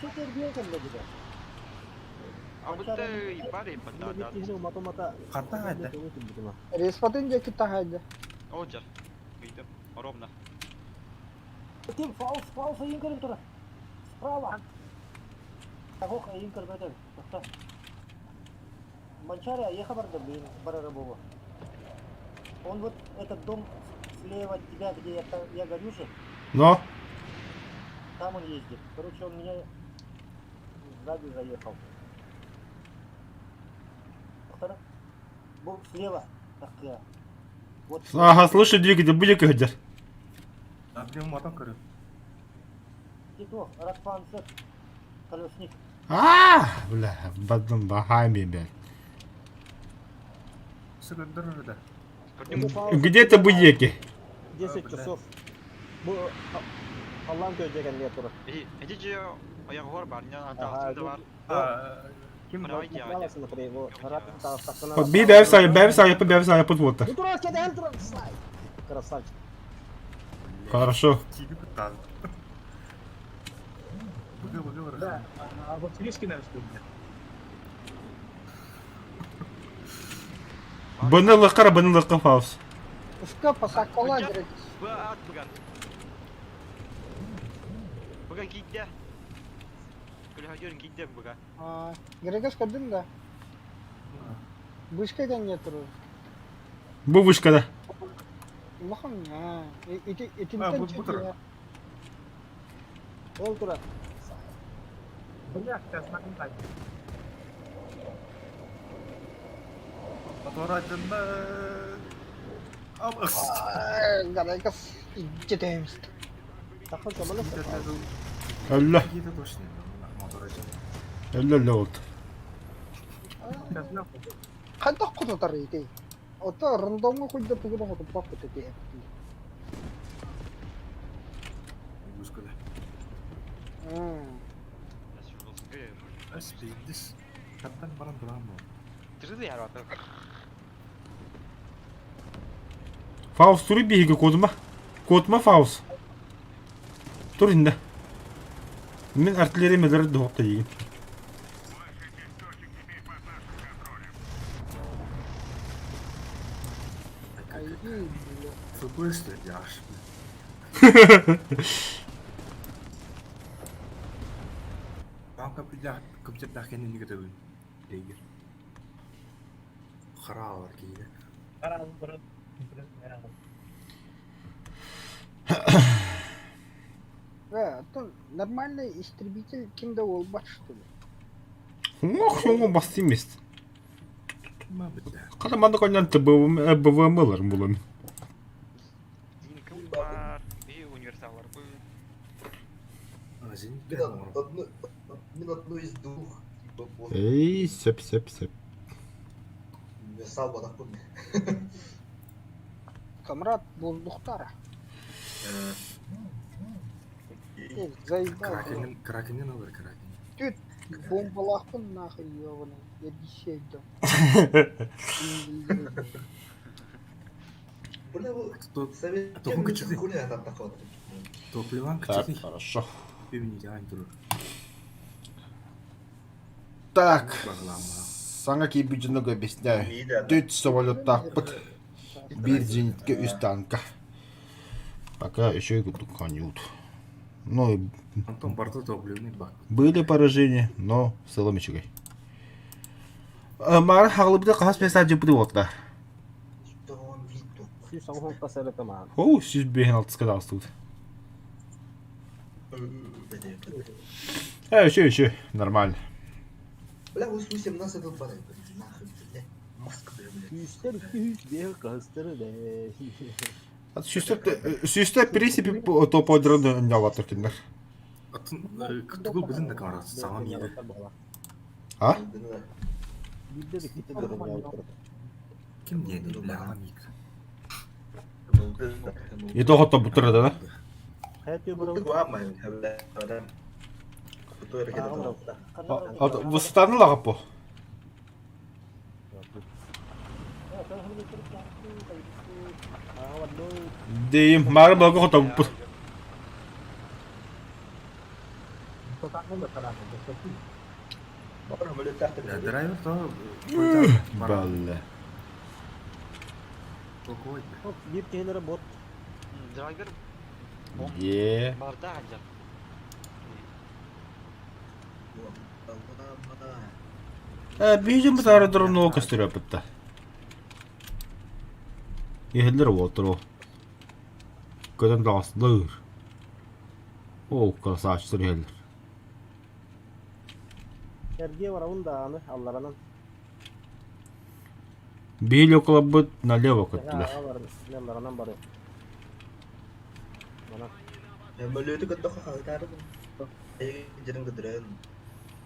Супер Грекос da juga. Абыта ипари патада. Itu mata-mata. Ката кайда. Респатынca kita aja. Оджар. Видим. Ровно. Тим, фаус, Инкер тура. Справа. Ох, Инкер бетер. Манчария, я хабар да блин, Барарабова. Он вот этот дом слева от тебя, где я горю же, Но, там он ездит. Короче, он меня сзади заехал. Второй. Был слева, так я. Вот. ага, слушай, двигатель, будет hajar. Абдем матан көрү. Тито, Ракпансет, колесник. Бля, бадым бахами, блядь. Сыгырдыр да. Где это будеки? 10 часов. Bu Allah'ın köyeceğken diye turu. Эти же аяғы бар барня антасында бар. Ким Мына айти айти. Баласын kırıyor bu. Harap tahtına. Bir bev sayıp вот. Bu turu kedi her turu. Красавчик. Хорошо. Тиби кыттан. Быга. Да, а вот Фришки, наверное, что ли? Bını lıkı faus. Ушка посакала Грекос. Bu at bugan. Bugan gitdi. Kulah görün gitdi bugan. Грекос kadın da. Бышкадан не туру. Bu vışkada. Bakın ya. bu İtimden turu. çekiyor. Ol turu. Бля, сейчас нахуй так. Мотор айдында. Абыс. Грекос иди темст. Takın zamanı. Ölle. Еде точно. Мотор айдында. Ölle oldu. Сейчас нахуй. Хантах куда тарите. Ото рандомга куйда пугуна хото папа тете. Бускада. Аспидис. Каттан баран durağım bu. Тирди яр бат. Faus turu bir hige koduma. Koduma Faus. Tur indi. Min artilleri meleri de hopta yiyin. FPS de yaş. Kanka bilah kıpçak dakikinin ne kadar oyun. Değil. Kara var ki yine. Пора, пора. Ve Нормальный истребитель кимде болбат что ли? Ох, он басты емес. Мабуть, да. Қараманды қойнан БВМ-лар болын. Зинкім бар, универсалар бұл. Зенит Мен одну из двух. Типа, вот, Ей, сеп. универсал бодақ бұл. Камрад воздухтара. Заебал. Кракеннен алыр, кракен. Тüt бомбалақпын нахуй ебаный. Я десейдім. Бля, бұл Тут совет Тоқым күчірді. хули адам тақып отыр. топливан Так, кичи. хорошо. Пивни айн турur. Так, Бағлама. саңа кейбіжінігі объясняю. İyi de. 4 самолеттақпыт. 1 зенитке 3 танка. Пока еще и туханют. Ну, и Антон борта топливный бак. были поражения, но в целом ичигай. Мара хағылыбыда қағас места жепуді болтта. Что он виду? Сүйс аңғын қасары тамам. Оу, 106 сказал тут. Еще, нормально. Бля, вы с 18 был падает. Нахуй, бля. Маска, бля. Сүйістер 200 қастыры да. Сүйісті в принципе топ ойдырын ұняватыр кендер. Атын күтігіл біздің де камарат саған еді. А? Бидді кете дөрін яуып тұрды. Кім деді? Лағам ек. И то хотто бұтырды, да? Хайты бұрын. Ты гуамай, бля. Адам. Кто это кидал? Выстаны лағап по? Дейім, мары бұлғы хотто бұт. Бапар, бля, тахты. Драйвер то Бәлі. Толковой. Bir кейлері бот. Драйвер Е. барда ажар. Бейжім бұт аэродром ол көстері өпітті. Ехелер отыр о. Көден дағасылыр. О, красавчылар ехелер. Серге бар ауын да аны алларанан. Бейли около бұт налево көттілер. Алларын алларанан бары. Мана. Мөлөті көттіққа қағытары бұл. Жерін көтірен.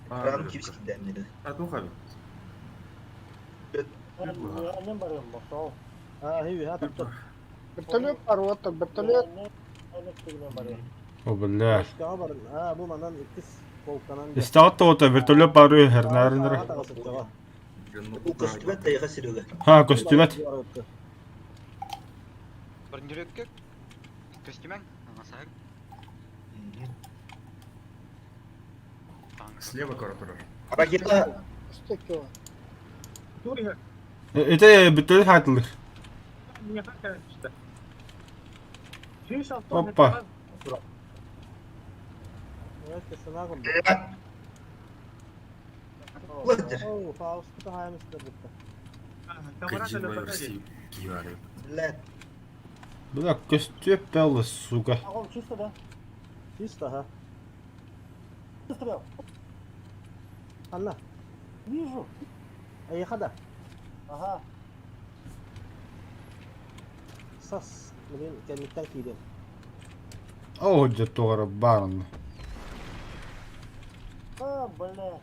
Крам кипс киддәмеді. Ату қабы. Аннен барыyorum bak sağ ol. Ha, hivi ha taptı. Вертолет бар, вот так, вертолет. О, бля. Başka var. Ha, bu mandan ikiz volkanan. Истағат та ота вертолет бары әрнәрінірі. Бұл көстібәт тайға сирөге. Ха, көстібәт. Бронирөкке костюмәң аңасақ. Слева коротырыр. Ракета. Стекло. Турия, Это вертолет хатылыр. мне кажется. Сүйіс Опа. Evet, kesene kaldı. Ладер. Oo, Faust'u da haymıştır bitti. Каджи майорси кивары. Блядь. Бля, көстеп бәлі, сука. Oğlum çiğste de. Чисто, ha. Çiğste be. Anla. Вижу. Ayıkada. Aha. Sas. Bugün kendikten kiydim. О, де тоғыры барын. Ha bля.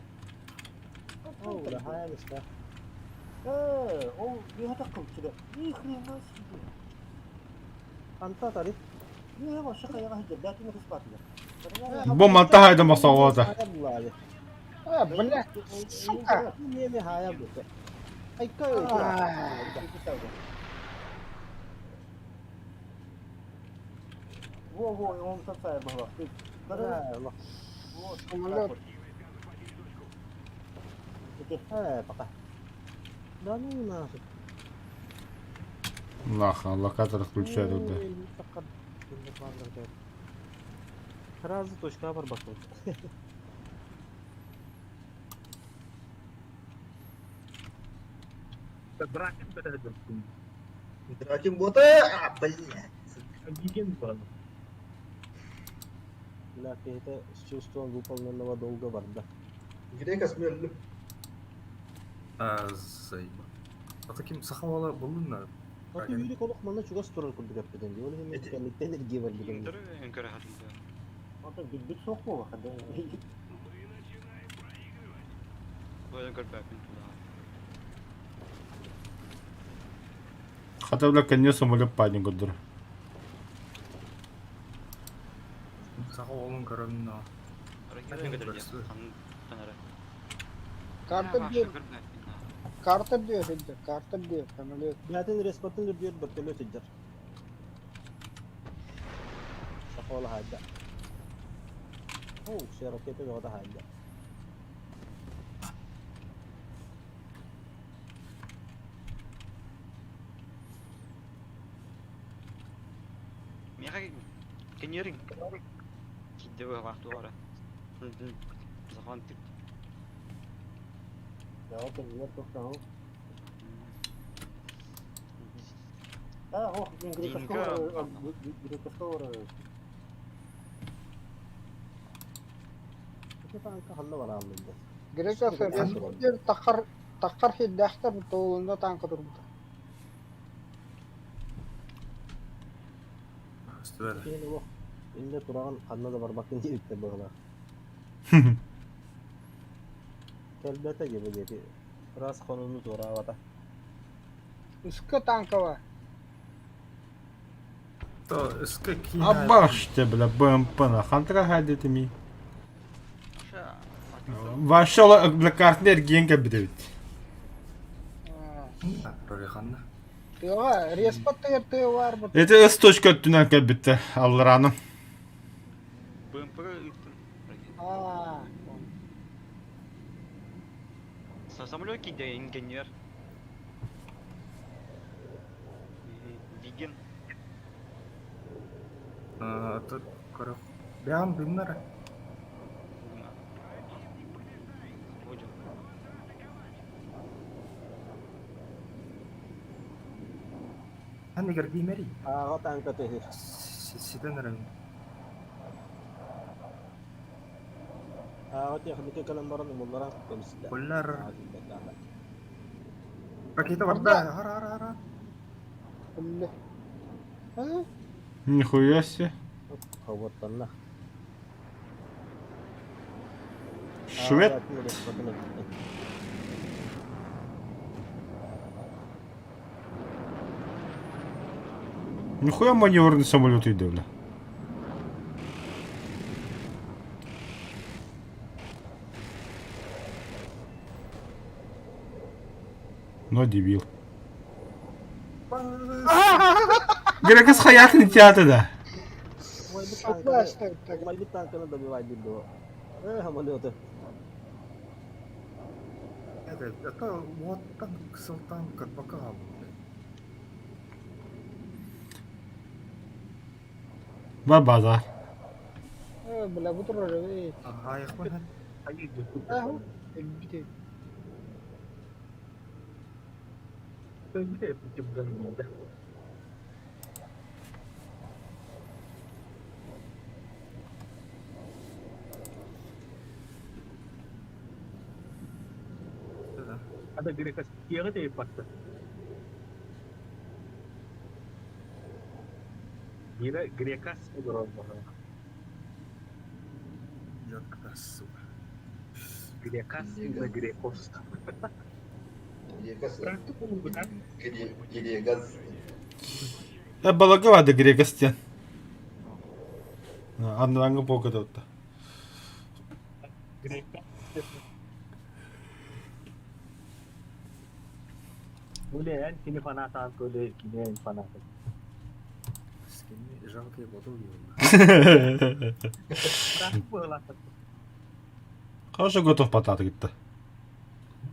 Oo, da haymış da. O bir takım şurada. İyi хрена себе. Anta tarif. Ne var şaka ya hadi. Belki nefes patlar. Бұл манта хайды масауата. Hayal bu abi. А, бля, сука. Niye mi hayal bu? Ay köy. Во, он такая была. Allah. Вот, Самолет. Пока. Да ну нафиг. Нахуй, локатор включает туда. Сразу точка бар басып. Бракен бітірдім. Дракин бота. Блядь. Деген бар. Лакейте с чувством выполненного долга варда. Грекас мөллү. Займа. А таким сахавала булунна. Аты юрик олук мана чугас турар курдук аппеден. Ол хеме кәллектен эрге бар деген. Индер өңкөр халында. Ата бит сокмо бакада. Бұл өңкөр бәпін тула. Хата бля конец самолет падин годдур. Сахавалын көрөннө. Ракет өңкөр дия. Танары. Картер diyor Hidder. Картер diyor. Самолет. Бәтен респортын үрдүр бөттөлө сыджар. Сахавала хайда. О, все ракеты жода хайда. Меха кенерин. Кидде бу вакыт ора. Захан тип. Ya ata niye toktan o? Oh, Grekas var. Kita angka halla bana amında. Grekas bir takar hiddahtar toğunda tankı durdu. Üstüver. Yine bu. İlle turağın halla da var bakın diye bitti böyle. Kelbete gibi dedi. Ras konunu zor havada. Üskü tankı var. То эске ки. Абаште, бля, БМП на хантра хайдете ми. Ваша бля картнер генге бидет. Рориханна. Yoga respot tı var mı? Это с точка түнен кебитте аллараны. БМП ыттын. Aa. Самолет кидде инженер. Виген. Это коров. Бям бимнара. Hani gergi meri. Aa, tankı tehir. Siden ren. Aa, teknik kalambaran bunlara temsilde. Kullar. Raketa varda. Hara. Öyle. Ha? Нихуя себе. Kavattanla. Швед. Нихуя маневрный самолет иде, бля. Но дебил. Грекас хаятын тияты да. Olay bir tankını da bir vay bildi o. Hamalıyordu. Это вот так салтан как пока. Бабаза. Bela bu turur öyle. Аяқ па. Ahu. Elbette. Öyle yapacağım ben. Ada Grekas kira deh pasti. Grekas itu orang. Яткас. Grekas itu Grekos. Грекас. Praktik olur benar. Грекас. Балагава да Грекастен. Аннанга поката отта. Grekas. Boleh kan kini panatan tu deh kini yang panatan. Скини жалкие бодоги. Kenapa lah? Хорошо готов потат гитте.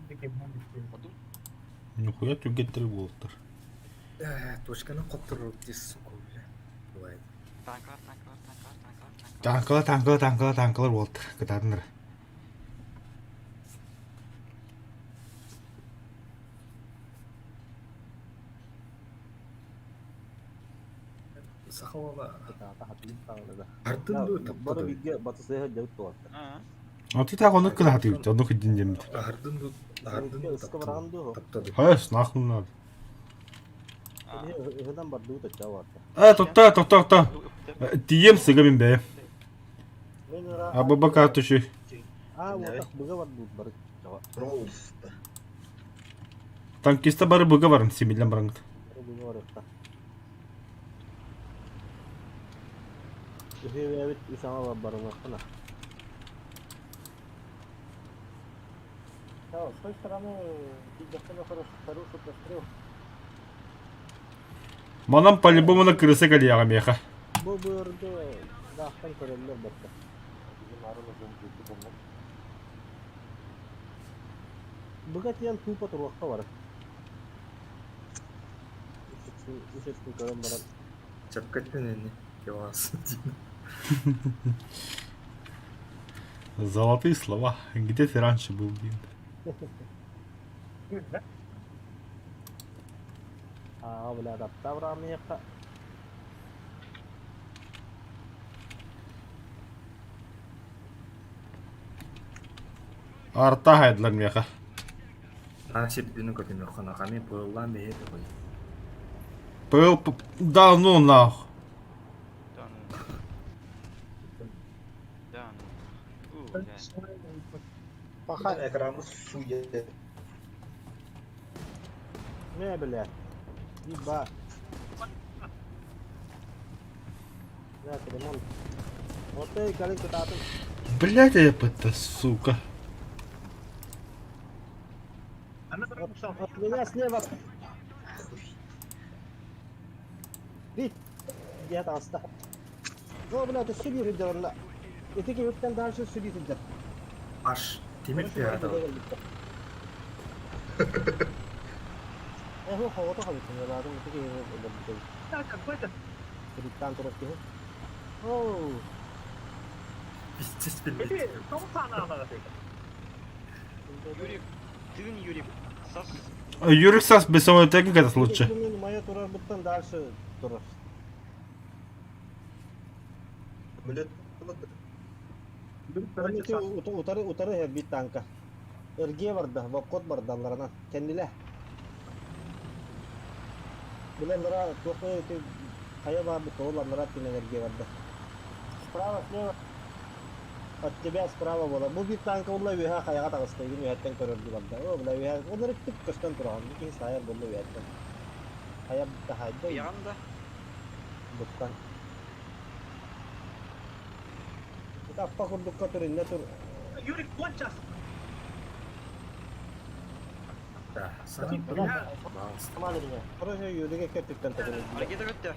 Bikin mana? Нихуя түгеттер болуптар. Точканы коттуруп тез көбүлө. Булай. Танкылар болуптар. Кытадындар. Сахалала. Кытаата хатылып калды. Ардын ду Бары таптады. биге батысыга жабыт болот. Оти так оны кыла хатып, оны кыдин демит. Ардын ду Ыска барган ду. таптады. Хайс, нахуй надо. Ыдан бар ду тача бар. Токта. Дием сыгамин бе. Мен ара Абака туши. вот быга бар ду бар. Роллста. Танкиста бары быга барын, семилен бараңды. Быга бар та. Үһебет исама барына кына. Да, с той стороны видно хороший пострел. Манам по-любому на крыса галияга меха. Бу бөрдө дактан көрөлөр бакка. Bizim arada zombi bulmak. Быга тиян тупа туракка бар. Үсөттү көрөн барат. Чапкаттен эне. Кевас. Золотые слова. Где ты раньше был, блин? Бля, да, таврамеха. Арта хайдлар меха. Сепдүнү көтүнөр кана ками пыллан бейет кой. Пыл... Да ну нахуй. Да ну. Пахай. Экранımız su yedi. Не, бля. Иба. Да, ремонт. Вот ты, коллега, тату. Блять, это сука. От меня слева. Вид. Где-то оста. Ну, бля, ты сюди ридерла. И ты кивиттен дальше сюди ридер. Аш темир пирата. هو خواطه خليك من بعدين تيجي اللي كان تروح كده اوه Юрик, тын Юрик. Сас. Юрик Сас без самой техники это лучше. моя тура будто дальше тура Millet утары ya bir tanka erge vardı vakot var dallarına kendine bilenlere çok kaya var bu toğlarlara tine erge vardı справа слева от тебя справа было bu bir tanka ulla veha kaya kata kıstı gibi yetten körüldü vardı o bile veha onları tık kıştan turan bir sayar buldu yetten kaya daha haydi Yanında. Bukan. Kita apa kurduk ka turin na tur. Юрик, кончас! Да, сани Kemana dia? Terus ya yuri ke ketikkan tadi. Harekete götte.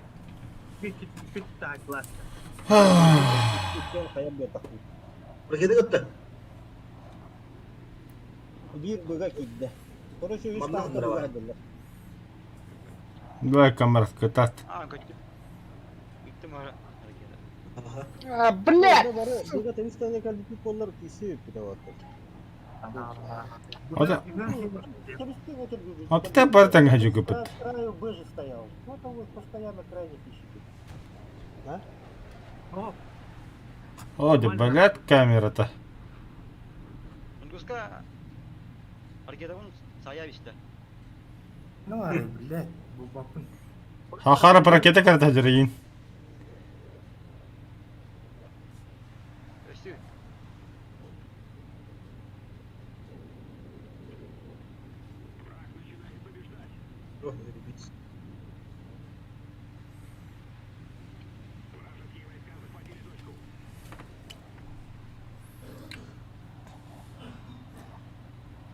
Küt taklar. Ikan kaya betak. Harekete götür. Bir buga kidde. Terus ya Mandak istang berapa? buga adalah. Давай камера катат. Götte. Gittim harekete. Aha. Блядь! Buga temiz tane kaldı ki kollar kisi bir de var. Вот это бартан хочу купить. Краю бэжи стоял. Вот он вот постоянно крайне пищит. А? О, да блядь, камера-то. Нагрузка. Harekete bunu saya işte. Ну, блядь, бубакун. Хахара ракета карта жирин. Östü. Oh, bit.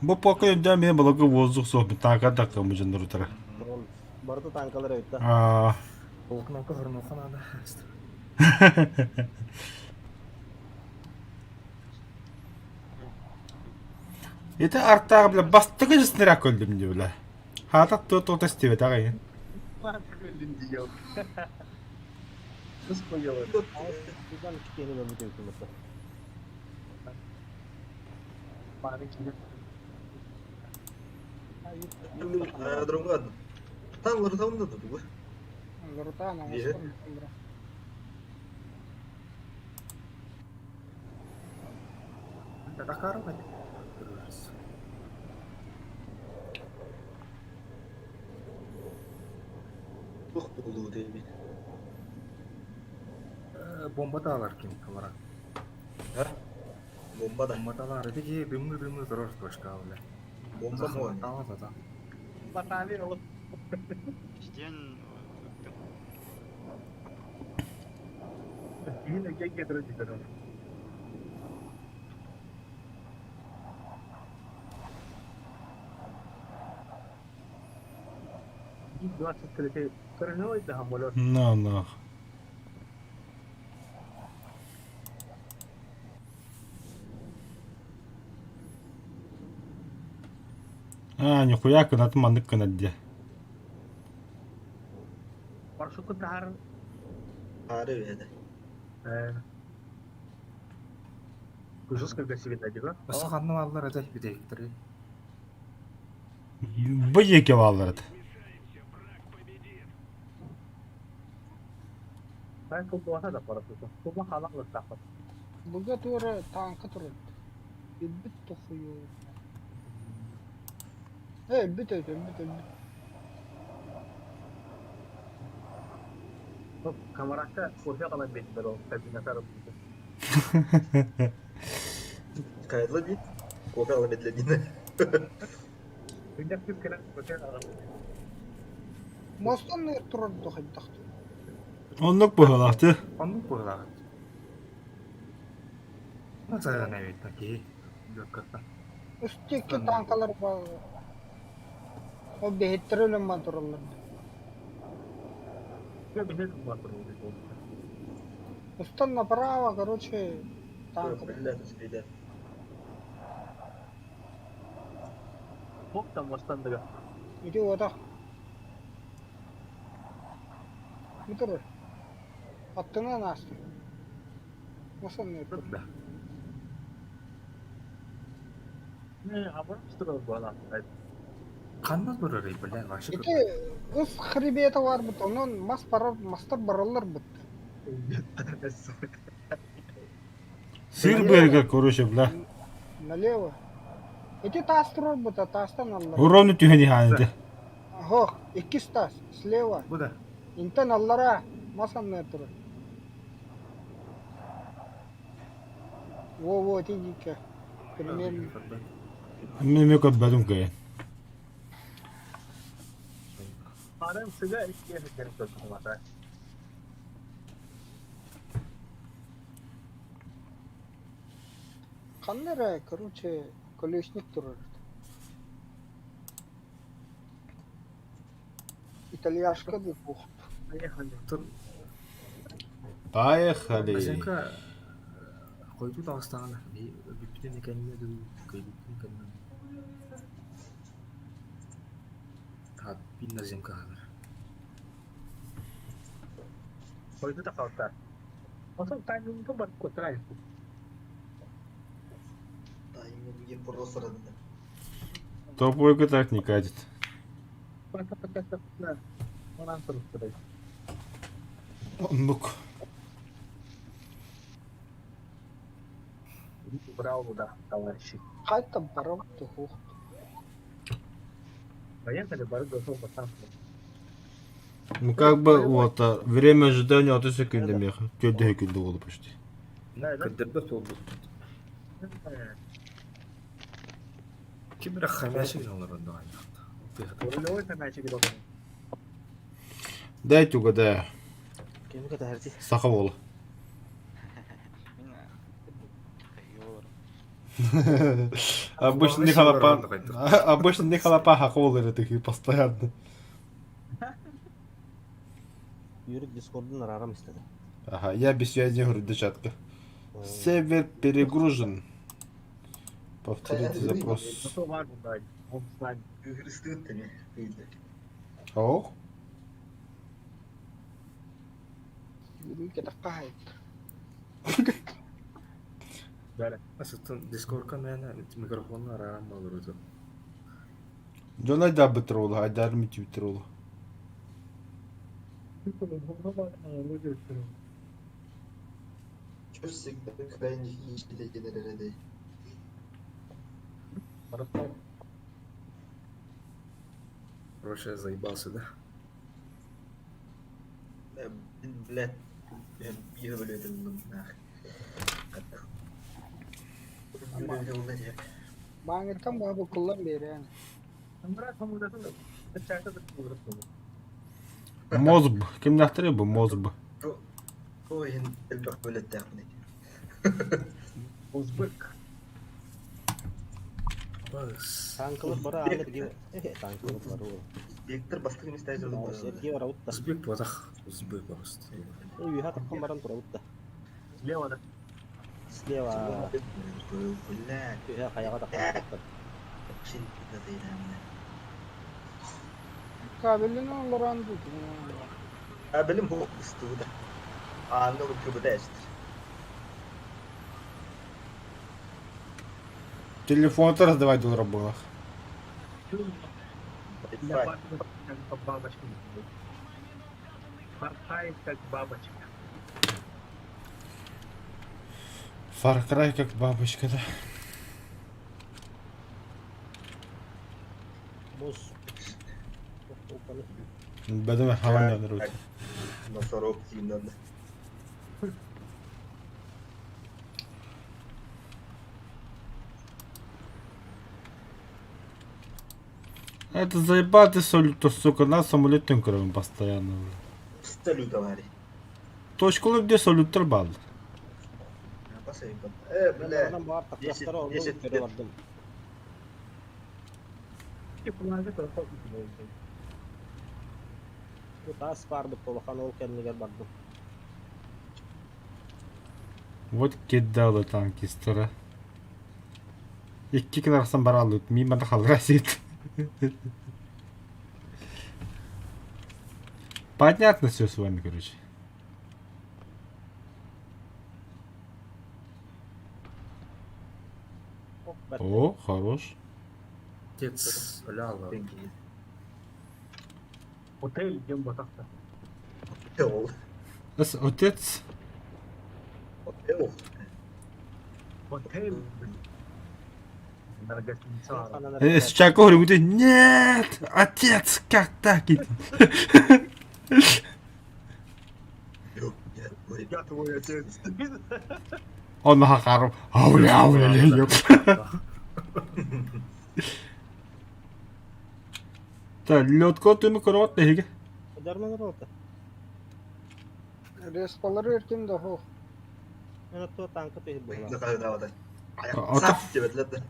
Bu пока да мен балага воздух соғып така така мужандар утара. Baru tangkalar itu. Окноко хорноко надо. Это арта бля бастыгы жснера көлдүм ди бля. Хата то тестиве тагы. Bukan kini baru itu betul. Другой. Там лор там надо, дуга. Лоротана, Биһи. мостон. Дакару хай. Тух болуу дейбит. Бомба таалар ким камара. Бомба да. Бомба таалар эти дымы торор башка беле. Бомба мой. Таала тата. Батали олып. Иштен Yine getirip gidiyorum. И 23 корневой да хамолот. На. Нихуя кынаты мандык кынадде. Маршрутку тар. Ары беде. Кужус как себе дадига. Осыганны аллар эте битектери. Бу эке балларды. Ben kullansa da parası. Kullan halakla takır. Buga tuğra tankı turun. Bit toxuyor. Bit. Kamerakta koşa kalan bekler o. Tabii tarafı. Kayıtlı bir. Kokalı betlediğinde. Sıcak bir kere koşa kalan. Мостон не туран тохай тахты. Онлук быһылаахты. Онлук була. Насаа навит таки. Жокката. Үстекке танкалар бар. О бехеттерелем матуралар. Я бы не смотрел. Устан направо, короче, танк. Блядь, спидер. Бок там останды. Иди ода. Митер. Аттына насты. Мосон не тур. Да. Не, а вот что было. Каннас бурары биле башы. Ити үс хребеті бар бұт, онын мастар баралар бұт. Сырбергер, короче, бля. Налево. Ити тас тұрар бұт, тастан аллар. Уровны түйені ханеті. Хоқ, иккис тас, слева. Бу да. Интен аллара, масан не тұрар. Во, тигике. Примерно. Мен көббәдім көйен. Paran sıga ikiye seçerim sözüm var. Қандары, короче, колесник тұрар. Итальяшка да пух. Поехали. Азенка койду Дагыстан. Бүттен экенин ду көйдүн кенен. Та бинна земка. Koydu da kalkar. Olsun timing'ı bak kotaray. Тайминге просто радыда. Топовый так не катит. Pata. Ondan sonra kotaray. Онлук. Браво, да, товарищи. Қайта барам тұхуқ. Поехали, бары готов пацан. Ну как бы вот время ожидания от секунды меха. Кёрдө секунды болду почти. Да. Кыдырбы толду. Кимира хамяши жоллар онда айнакта. Рулевой хамячи gibi oldu. Дайте угадаю. Кем кадарди? Сахавол. Мен Обычно не халапа хахолы такие постоянно. Юрик Дискорд'ун арарам истеди. Ага, я без связи говорю, дочатка. Сервер перегружен. Повторите запрос. Nasıl var bunda? Offline. Hristiyan mi? Değildi. Ох, Юрик это қайт. Böyle. Асытын Discord-ка мен микрофонну арарам болурду. жона да битиролу, айдар ми твиттеролу. Чё всегда крайних ищите генералы? Короче, я заебался, да? Блядь, я говорю, это нах. Bangirken bu kullan beri yani. Mozb. Kim nahtırıyor bu mozb? Ой, البخ böyle تاخني. Uzbek. Bas. Tankılık bara Ahmet gibi. Tankılık bara o. Виктор бастыгын истайзер Aa, Sergey var avutta. Узбек батах. Узбек просто. Üha takkan baran tur avutta. Слева, да. Sleva. Блядь, Üha kayağa takkan. чин надоедает. Kabelini onlar andı. Bilim هو استودا. Anlı bu kübüde estir. Телефон-то раздавать в рабах. Для папы как бабочка. Порхает как бабочка. Far Cry как бабочка, да? Muz. بدون حوالي نروح. Носорог кинон. Это заебатый салют, сука, нас самолетом кровим постоянно. Салют, говори. Точку где салюттар бал. Посмотри. Ben Бля. oradan bağır tak. Yeşil- Yaslara oldu. yeşil Göre tüket. vardım. Kullanacak da çok Bu tas vardı. Polakan ol kendine gel vardım. Вот кидалы танкистера. İki kınarsan baralı. Mimada халрасит. Понятно все с вами, короче. Hop ben. О, хорош. Отец Ляла. Отель где батахта. Тел. Отец. Тел. Отель. На гостиница. С Чако говорю, нет, отец, как так? Я твой отец. Он хахаром. Ауля, ёп. Так, лёдко тümü kırvat ne hege? Dermanlar oldu. Respaları erken de ho. Ben o tankı tehir Ne bulan. kadar davada. Ata- Saf cebetlerdi.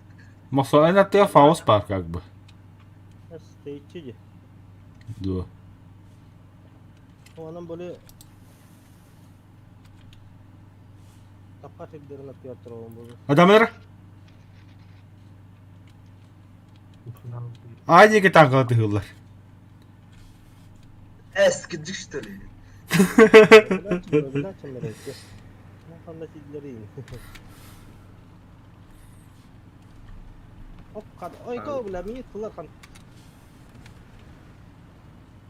Masal это я фаус парк как бы. Steyçici. Да. O adam böyle Takat edildiğini atıyor oğlum bunu. Adamlar aynı tank atıyorlar. Eskici işte. Öbürden çömere etti. Ne kanda çizgileri iyi. Hop kad. Oy ko bile mi kullar kan.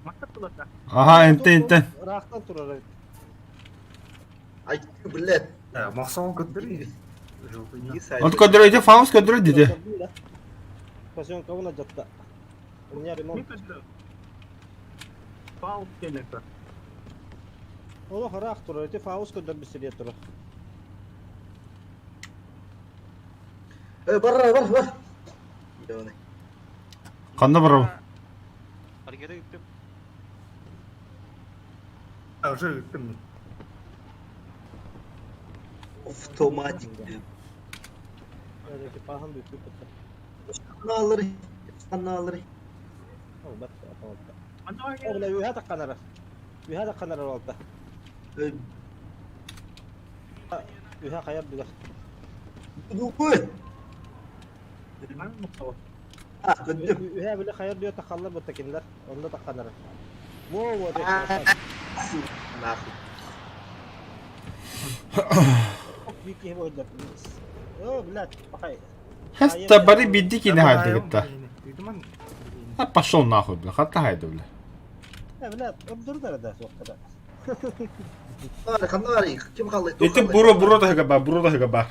Maksat kulakta. Aha enten. Raktan turar. Ay блядь. Махсал Кадри. İyi saydı. Он кадройте фаус кадрой dedi. Kasyon kavuna jatta. Dünya Ne remont. kadar? Faul kenekta. Ola harak turar. Te faus kadar bir seriye turar. Barra var. Yani. Kanda bravo. Hareket ettim. Уже гиттим. Otomatik. Öyle pahan büyük bir kutu. Kanalları. Kanalları. Oh bak tamam. Ana O bile üha takkanara. Üha takkanara oldu. Üha kayar bir. Bu. ben Mustafa. Ah gıdım. Üha bile kayar diyor takallar bu tekinler. Onda takkanara. Wow wow. Nahı. Çok büyük bir oyunlar. Oh блядь, bakay. Хаста бари бидик и нахай дегта. Видимо, А пошел нахуй, бля, хата хайда, бля. Блядь, обдурдар да соққада. Қандай кім қалай? Эти буро да бар, буро да бар.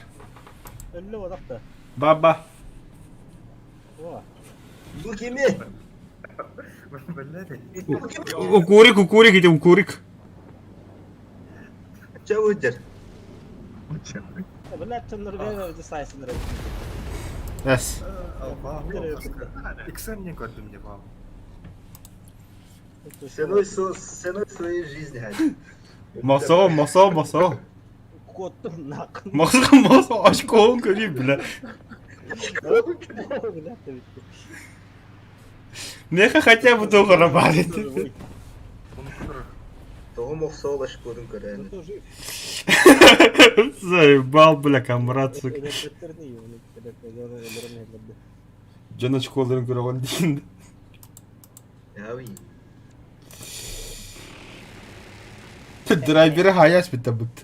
Өлі одақта. Баба. О, Бұл кеме? Укурик иди, укурик. Чау өдер? блядь, төнірге өзі сайсындыр. Yes. Эксамне көрдім деп ал. Сеной своей жизни, хәді. Масо. Коттың нақын. Масо, очкоун көрейін, бля. Неха хотя бы долго работает. Тоғым оқса олаш көрін көрәні. Заебал, бля, камрад, сука. Жана школдарын көре алған дейін. Яви. Драйвері хаяс бітті бұд.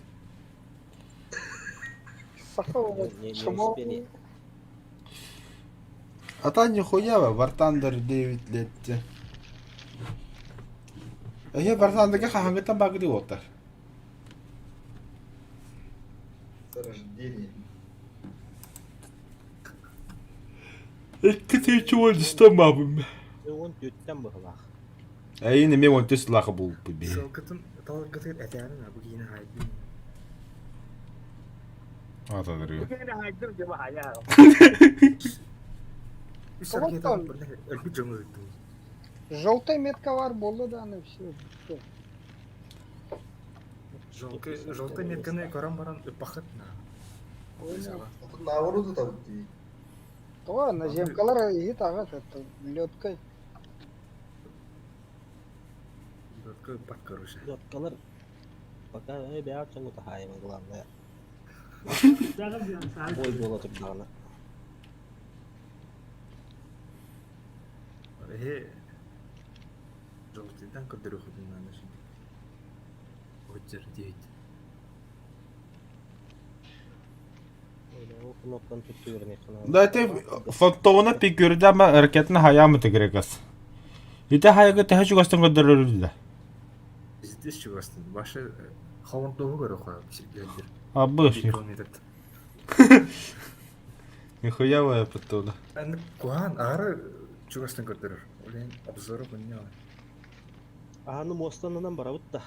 Ата нихуя ба, Вартандер 9 летте. Вартандерге хаңғыттан бағыды отыр. Рождение. Кетейчі ойды стамабым. 14-тен бұғылақ. Әйіні мен 14 лақы болып бі. Салқытын талғытын әтәрін абы кейіні хайдың. Атадыр үй. Bugün haydır gibi hayal. Үс аркетан өлбі жоңы өттің. Желтая метка бар болды да, аны все. Жолты метканы көрін баран өппақытна. Наоборот, там ты. То, на земкалар и тағат, это лёткой. Жолтқа өппақ көруші. Жоткалар. Пока бәғат соң ұта хайымын қыланды. Ой бола тұрдағына. Жолтыдан көрдір өқыдың анашын. Өттер дейді. Кноптан түттүріне қына. Да, ты фотоны пикүрді ама әркетіні хаямы тігірекас. Ите хайығы тәхі жүгастың көдір өрді. Біздес жүгастың. Башы қауынтуғы көрі қойып сергелдер. Абы үш. Нихуя вая потода. Әні қуан ары жүгастың көрдір. Олен обзоры бұнне алай. Ағаны мостанынан бара бұтта.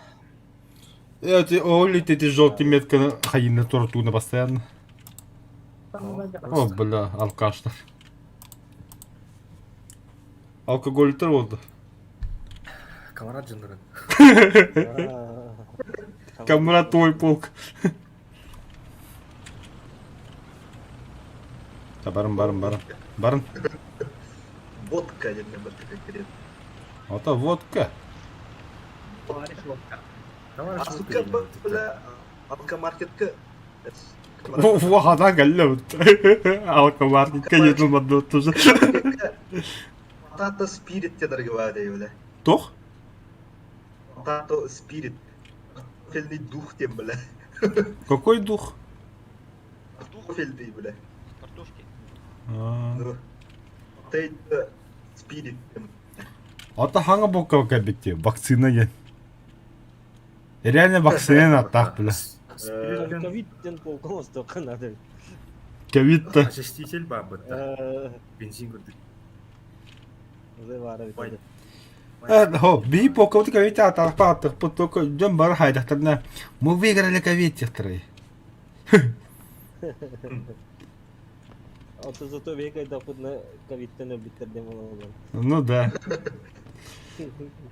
Эти олите эти желтые метки хайны тортуна постоянно. О, бля, алкаштар. Алкоголь-тер oldu. Камарат жындырын. Камрад твой полк. Барын. Водка, я не бачу, как керет. Ата водка. А сука, бля, алкомаркетка. Ваха галлет. Алкомаркетка еділмады тоже. Тато спирит те дорогие, бля. Тох? Тато спирит. Фельный дух тем, бля. Какой дух? Фельный, бля. Картошки. Ну. Тейт спирит тем. Ата хаңа бока бекте, вакцина ген. Реально вакцина аттақ, бля. Ковидтен полкомыз тоқын адыл. Ковид-то. Очиститель бабыта. Бензин көрдік. Уже бара бітеді. Хо, би полковник ковид аттақ, потока жон бары хайдақтарына. Мы выиграли ковид тектірі. Ото зато бекай дақудна ковидтен өбіттерден болған. Ну да.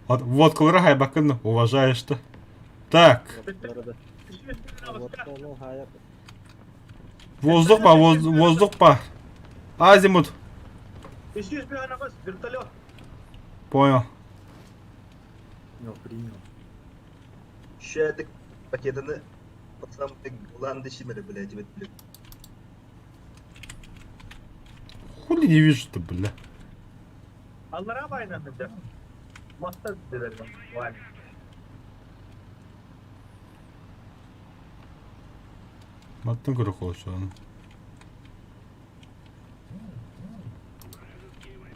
Водкалары хайбақын уважаешь-то. Так. Воздух па. Азимут. 500 миллионов вертолет. Понял. Принял. Шәдік пакетini пацан гланды шимели, блядь, блядь. Хули не вижу-то, бля. Алlara baylandı. Masta verelim. Vay. Маттың көрі қолшы оны.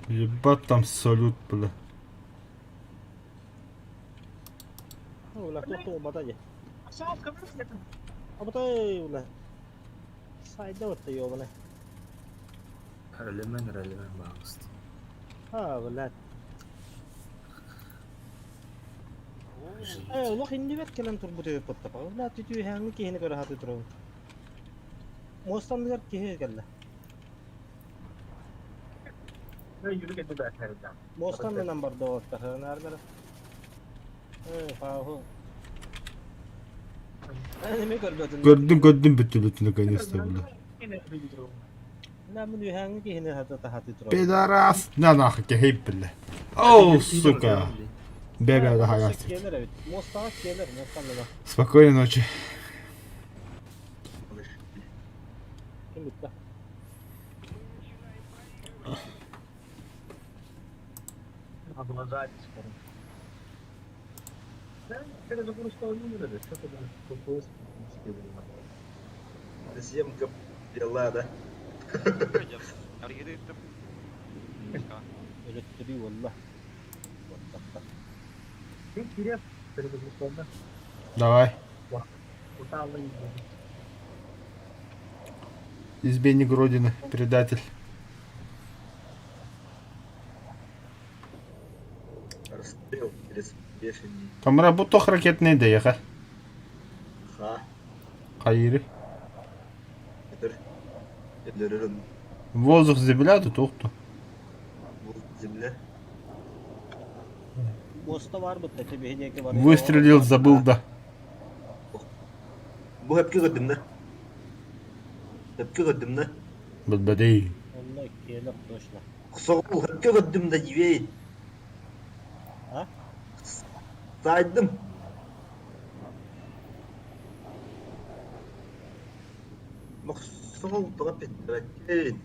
Ебать там салют, бля. Ulah tuh bata aja. Saat kami Apa tuh ulah. Side out tuh yo mana. Relemen banget. Ulah. Ulah hindi bet kelam turbut itu pot apa. Ulah tuh yang ini kira hati terus. Mostan lihat kih kalla. yürü getir derler. Mostan number 2 terus narlar. Fahu. Ini mi gördün? Gördüm bütün наконец-то, бля. Yine bir gidiyorum. Ulah men yang ini hati terus. Пидорас! На нахуй, гейп, бля. Оу, сука. Бебе да hayat. Gelir evet. Mostan gelir. Mostan da. Спокойной ночи. Kim bitti? Adına zaten çıkarım. Ben biraz da bunu sorduğum gibi de çok da çok hoş bir şey. Съемка дела, да? Пойдем. Аргиды это... Elektri valla. Bir kere böyle bir sorma. Давай. Utanlı Изменник Родины, предатель. Расстрел через вешание. Там работох ракетный деяха. Ха. Кайры. Это... Эллерин. Воздух, земля, тут ухту. Земля. Mosta var mı? Tete bir hediye ki var. Выстрелил, забыл, да. Bu hep gördüm de. Hep gördüm de. Бадбадей. Allah gelir точно. Soğuk hep gördüm de yiyeyin. Ha? Saydım. Bak soğuk bana bitmeyin.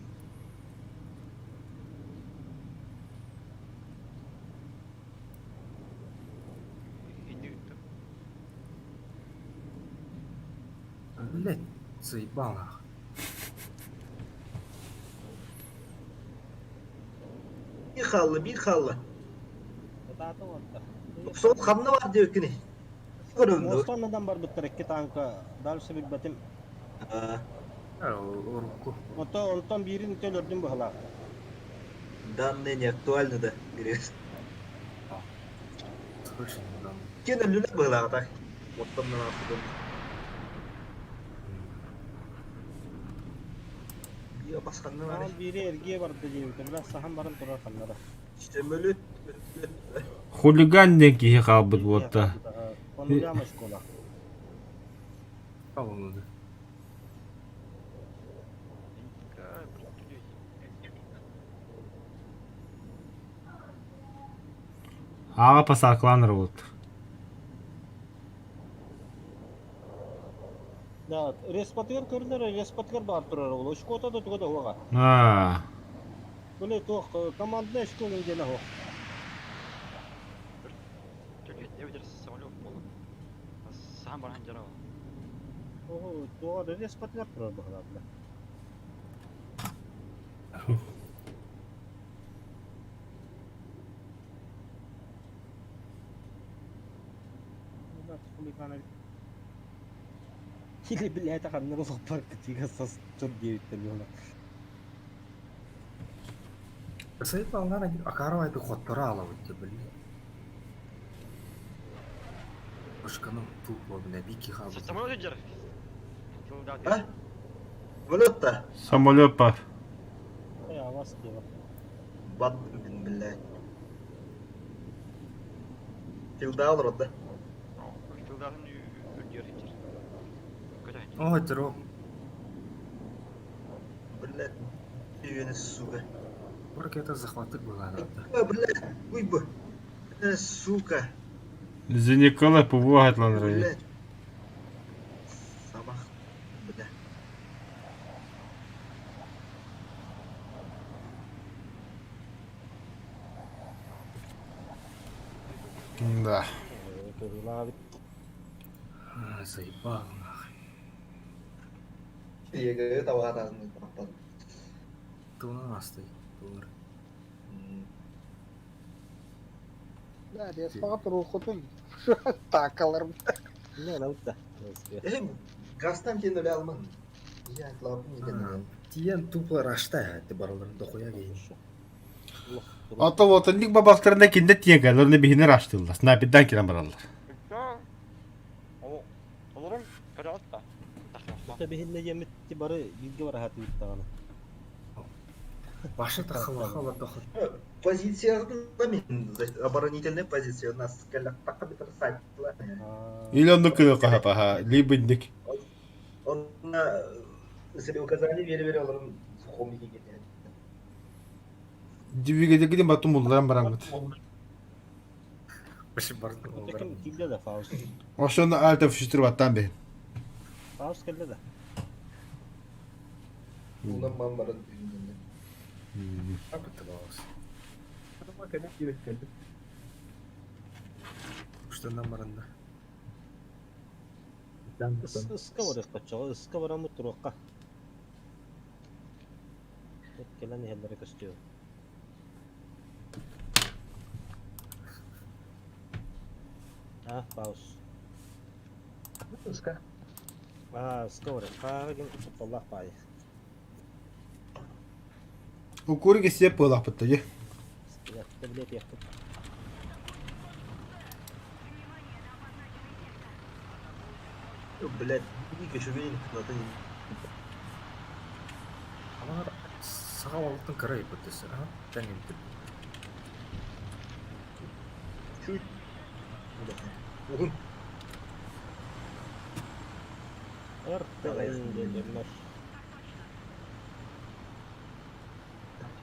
Блять, заебал нахуй. Bir kallı, bir kallı. Tatı var. Soğuk kanlı var diyor ki ne? Göründü. Mostan neden var bu trekki tanka? Dalşı bir batim. Урку. Ondan birini telördüm bu hala. Данные не актуальны, да, говоришь. Слышь, да. Кена люля была так. Вот там на нас идем. Ya başkanlığı var. Biri ergiye vardı diye. Biraz sahan barın durar kanlara. İşte mölüt. Хулиган некий хабыт вот та. Onu yamış kola. По-моему, да. Ага, пасакланыр вот. Да, респатлер көрдер, респатлер бар турар ул. Ошкота да тугада хуга. Böyle toq командный эшкөлүн гена хо. Я выдер самолет в полу. Сам баран жарау. Ого, тугада респатлер турар bu hala. Или, блядь, так на зоопарк тихо со студией телефона. Заебал, надо акарова это хоттора алабыт, блин. Ушкану тупо, бля, бики хабыт. Самолет жар. А? Mölüt da. Самолет пар. Ya vas diyor. Battım billahi. Tilda alır o da. Филдарын өндер итер. Кадай. Ой, дроп. Billahi. Düğünü suga. Ракета захватык была, да. Billahi. Uy bu. Сука. Зеникала повагат ланрай. Billahi. Sabah. Billahi. Да. Заебал, нахуй. Yega tawaran apa? Ты у нас стоит, дура. Да, я спал рухотун. Такалар. Не, на утта. Гастан тен өле алман. Я атлапын деген. Тиен тупо рашта хәтте бараларын дохуя гейин. Ото вот ник бабактарында кинде тиега, лорны бихинер аштылар. Снайпердан кирен баралар. Олорун көрөт та. Та бихинне емитти бары билге бара хаты уттаганы. Башы тахала дохот. Позицияны мен оборонительная позиция у нас скелет так битер сайт. Или он нукы кахапа, либо ник. Он себе указали вери оларын хомиге кетет. Дивиге гидин батум булларан барамыт. Башы барды. Текин килде да Фауст. Ошону альта фүштүрүп аттан бе. Фауст келде да. Унан мамбарын. Апты баус. Adama kadar gerek geldi. Уштан баранда. Ыска бар ыккачага, ыска барамы туракка. Келен хеллери көстү. Фауст. Iska. Ыска бар. Кагын Аллах бай. Укурги сеп пылах бытты. Я таблет яхты. Блядь, не кешү мен надо. Алар сага алыптын кырай бөтөсө, а? Таңын тип. Чуть.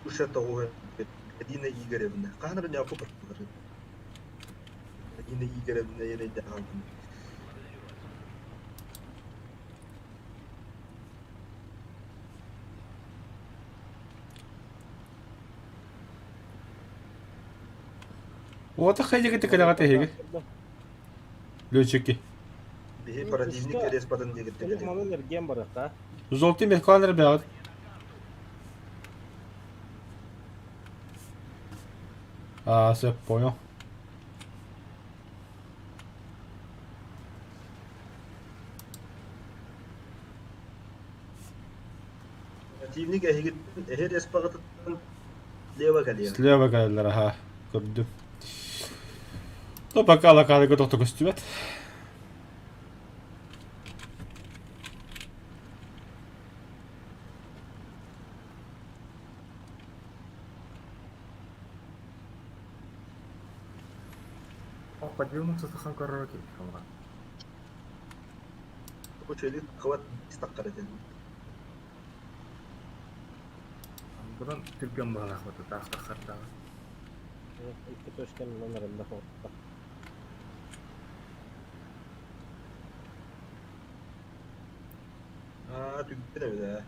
Уша того Адина Игоревна. Канар не опупа. Адина Игоревна я не дам. Вот хайдиге текелегате хеге. Лётчики. Бихи противник респадан дегет. Момент эрген бар да. Желтый мехканер бягат. Все понял. Противник эхе респагат лева калия. Слева калдыр, ага. Көрдүм. Ну, пока локалыга токто көстүбөт. Подъемник сатахан караоке. Очелик кват стаккарат. Будан түргөн бала хаты тахтахарда. Икки төшкөн номеринде фотто. Түгүнө да.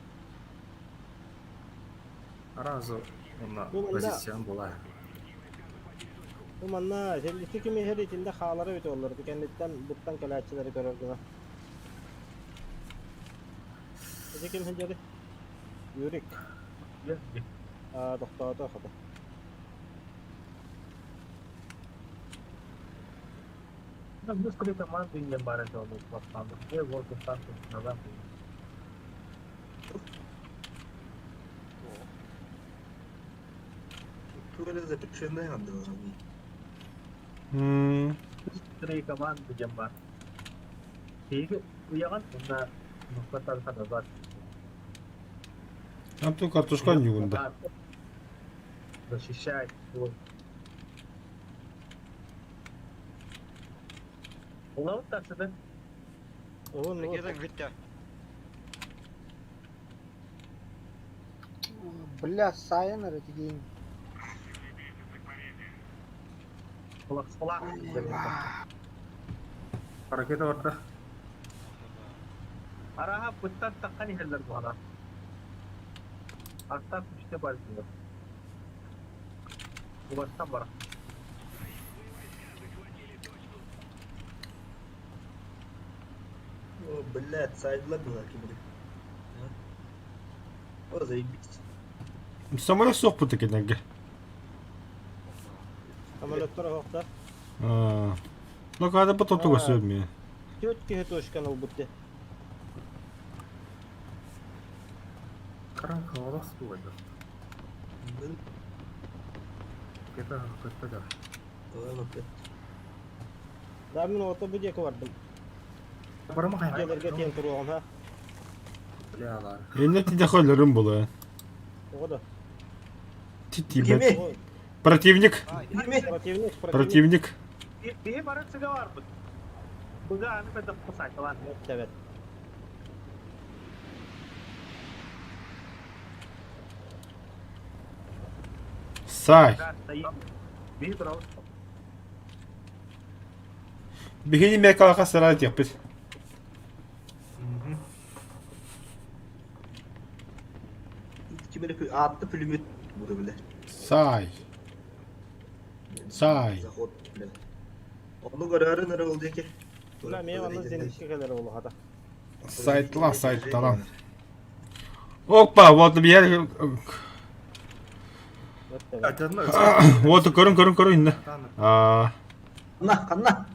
Аразо онна позициям була. Bu manna sellisi kimi her içinde xaları öte olurdu. Kendinden buttan kelaççıları görürdü. Ece kim hıncari? Yürük. Doktor da xadı. Biz kulüpte mantığı ibaret oldu. Bakmandı. Ne voltu sanki neden? Туре запеченная анда. Три команды джамбар. Тиги уяган онда нукпаттар садазат. Апту картошка югунда. Защищает. Улау таксыды. Геден гүттө. Бля, сайын әрі деген. Kulak. Ракета барда. Araha puttan takkan iheller bu ara. Artar işte başlıyor. Bu baştan bara. Блядь, сайдлар была кибри. О, заебись. Самолет соқ бутты кенеге. Самолеттер хоқта. Ну, когда потом только сегодня. Тетки точканы ул бутте. Karanka olas bu oyda. Keta kötü de. Да мен ото bu deki vardım. Bara mı hayal? Gelerge ten turuğum ha. Bile alar. Eline tidaklarım bulu. O da. Титибет. Kimi? Противник. Kimi? Противник. Bir barın sıga var bu. Bu da hani ben de kusaydı var. Evet. Сай. Bir bravo. Бегини мекалака сарай yapış. Kimine attı pülümüt bu bile. Сай. Сай. Заход bile. Onu görüyorsun nere oldu ki? Buna men onu zenitke kadar olu hada. Сайт lan. Опа, вот bir вот көрün инде. Kanna.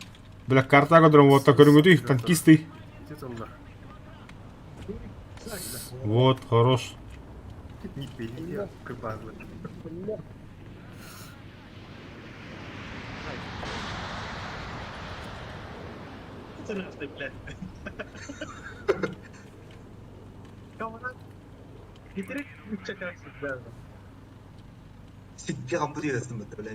Бля, карта которым вот көрүнгөдүй, танкисты. Титулдар. Вот, хорош. Не пили, кыпазлы. Sırası bile. Kafadan getirip üç çakarsın lazım. Sikki kapı diyorsun böyle.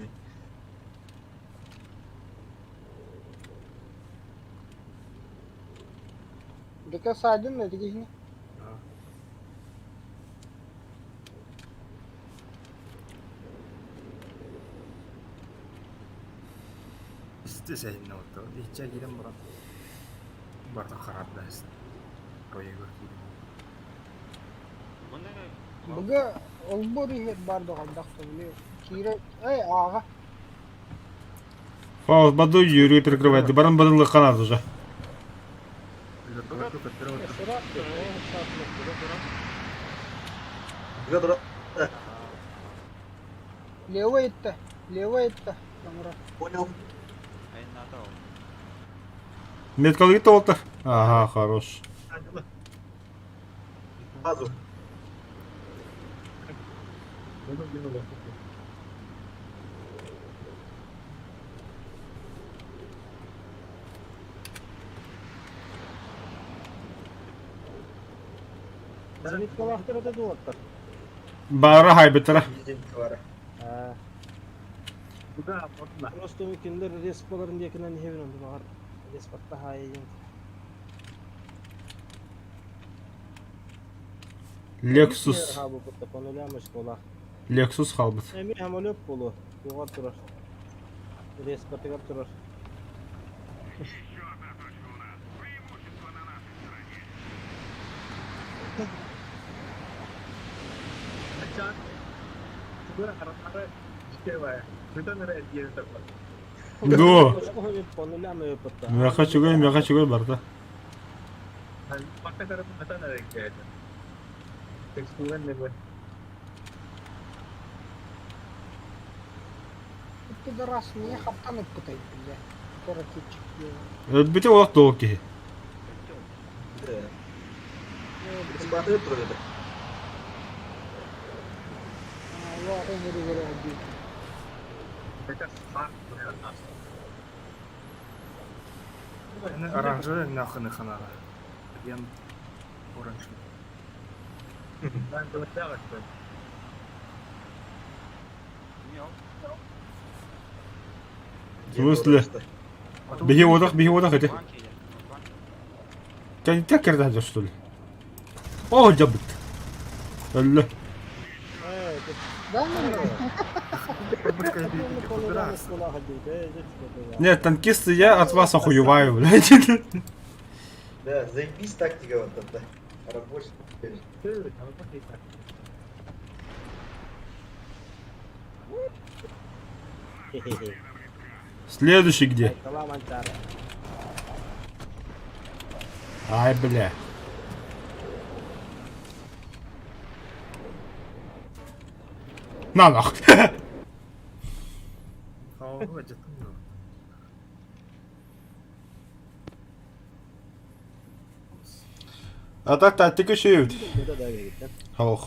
Dika saydın da dikişini. İsteseydim ne oldu? İçe gidelim bura. Barda harap dersin. Roya görkeydim. Buga olbori bardo kaldak bile. Kire ey ağa. Фаус, Баду Юрию перекрывает. Баран Бадылы канат уже. Вертолету каттеру Sıra Bize dur. Leva etti. Leva etti. Kamera. Понял. Меткалый толта. Ага, хорош. Базу. Bunu gün olur. Zenitke vaxtı da duvatlar. Бара хайбетера. Bizim var. Ha. Bu da ortada. Просто mümkünler respaların diyekinden hevin oldu bağır. Respatta hayır. Lexus. Ha bu kutta konulamış kola. Lexus halbet. Emi hamolöp bolu. Yoğar durar. Respatta kap durar. Açan. Bu da haraplara ciddi var. Bütün nereye diye takılır. Ду. Konulamış kutta. Мяха чугай барда. Yani bakta tarafı neden nereye gidiyor? Teksturen ne bu? Iki de rasmiye kaptan ıkkıtaydı bile. Koraki çıkıyor. Бите олақ толки. Biz batı duruyordu. Allah ömrü göre oldu. Peki sağ buraya aslında. Оранжевый нахуй ханара. Я оранж. Ben de öyle yaptım. В смысле? Беги водах эти. Тебя не так кирдадер, что ли? О, джабыт. Ölü. Evet. Ben mi? Konulamış kola hadi. Нет, танкисты, я от вас охуеваю, блядь. Да, заебись тактика вот эта. Рабочий. Evet, ama bak yeter. Следующий где? Tamam antar. Ай, бля. На нахуй. Kavga acıttım da. Atak tatike şey ödü. Burada da gitti. Hawk.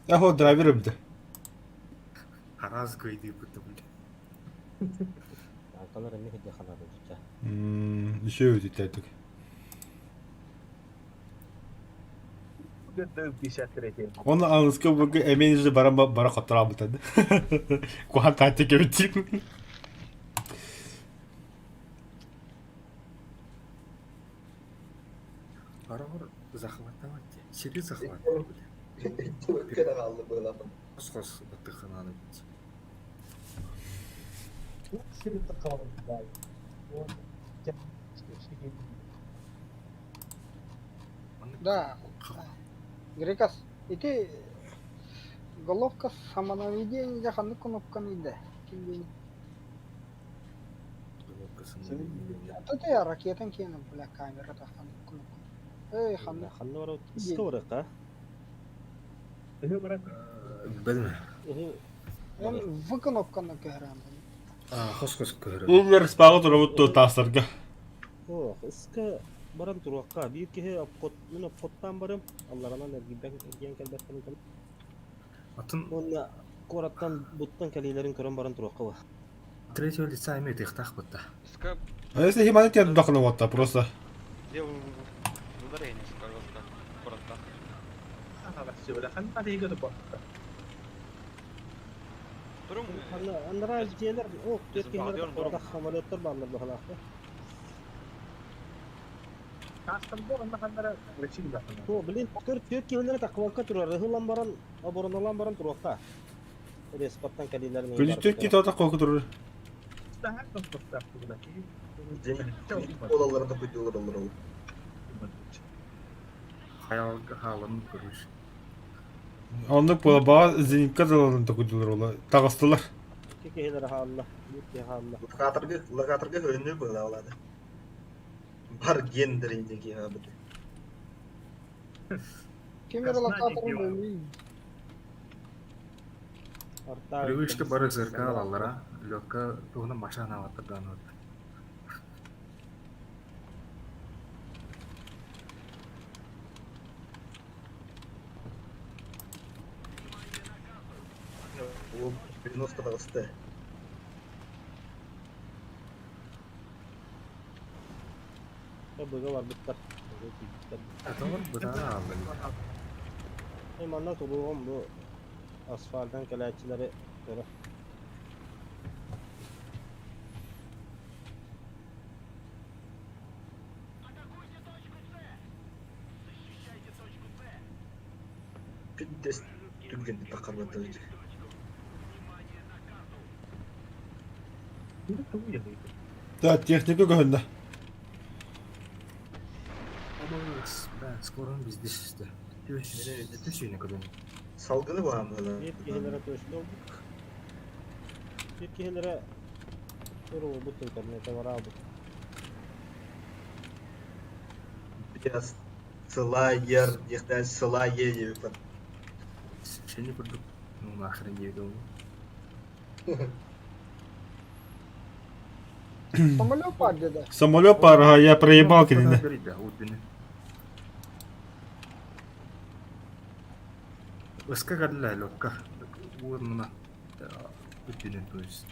Ya ho driver ödü. Хараз көйдей бұтты бұл. Tankalar emmi hediye kanadı tutacak. Şey ödü tatike. Gıddı bir şartı. Onu anlıska bu emeğinizde bara kattıra bu tadı. Kuhan tatike ödü. Барабар захваттамайды. Шире захват. Ökkene kaldı böyle adam. Қос бұтты қананы бітті. Сырытта қалды. Да. Грекас, ити головка самонаведение жаханды кнопка иде. Это я ракетан кенем, бля, камера таханды кнопка. Эй, ханды. Ханны var o iska var ka. Білме. Мен в кнопканы кәрәм. Қос көрі. Улар спагы тұрып тастырга. О, iska баран туруакка. Bir kehe apkot, мен apkottan barım. Allah'ına ne giden kelbetten kan. Атын Onda korattan buttan kalilerin körün баран туруакка var. третьего лица имеет их так будто. Ска А если химанит я дохну вот так просто. делал ударение, сказал, как коротко. Durum Andra jeler o Türkiye'de orada hamalotlar bağlar bu halakta. O bilin Türkiye'de takvanka turar. Hılan baran aborunalan baran turuakka. Respattan kalilerin. Gözü Türkiye tata korkutur. Odalarında koydular onları. Халын көрүш. Anlık bu bağ zinka dalanında koydular ola. Tağıstılar. Türkiye'de Allah. Türkiye'de Локаторга хөнү была алады. Бар гендериндеги ha bu. Камера локаторын бөлмейм. Привычка бары зеркал аллара. Лёгка тугна машина ватырган. О, 90 ысты. Böyle var bitler. Атамар бутана алды. Hemen tuluğum bu asfalttan kelepçeleri böyle. Пиздец. Түлгенди такарбата өйдү. Да, техника гönde. Да, скоро bizde işte. Düşüyor kadın. Salgını var mı lan? Yetkililere teşkil olduk. Yetkililere soru bu internete var abi. Biraz Slayer, yıktan Slayer gibi. Seni kurduk. Ну, нахрен не думаю. Самолет падает. Самолет пара, я проебал кидine. Да, вот бені. Ыска гадла лёгка. Урнына. Үтүнен то есть.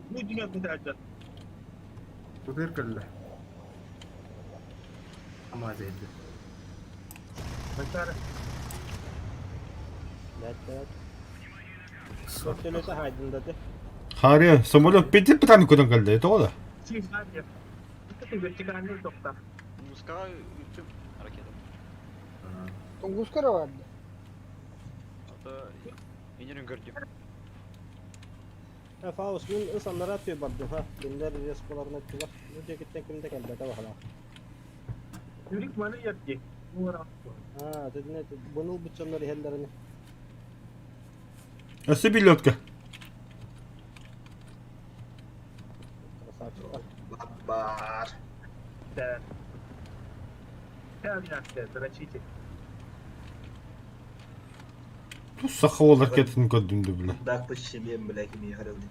Bu dünya müteahhit. Кудер гадла. Ama zeydi. Mesela Evet. Sortiyonete haydın dedi. Harya, самолет битip bir tane kodun kaldı. Это o da. şey sadece bu vertikalde topta. Ска YouTube ракета. Тунгускара vardı. Это инженер гордим. Ha Faust gün insanlara atıyor bardı ha. Binler respolarına atıyorlar. Bu ceketten kimde geldi de bakalım. Yürük manı yaptı. Uğra. Ha dedi ne? Bunun bütçeleri hellerini. Nasıl bir lotka? Bar. Der. Teorinakte, zrачите. Bu sakı olarak ketini gördüğümde bile. Dak bu şemiyem bile kimi herhalde.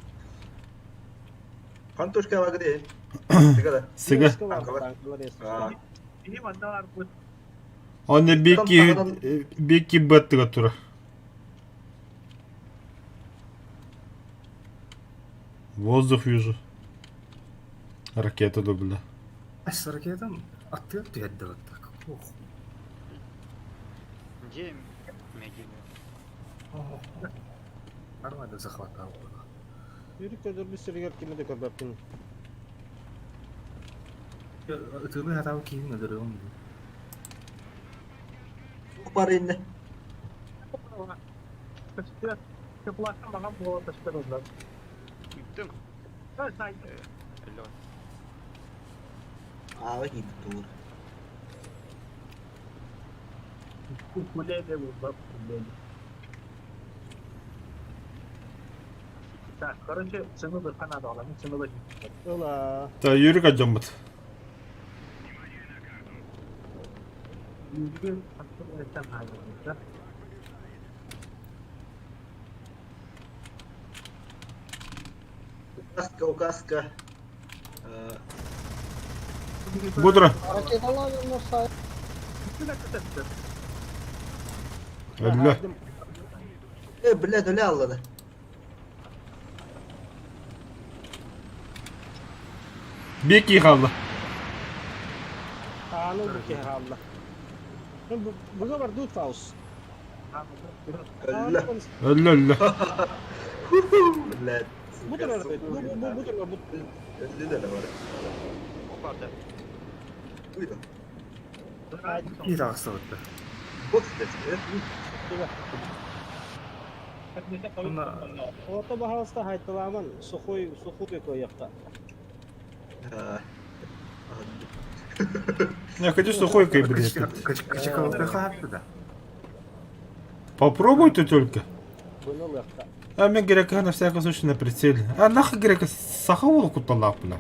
Kantuşka var gidi. Sigara. Sıga. Tankalar eski. İyi mandalar bu. Onne biki battıga tura. Воздух вижу. Ракета добыла. С ракетом ответ tuyadda вот так. Ох. Где Мегин? Нормально захватал. Yürü ködür bir sürü kimi de köpektin. Tığlı hatalı kim nedir oğlum? Çok var indi. Taşıtı yapılaştan bakan bu taşıtlar oldular. Gittim. Evet, sayın. Hello. Abi gitti doğru. Bu kuleye de vurdular. Так, короче, цену до Канады alalım, цену da Ola. Ta yürü kaçacağım bat. yüzgün hakkında etsem halinde. Указка. Будра. Hareket alanlar sahip. Bir dakika tabii. Öyle. Блядь, öyle anladı. Biki kaldı. Anı bu ki Allah. Bu kadar dut faus. Öyle. Öyle. Блядь. Bu da var. Bu da var. Öyle de var. O vardı. Buydu. Bir daha savaştı. Bot sitesi. Bunda Orta bahasta haytalaman sukuy koyakta. Ha. Я хочу сухой блядь. Качкова приходит да. Попробуйте только. Bunu yakta. А мне грека на всякий случай на прицеле. А нахуй грека сахаволку талап, бля.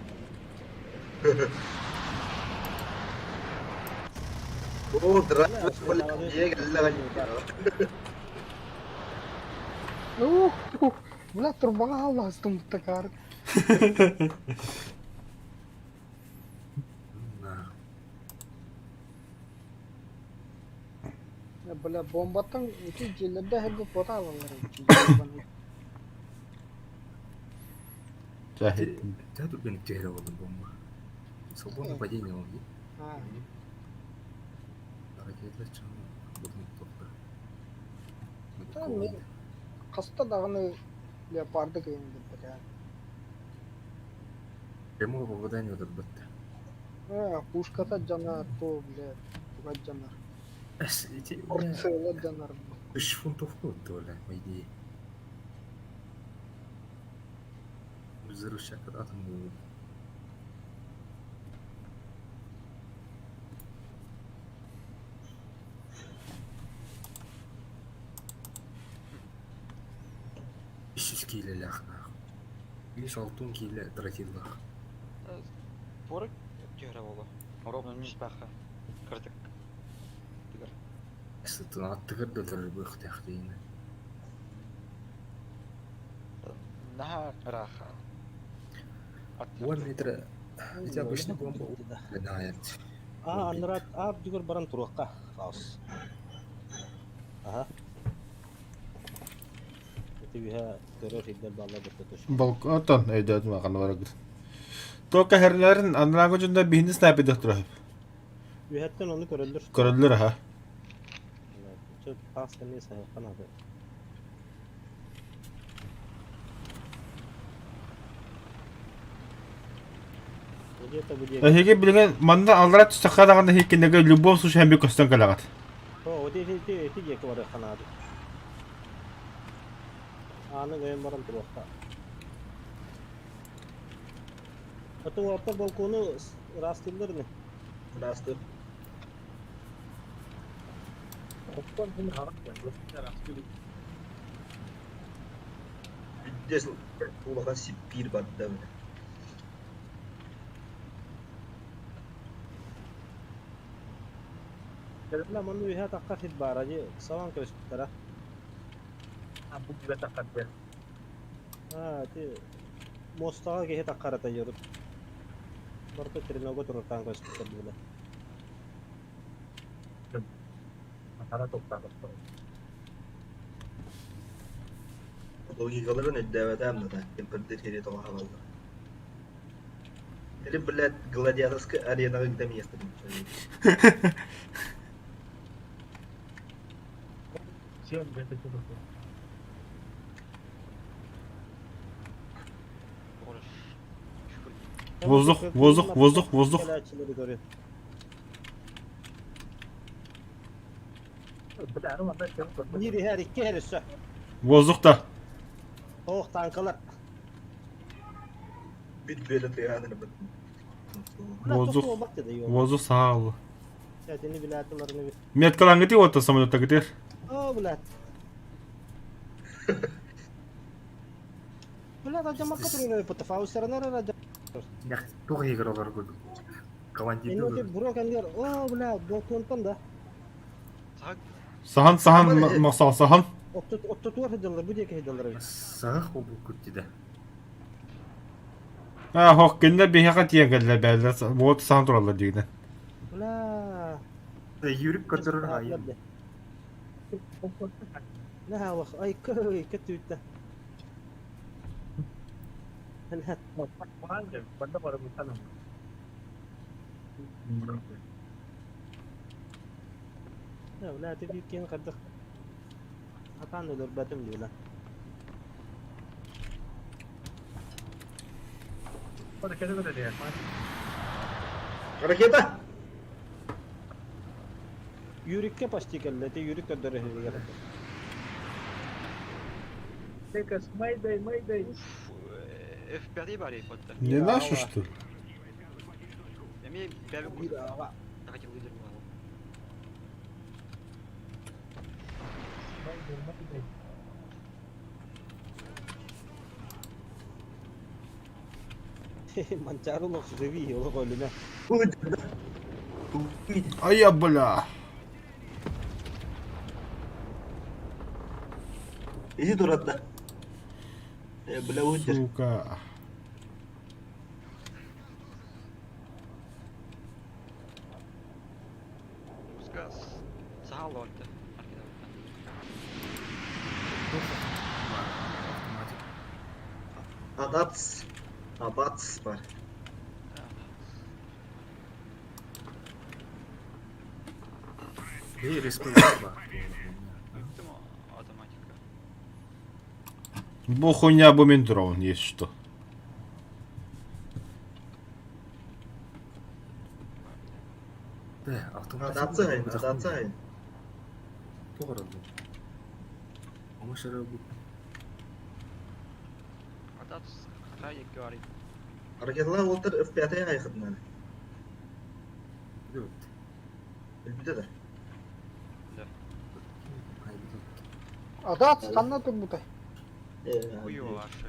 O drive falan diye geldi. Бля, турбала астым такар. Бля, бомбаттан үчү жилерде херге фото алалар. Cahil. Jatuh ben cera wala bomba. Sobrang падение он. Ракета чам будем топта. Мен каста дагы леопарды кыйын деп бер. Прямое попадание вот этот. Пушката жанар, то, бля, тугат жанар. Эти Орцелы жанар. 3 фунтов куда валя, по идее. Взрывчатка атомную. Киле ляхна. Лишь алтун киле тротилах. Порык тигра болу. Ровно низ баха. Кырдык. Тигр. Эстен аттыгыр дөлөр бөх тахтыйны. Наха раха. 1 метр. Эти обычно бомба удаляет. Анрат juga barang turuqqa خلاص. Aha. Itu biha terus hiddal balla betutuş. Balkondan evde makan var. Toka herlerin anlangıcında birini sniper doktor. Bihattan onu körüldür. Körüldür ha. Çok pasta ne sayıkan abi. Heге билген манда алрат стакадаганда хекендеге любой случай хэмби костон калагат. O di jeki var kanadı. Anı goyun barın turuqqa. Atı orta balkonu rastılır ne? Rastı. Oktan bunu harak yani. Видишь, улахан сипир бадда. Kedipla mandu biha takka hit baraji sawan ke tara. Bu juga takkan ya. Ti Mostağa gehe takarata yorut. Barta trenogo tururtan kospittal bile. Atara toplanır. Логикаларын өйдәбәтәм да, кемпердер хере тоға хавалды. Или, блядь, гладиаторская арена где место. Всем это что такое? Воздух, воздух, воздух, воздух. Kelaççıları görüyor. Bir tane var şey yok. Biri her iki her üstü. Воздухта. Soğuk tankalar. Бит белет янын бит. Воздух. Soğuk dedi yok. Воздух сағалы. Çetini bilatlarını bir. Меткалан где вот самолетта где? Aa bilat. Bilat acaba katırıyor bu tefa. Uslarına raja. Ya tuh ya kalau gue kawan Ini itu udah bro kan dia. Oh bilat. Dua konton da. Саг Сахан мақсал сахан. Otutuyor hediyeler. Bu diye ki hediyeler. sah bu kutti de. Хоқ кенде бихақа тиен келді бәлді. Вот сахан туралар дегені. Bilat. Yürük götürür hayır. Ne hava? Ay köy kötüydü. Helhat. Hangi? Banda para bir tane. Ya ulah tadi kian kada. Akan dulu batum dulu. Bana kere böyle diye. Ракета! Yürükke pasti kelli. Te yürük kadar hediye. Tekrar Mayday. FPR'yi bari yapmadı. Не нашу, что ли? Еми, бяга го. Хотел выдернул. Mancaru lo sudevi o golüne. Ай, я, бля. Иди дуратта. Бля, өтер. Сука. Пускай сагал oldu. Автоматик. Абац бар. И республика. Автоматика. Бұл хуйня бумен дрон, есть что. Да, автоматик. Адацайн. Doğru bu. Ama şöyle bu. Атац хайек говорит. Ракеталар олтыр F5-yə айқыдынан. Evet. Bilbidə. Ada kanna tur bu tay. Хуёво вообще.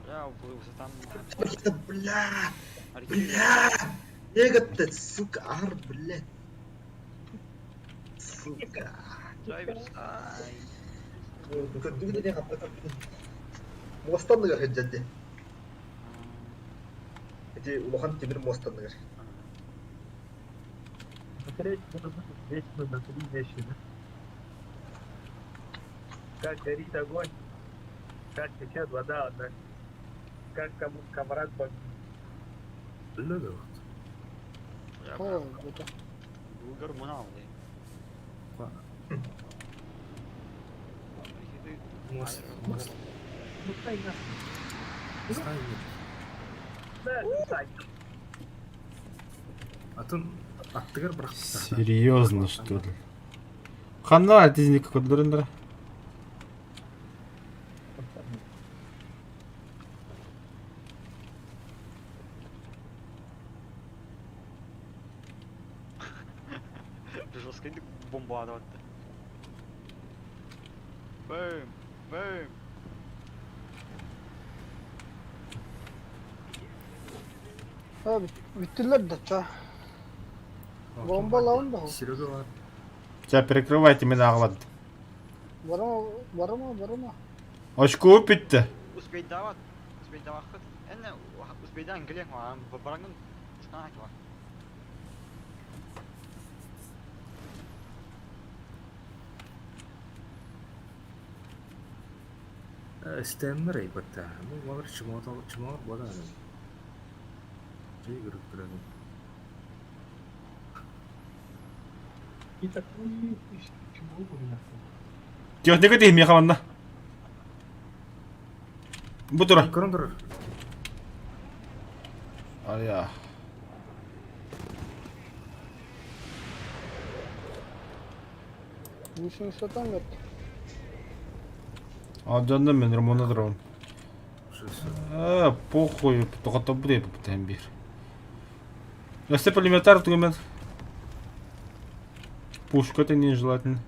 Я уплылся там. Ракета, бля! Архив. Егатты, сука, ар, блядь. Сука. Драйверс. Ай. Көндүгү не капты. Мостанныгар хеджеди. Эти улахан темир мостанныгар. Смотреть нужно 10 минут, 3 вещи. Как горит огонь, как течет вода, да? Как кому комрад бомбит. Öyle de. Я О, bu tay. был гормоналный. Bak. Most. Ну, тайна. Ставим. Да, тайна. Атын аттыгар бірақ. Серьезно, что ли? Ханна, дизни как дурындыр. Жестко бомба атты. Бэм, бэм. Ha bittiler de ça. Bomba lan da. Sürücü var. Сейчас перекрывайте меня аглад. Барама. Очко битти. Успейдават. Успейдавахыт. Эне успейдан гелен ва барангын ушкан айтва. Стемнер айбатта. Ну, магар чымагар бада. Жей көрүп турады. И такой чего бы Техника дейм яхаманна. Бутура. Көрөндүр. Ая. Вышин сатан нет. Аджандан мен Романа дрон. Шесть. Похуй, тоқата буде попытаем бир. Если пулеметар, то мен пушка это нежелательно.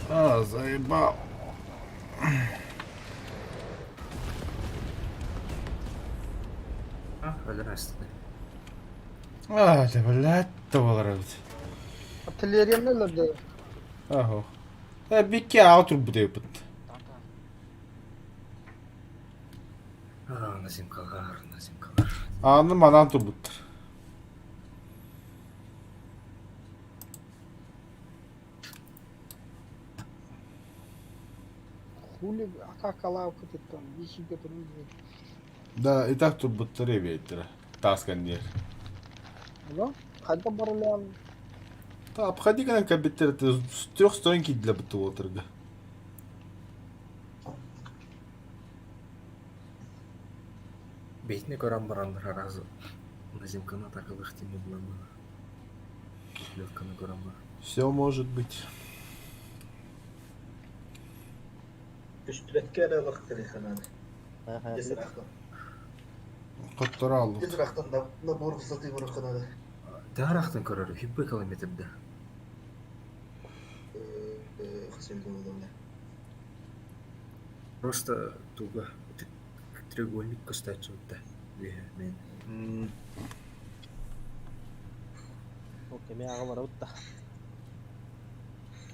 Заебал. Альрасты. Да, блядь, товарит. Артиллерия нелерде. Ахо. Бикке аутур буде опыт. Назимкалар. Аны манан турбуттар. Хули акакалау кытыттан. Бишиге турун. Да, и так турбуттар ебейттер. Таскан дер. Алло? Кайда барылам? Да, обходи канал кабиттер, это с 3 сторонки для бытового торга. Бейтне көрәм барандар аразы. Назимканы такылых теми булам. Левканы көрәм бар. Все может быть. Üstüretke de vakti kanal. Ага. Cesarahtan. Котторалу. Cesarahtan da doğru fırsatı var kanalı. Дарахтан көрөр. Хиббе километрде. Хасим Говадовна. Просто туга треугольник костачу да. Мен. Окей, мен ага бара утта.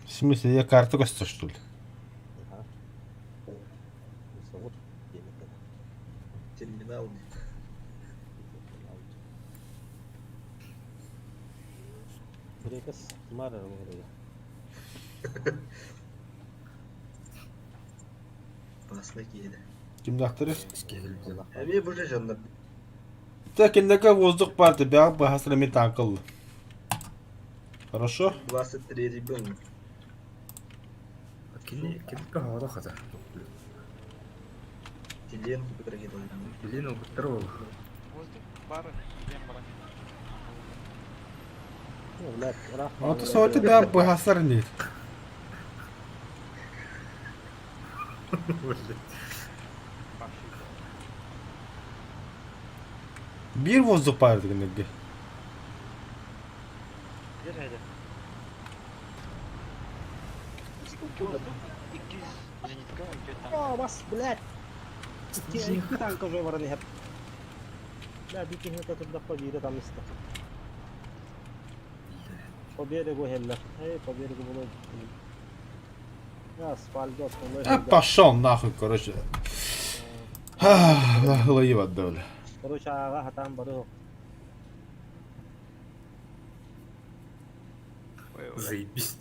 В смысле, я карту косто, что ли? Ага. Соғыт демекten. Terminal. Бір-екіс тұмар әрі. Basına giydi. Kim дактыры? Abi bu canlar. Так, иногда воздух парты, бяг бы хасрами танкал. Хорошо? 23 ребенка. Кини кахада хата. Телен купить должен. Билин опыттар ол. Воздух бары. Ген барангын. Блядь, рақ. Вот и соты бяг бы хасрани. Bir воздух парты иногда. Гер хайда. 200 зенитка өтөт танк. О, бас, блядь. Iki tank уже бараны hep. Блядь, ikini tuttup da biri tam iste. По берегу хеллер. Эй, по берегу было. Я спальдос, Пошел нахуй, короче. Голову отдали. Короче, ага, хатам бары. Заебись.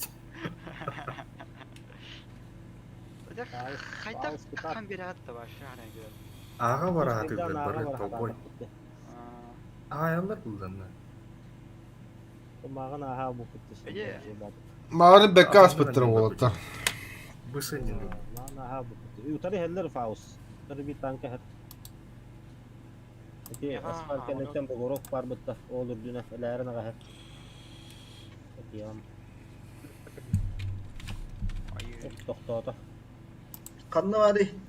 Хайда какан бери атты вообще арайга. Ага бараты бары толбой. Аялар булданна. Маған ага бу кутты. Мағаны бекка аспыттыры болаттар. Бысынин. Маған ага бу кутты. Утары хеллер фаус. Утары bir tanka hep. Eti asfalt kentten bu gorok var butta. Olur düne ellerin aga hep. Eti yam. Toktata. Kanlı var